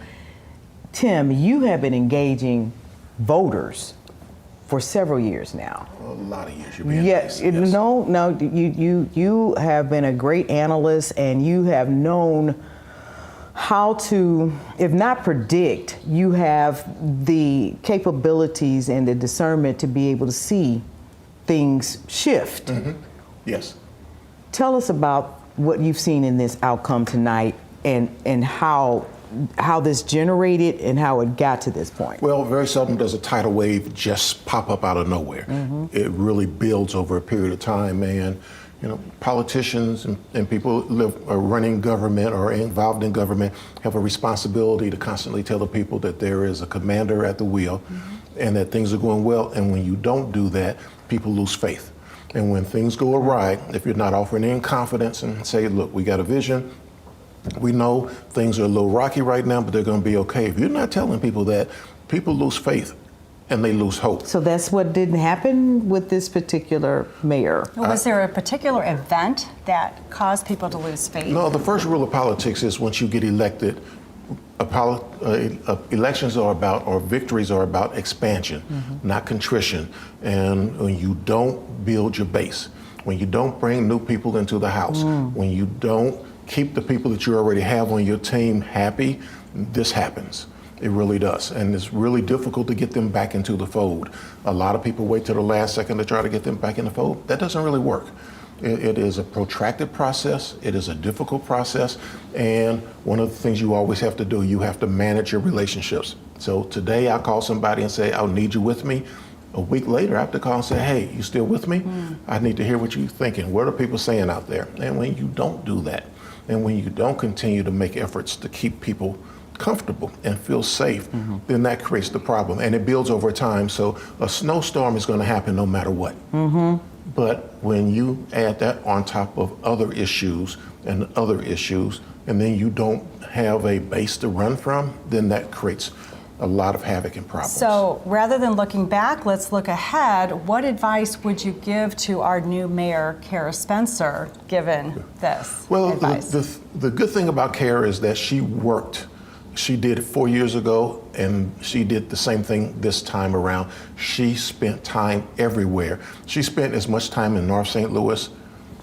Speaker 2: Tim, you have been engaging voters for several years now.
Speaker 14: A lot of years. You're being
Speaker 2: Yes,
Speaker 14: nice. Yes.
Speaker 2: no, you have been a great analyst, and you have known how to, if not predict, you have the capabilities and the discernment to be able to see things shift.
Speaker 14: Yes.
Speaker 2: Tell us about what you've seen in this outcome tonight, and how this generated and how it got to this point.
Speaker 14: Well, very seldom does a tidal wave just pop up out of nowhere. It really builds over a period of time, and politicians and people are running government or involved in government have a responsibility to constantly tell the people that there is a commander at the wheel and that things are going well. And when you don't do that, people lose faith. And when things go awry, if you're not offering any confidence and say, look, we got a vision, we know things are a little rocky right now, but they're going to be okay. If you're not telling people that, people lose faith and they lose hope.
Speaker 2: So that's what didn't happen with this particular mayor.
Speaker 1: Was there a particular event that caused people to lose faith?
Speaker 14: No, the first rule of politics is once you get elected, elections are about, or victories are about expansion, not contrition. And when you don't build your base, when you don't bring new people into the house, when you don't keep the people that you already have on your team happy, this happens. It really does. And it's really difficult to get them back into the fold. A lot of people wait till the last second to try to get them back in the fold. That doesn't really work. It is a protracted process. It is a difficult process. And one of the things you always have to do, you have to manage your relationships. So today I call somebody and say, I'll need you with me. A week later, I have to call and say, hey, you still with me? I need to hear what you're thinking. What are people saying out there? And when you don't do that, and when you don't continue to make efforts to keep people comfortable and feel safe, then that creates the problem. And it builds over time. So a snowstorm is going to happen no matter what. But when you add that on top of other issues, and then you don't have a base to run from, then that creates a lot of havoc and problems.
Speaker 1: So rather than looking back, let's look ahead. What advice would you give to our new mayor, Kara Spencer, given this advice?
Speaker 14: The good thing about Kara is that she worked. She did it 4 years ago, and she did the same thing this time around. She spent time everywhere. She spent as much time in North St. Louis,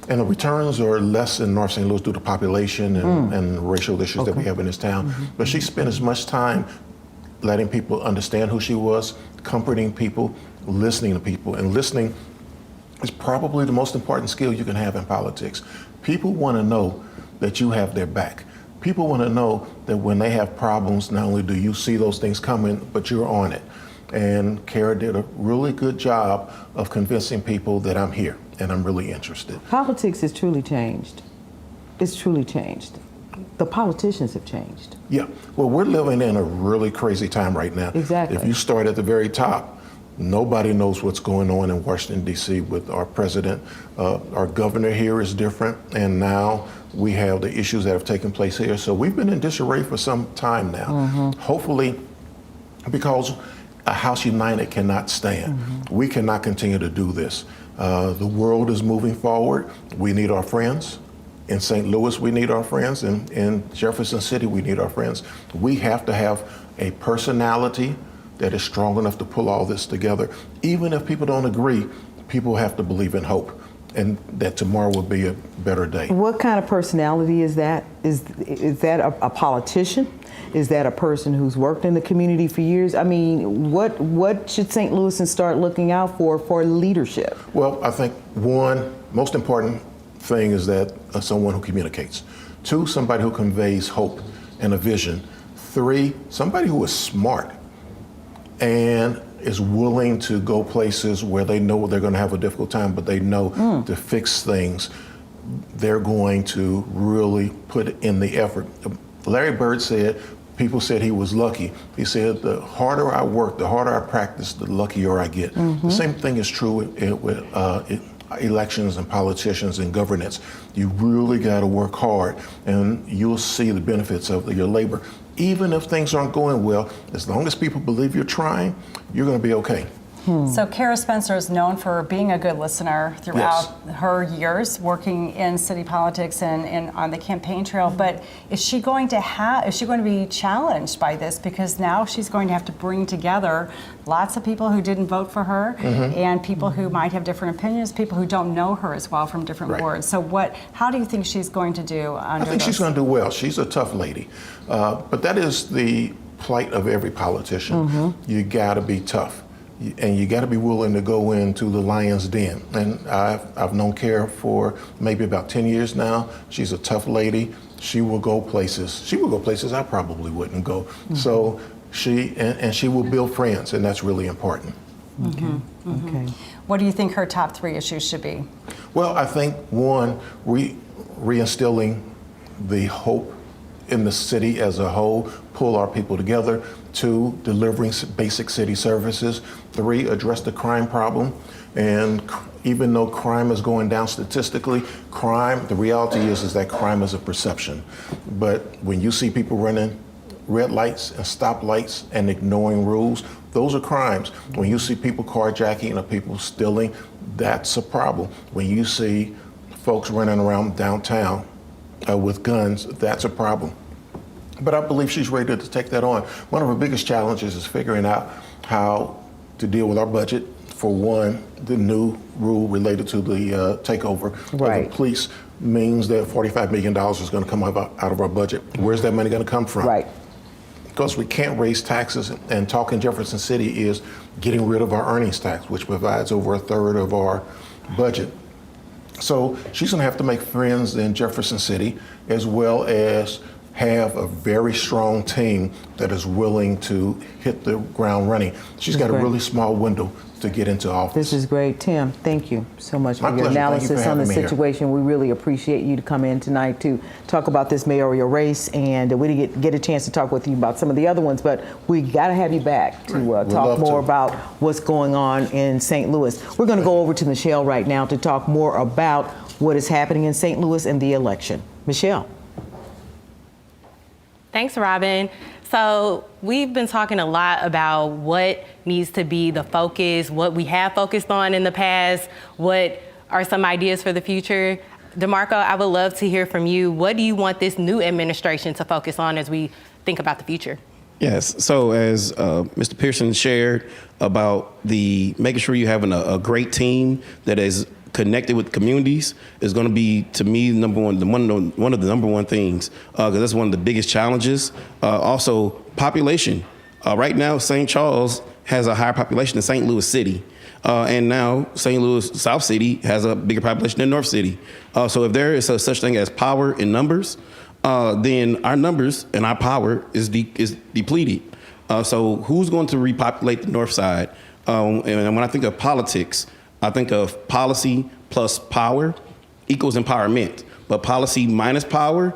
Speaker 14: and the returns are less in North St. Louis due to population and racial issues that we have in this town. But she spent as much time letting people understand who she was, comforting people, listening to people. And listening is probably the most important skill you can have in politics. People want to know that you have their back. People want to know that when they have problems, not only do you see those things coming, but you're on it. And Kara did a really good job of convincing people that I'm here and I'm really interested.
Speaker 2: Politics has truly changed. It's truly changed. The politicians have changed.
Speaker 14: Yeah, well, we're living in a really crazy time right now.
Speaker 2: Exactly.
Speaker 14: If you start at the very top, nobody knows what's going on in Washington, D.C. with our president. Our governor here is different, and now we have the issues that have taken place here. So we've been in disarray for some time now. Hopefully, because a House united cannot stand. We cannot continue to do this. The world is moving forward. We need our friends. In St. Louis, we need our friends. In Jefferson City, we need our friends. We have to have a personality that is strong enough to pull all this together. Even if people don't agree, people have to believe in hope and that tomorrow will be a better day.
Speaker 2: What kind of personality is that? Is that a politician? Is that a person who's worked in the community for years? I mean, what should St. Louisans start looking out for leadership?
Speaker 14: Well, I think one, most important thing is that someone who communicates. 2, somebody who conveys hope and a vision. 3, somebody who is smart and is willing to go places where they know they're going to have a difficult time, but they know to fix things. They're going to really put in the effort. Larry Bird said, people said he was lucky. He said, the harder I work, the harder I practice, the luckier I get. The same thing is true with elections and politicians and governance. You really got to work hard, and you'll see the benefits of your labor. Even if things aren't going well, as long as people believe you're trying, you're going to be okay.
Speaker 1: So Kara Spencer is known for being a good listener throughout her years working in city politics and on the campaign trail. But is she going to be challenged by this, because now she's going to have to bring together lots of people who didn't vote for her and people who might have different opinions, people who don't know her as well from different wards. So how do you think she's going to do under
Speaker 14: I think she's going to do well. She's a tough lady. But that is the plight of every politician. You got to be tough. And you got to be willing to go into the lion's den. And I've known Kara for maybe about 10 years now. She's a tough lady. She will go places. She will go places I probably wouldn't go. So she will build friends, and that's really important.
Speaker 1: Okay. What do you think her top 3 issues should be?
Speaker 14: Well, I think one, reinstilling the hope in the city as a whole, pull our people together. 2, delivering basic city services. 3, address the crime problem. And even though crime is going down statistically, the reality is that crime is a perception. But when you see people running red lights and stop lights and ignoring rules, those are crimes. When you see people carjacking or people stealing, that's a problem. When you see folks running around downtown with guns, that's a problem. But I believe she's ready to take that on. One of her biggest challenges is figuring out how to deal with our budget. For one, the new rule related to the takeover of the police means that $45 million is going to come out of our budget. Where's that money going to come from? Because we can't raise taxes, and talk in Jefferson City is getting rid of our earnings tax, which provides over 1/3 of our budget. So she's going to have to make friends in Jefferson City, as well as have a very strong team that is willing to hit the ground running. She's got a really small window to get into office.
Speaker 2: This is great. Tim, thank you so much for your
Speaker 14: pleasure.
Speaker 2: analysis on the situation. We really appreciate you to come in tonight to talk about this mayoral race, and we didn't get a chance to talk with you about some of the other ones, but we got to have you back to talk more about what's going on in St. Louis. We're going to go over to Michelle right now to talk more about what is happening in St. Louis and the election. Michelle.
Speaker 3: Thanks, Robin. So we've been talking a lot about what needs to be the focus, what we have focused on in the past, what are some ideas for the future. DeMarco, I would love to hear from you. What do you want this new administration to focus on as we think about the future?
Speaker 16: Yes, so as Mr. Pearson shared about making sure you're having a great team that is connected with communities is going to be, to me, one of the number one things, because that's one of the biggest challenges. Also, population. Right now, St. Charles has a higher population than St. Louis City. And now St. Louis South City has a bigger population than North City. So if there is such thing as power in numbers, then our numbers and our power is depleted. So who's going to repopulate the North Side? And when I think of politics, I think of policy plus power equals empowerment. But policy minus power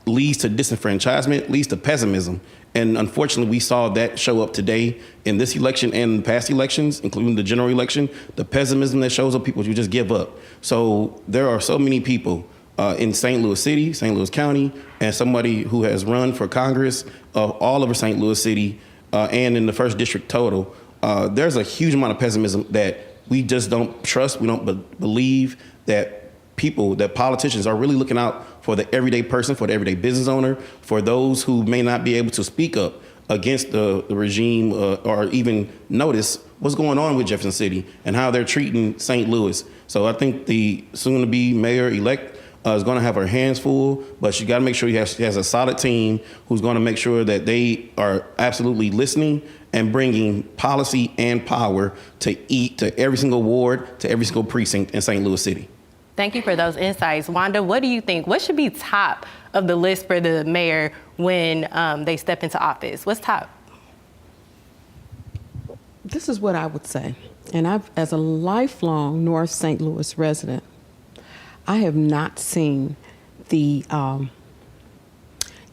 Speaker 16: leads to disenfranchisement, leads to pessimism. And unfortunately, we saw that show up today in this election and past elections, including the general election, the pessimism that shows up, people who just give up. So there are so many people in St. Louis City, St. Louis County, and somebody who has run for Congress all over St. Louis City and in the first district total. There's a huge amount of pessimism that we just don't trust. We don't believe that politicians are really looking out for the everyday person, for the everyday business owner, for those who may not be able to speak up against the regime or even notice what's going on with Jefferson City and how they're treating St. Louis. So I think the soon-to-be mayor-elect is going to have her hands full, but she got to make sure she has a solid team who's going to make sure that they are absolutely listening and bringing policy and power to every single ward, to every single precinct in St. Louis City.
Speaker 3: Thank you for those insights. Wanda, what do you think? What should be top of the list for the mayor when they step into office? What's top?
Speaker 7: This is what I would say. And as a lifelong North St. Louis resident, I have not seen the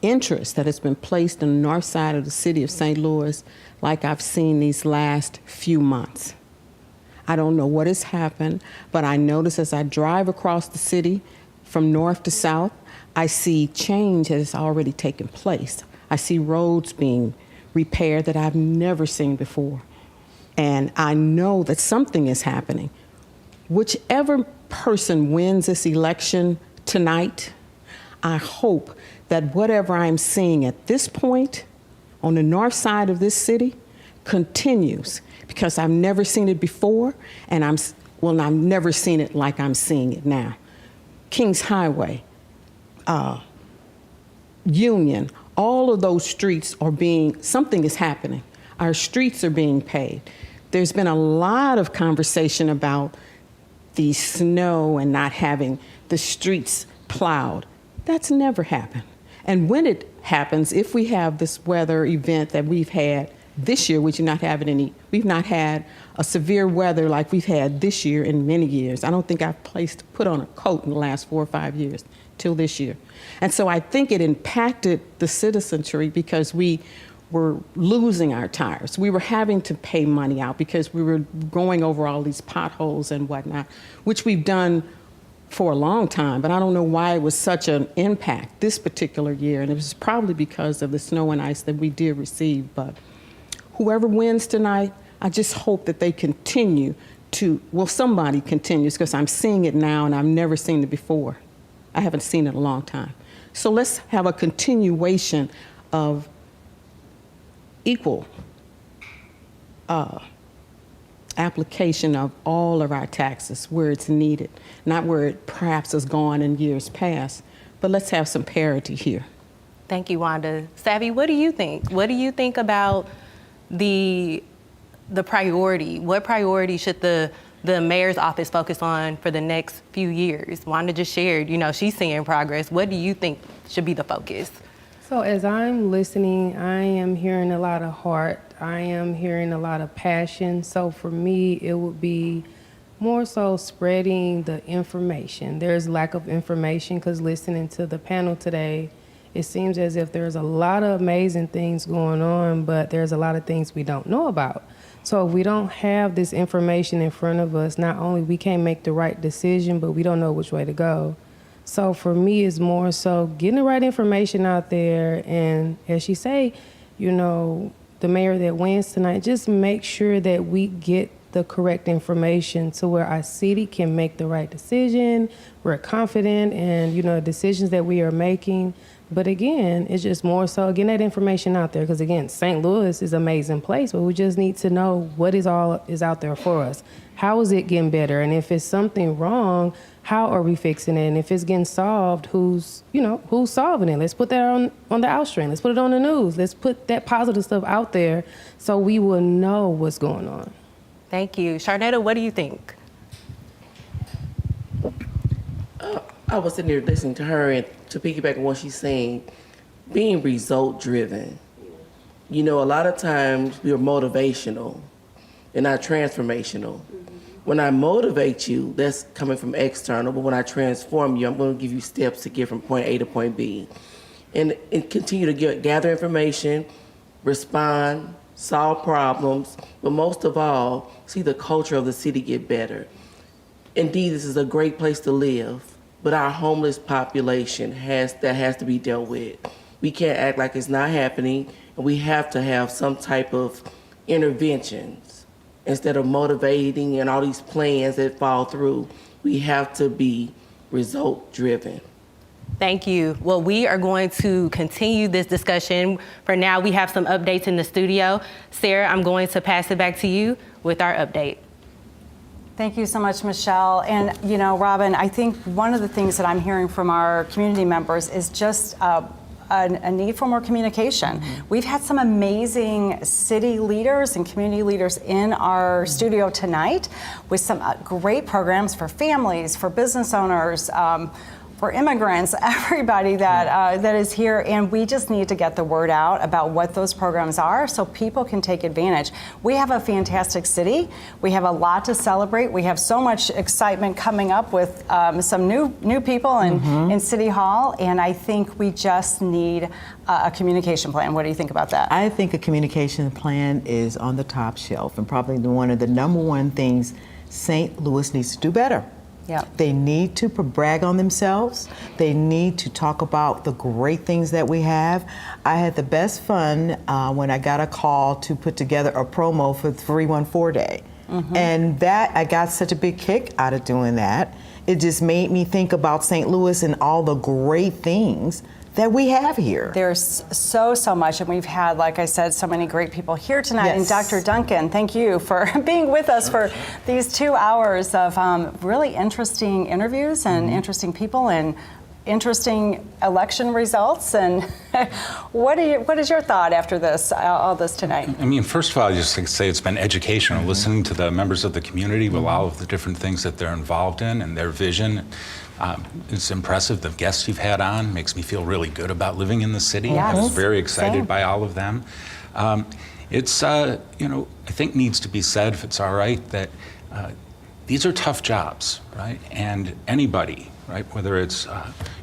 Speaker 7: interest that has been placed on the north side of the city of St. Louis like I've seen these last few months. I don't know what has happened, but I notice as I drive across the city from north to south, I see change that has already taken place. I see roads being repaired that I've never seen before. And I know that something is happening. Whichever person wins this election tonight, I hope that whatever I'm seeing at this point on the north side of this city continues, because I've never seen it before, and I've never seen it like I'm seeing it now. Kings Highway, Union, all of those streets are something is happening. Our streets are being paved. There's been a lot of conversation about the snow and not having the streets plowed. That's never happened. And when it happens, if we have this weather event that we've had this year, we've not had a severe weather like we've had this year in many years. I don't think I've put on a coat in the last 4 or 5 years till this year. And so I think it impacted the citizenry because we were losing our tires. We were having to pay money out because we were going over all these potholes and whatnot, which we've done for a long time, but I don't know why it was such an impact this particular year. And it was probably because of the snow and ice that we did receive. But whoever wins tonight, I just hope that they continue somebody continues, because I'm seeing it now and I've never seen it before. I haven't seen it in a long time. So let's have a continuation of equal application of all of our taxes where it's needed, not where it perhaps has gone in years past, but let's have some parity here.
Speaker 3: Thank you, Wanda. Savvy, what do you think? What do you think about the priority? What priority should the mayor's office focus on for the next few years? Wanda just shared, she's seeing progress. What do you think should be the focus?
Speaker 4: So as I'm listening, I am hearing a lot of heart. I am hearing a lot of passion. So for me, it would be more so spreading the information. There's lack of information because listening to the panel today, it seems as if there's a lot of amazing things going on, but there's a lot of things we don't know about. So if we don't have this information in front of us, not only we can't make the right decision, but we don't know which way to go. So for me, it's more so getting the right information out there. And as she say, the mayor that wins tonight, just make sure that we get the correct information to where our city can make the right decision. We're confident in, decisions that we are making. But again, it's just more so getting that information out there. Because again, St. Louis is an amazing place, but we just need to know what is out there for us. How is it getting better? And if it's something wrong, how are we fixing it? And if it's getting solved, who's solving it? Let's put that on the outstream. Let's put it on the news. Let's put that positive stuff out there so we will know what's going on.
Speaker 3: Thank you. Sharnetta, what do you think?
Speaker 15: I was sitting there listening to her, and to piggyback on what she's saying, being result driven. A lot of times we are motivational and not transformational. When I motivate you, that's coming from external, but when I transform you, I'm going to give you steps to get from point A to point B. And continue to gather information, respond, solve problems, but most of all, see the culture of the city get better. Indeed, this is a great place to live, but our homeless population has to be dealt with. We can't act like it's not happening, and we have to have some type of interventions. Instead of motivating and all these plans that fall through, we have to be result-driven.
Speaker 3: Thank you. Well, we are going to continue this discussion. For now, we have some updates in the studio. Sarah, I'm going to pass it back to you with our update.
Speaker 1: Thank you so much, Michelle. And, Robin, I think one of the things that I'm hearing from our community members is just a need for more communication. We've had some amazing city leaders and community leaders in our studio tonight with some great programs for families, for business owners, for immigrants, everybody that is here, and we just need to get the word out about what those programs are so people can take advantage. We have a fantastic city. We have a lot to celebrate. We have so much excitement coming up with some new people in City Hall, and I think we just need a communication plan. What do you think about that?
Speaker 2: I think a communication plan is on the top shelf and probably one of the number one things St. Louis needs to do better.
Speaker 1: Yeah.
Speaker 2: They need to brag on themselves. They need to talk about the great things that we have. I had the best fun when I got a call to put together a promo for 314 Day. And that, I got such a big kick out of doing that. It just made me think about St. Louis and all the great things that we have here.
Speaker 1: There's so much, and we've had, like I said, so many great people here tonight.
Speaker 2: Yes.
Speaker 1: And Dr. Duncan, thank you for being with us for these 2 hours of really interesting interviews and interesting people and interesting election results. And what is your thought after this, all this tonight?
Speaker 10: I mean, first of all, I just like to say it's been educational, listening to the members of the community with all of the different things that they're involved in and their vision. It's impressive. The guests you've had on makes me feel really good about living in the city.
Speaker 1: Yes.
Speaker 10: I was very excited
Speaker 1: Same.
Speaker 10: by all of them. It's, you know, I think needs to be said, if it's all right, that these are tough jobs, right? And anybody, right, whether it's,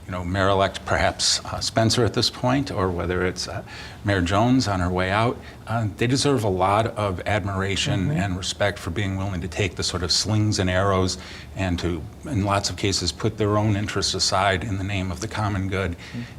Speaker 10: you know, Mayor-elect perhaps Spencer at this point, or whether it's Mayor Jones on her way out, they deserve a lot of admiration and respect for being willing to take the sort of slings and arrows and to, in lots of cases, put their own interests aside in the name of the common good.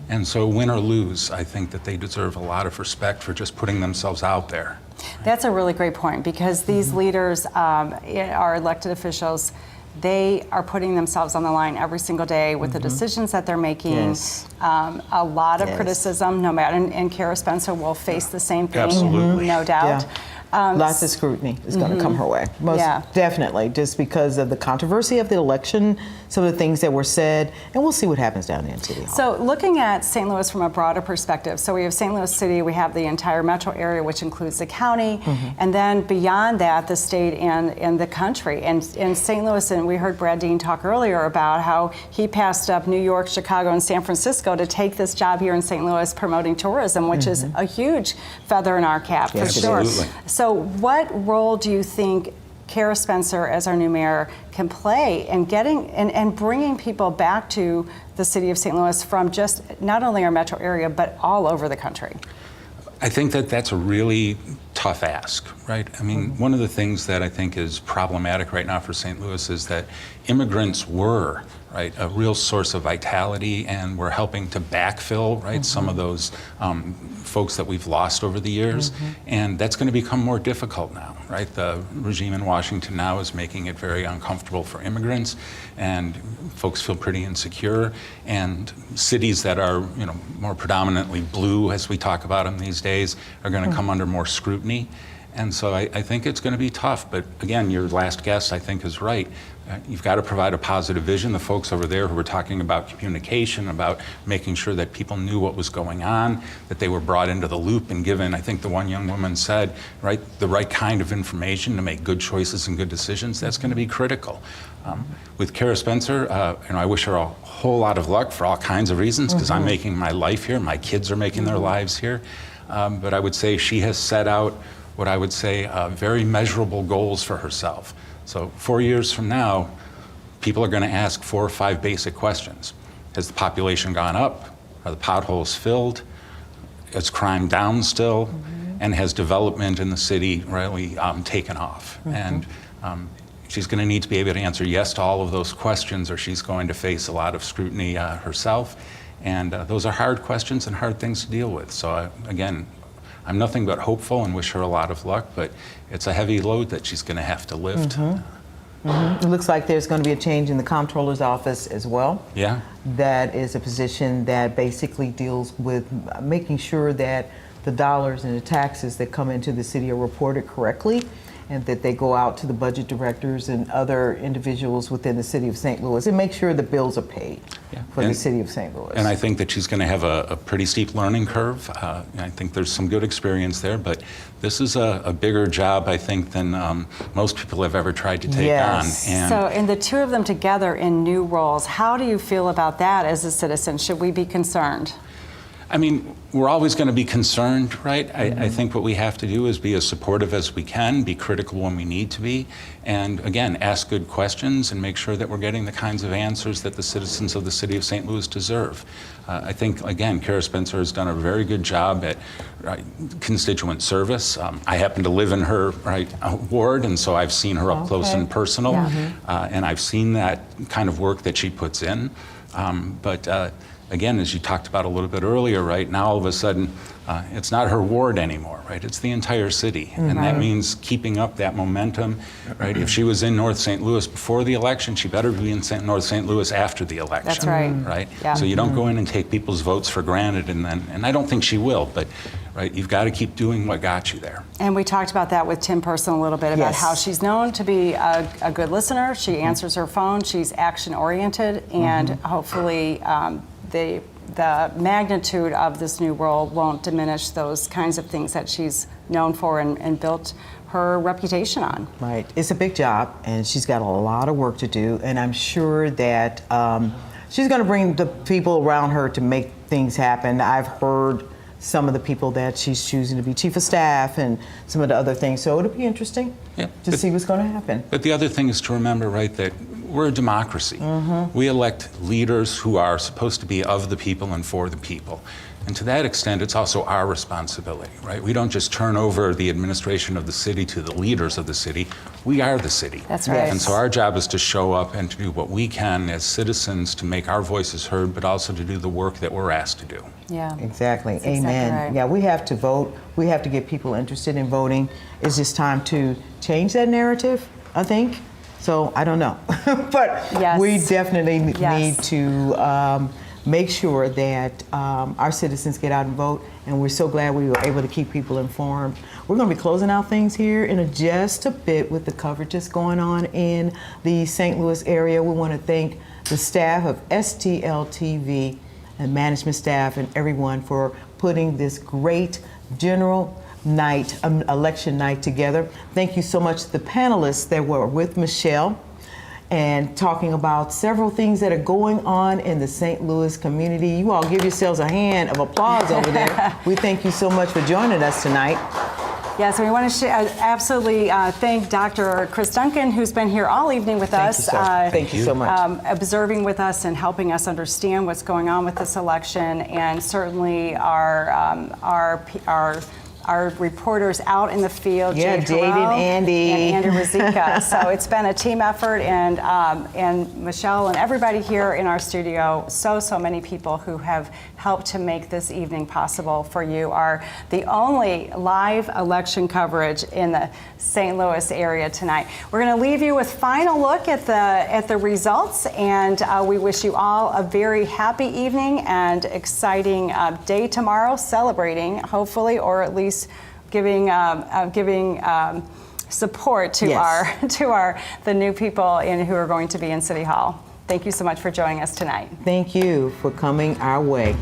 Speaker 10: And so win or lose, I think that they deserve a lot of respect for just putting themselves out there.
Speaker 1: That's a really great point, because these leaders, our elected officials, they are putting themselves on the line every single day with the decisions that they're making.
Speaker 2: Yes.
Speaker 1: A lot of criticism, no matter, and Kara Spencer will face the same thing,
Speaker 10: Absolutely.
Speaker 1: no doubt.
Speaker 2: Lots of scrutiny is going to come her way, most definitely, just because of the controversy of the election, some of the things that were said, and we'll see what happens down there in City Hall.
Speaker 1: So looking at St. Louis from a broader perspective, so we have St. Louis City, we have the entire metro area, which includes the county, and then beyond that, the state and the country. And in St. Louis, and we heard Brad Dean talk earlier about how he passed up New York, Chicago, and San Francisco to take this job here in St. Louis promoting tourism, which is a huge feather in our cap, for sure.
Speaker 10: Absolutely.
Speaker 1: So what role do you think Kara Spencer, as our new mayor, can play in getting and bringing people back to the city of St. Louis from just not only our metro area, but all over the country?
Speaker 10: I think that that's a really tough ask, right? I mean, one of the things that I think is problematic right now for St. Louis is that immigrants were, right, a real source of vitality, and we're helping to backfill, right, some of those folks that we've lost over the years. And that's going to become more difficult now, right? The regime in Washington now is making it very uncomfortable for immigrants, and folks feel pretty insecure. And cities that are, you know, more predominantly blue, as we talk about them these days, are going to come under more scrutiny. And so I think it's going to be tough. But again, your last guest, I think, is right. You've got to provide a positive vision. The folks over there who were talking about communication, about making sure that people knew what was going on, that they were brought into the loop and given, I think the one young woman said, right, the right kind of information to make good choices and good decisions. That's going to be critical. With Kara Spencer, you know, I wish her a whole lot of luck for all kinds of reasons, because I'm making my life here. My kids are making their lives here. But I would say she has set out what I would say very measurable goals for herself. So 4 years from now, people are going to ask 4 or 5 basic questions. Has the population gone up? Are the potholes filled? Is crime down still? And has development in the city really taken off? And she's going to need to be able to answer yes to all of those questions, or she's going to face a lot of scrutiny herself. And those are hard questions and hard things to deal with. So again, I'm nothing but hopeful and wish her a lot of luck, but it's a heavy load that she's going to have to lift.
Speaker 2: It looks like there's going to be a change in the comptroller's office as well.
Speaker 10: Yeah.
Speaker 2: That is a position that basically deals with making sure that the dollars and the taxes that come into the city are reported correctly, and that they go out to the budget directors and other individuals within the city of St. Louis and make sure the bills are paid for the city of St. Louis.
Speaker 10: And I think that she's going to have a pretty steep learning curve. I think there's some good experience there, but this is a bigger job, I think, than most people have ever tried to take on. And
Speaker 1: so, and the two of them together in new roles, how do you feel about that as a citizen? Should we be concerned?
Speaker 10: I mean, we're always going to be concerned, right? I think what we have to do is be as supportive as we can, be critical when we need to be, and again, ask good questions and make sure that we're getting the kinds of answers that the citizens of the city of St. Louis deserve. I think, again, Kara Spencer has done a very good job at constituent service. I happen to live in her ward, and so I've seen her up close and personal, and I've seen that kind of work that she puts in. Again, as you talked about a little bit earlier, right, now all of a sudden, it's not her ward anymore, right? It's the entire city. And that means keeping up that momentum, right? If she was in North St. Louis before the election, she better be in North St. Louis after the election.
Speaker 1: That's right.
Speaker 10: Right?
Speaker 1: Yeah.
Speaker 10: So you don't go in and take people's votes for granted, and I don't think she will, but right, you've got to keep doing what got you there.
Speaker 1: And we talked about that with Tim Person a little bit, about how she's known to be a good listener. She answers her phone. She's action-oriented, and hopefully the magnitude of this new role won't diminish those kinds of things that she's known for and built her reputation on.
Speaker 2: Right. It's a big job, and she's got a lot of work to do, and I'm sure that she's going to bring the people around her to make things happen. I've heard some of the people that she's choosing to be chief of staff and some of the other things, so it'll be interesting to see what's going to happen.
Speaker 10: But the other thing is to remember, right, that we're a democracy. We elect leaders who are supposed to be of the people and for the people. And to that extent, it's also our responsibility, right? We don't just turn over the administration of the city to the leaders of the city. We are the city.
Speaker 1: That's right.
Speaker 10: And so our job is to show up and to do what we can as citizens to make our voices heard, but also to do the work that we're asked to do.
Speaker 1: Yeah.
Speaker 2: Exactly.
Speaker 1: That's
Speaker 2: Amen.
Speaker 1: exactly right.
Speaker 2: Yeah, we have to vote. We have to get people interested in voting. It's just time to change that narrative, I think. So I don't know. But we definitely need to make sure that our citizens get out and vote, and we're so glad we were able to keep people informed. We're going to be closing out things here in just a bit with the coverage that's going on in the St. Louis area. We want to thank the staff of STL TV and management staff and everyone for putting this great general night, election night together. Thank you so much to the panelists that were with Michelle and talking about several things that are going on in the St. Louis community. You all give yourselves a hand of applause over there. We thank you so much for joining us tonight.
Speaker 1: Yes, and we want to absolutely thank Dr. Chris Duncan, who's been here all evening with us.
Speaker 2: Thank you so much.
Speaker 1: Observing with us and helping us understand what's going on with this election, and certainly our reporters out in the field, Jade
Speaker 2: Jade and Andy.
Speaker 1: and Andrew Razika. So it's been a team effort, and Michelle and everybody here in our studio, so many people who have helped to make this evening possible for you, are the only live election coverage in the St. Louis area tonight. We're going to leave you with final look at the results, and we wish you all a very happy evening and exciting day tomorrow, celebrating, hopefully, or at least giving support to the new people who are going to be in City Hall. Thank you so much for joining us tonight.
Speaker 2: Thank you for coming our way.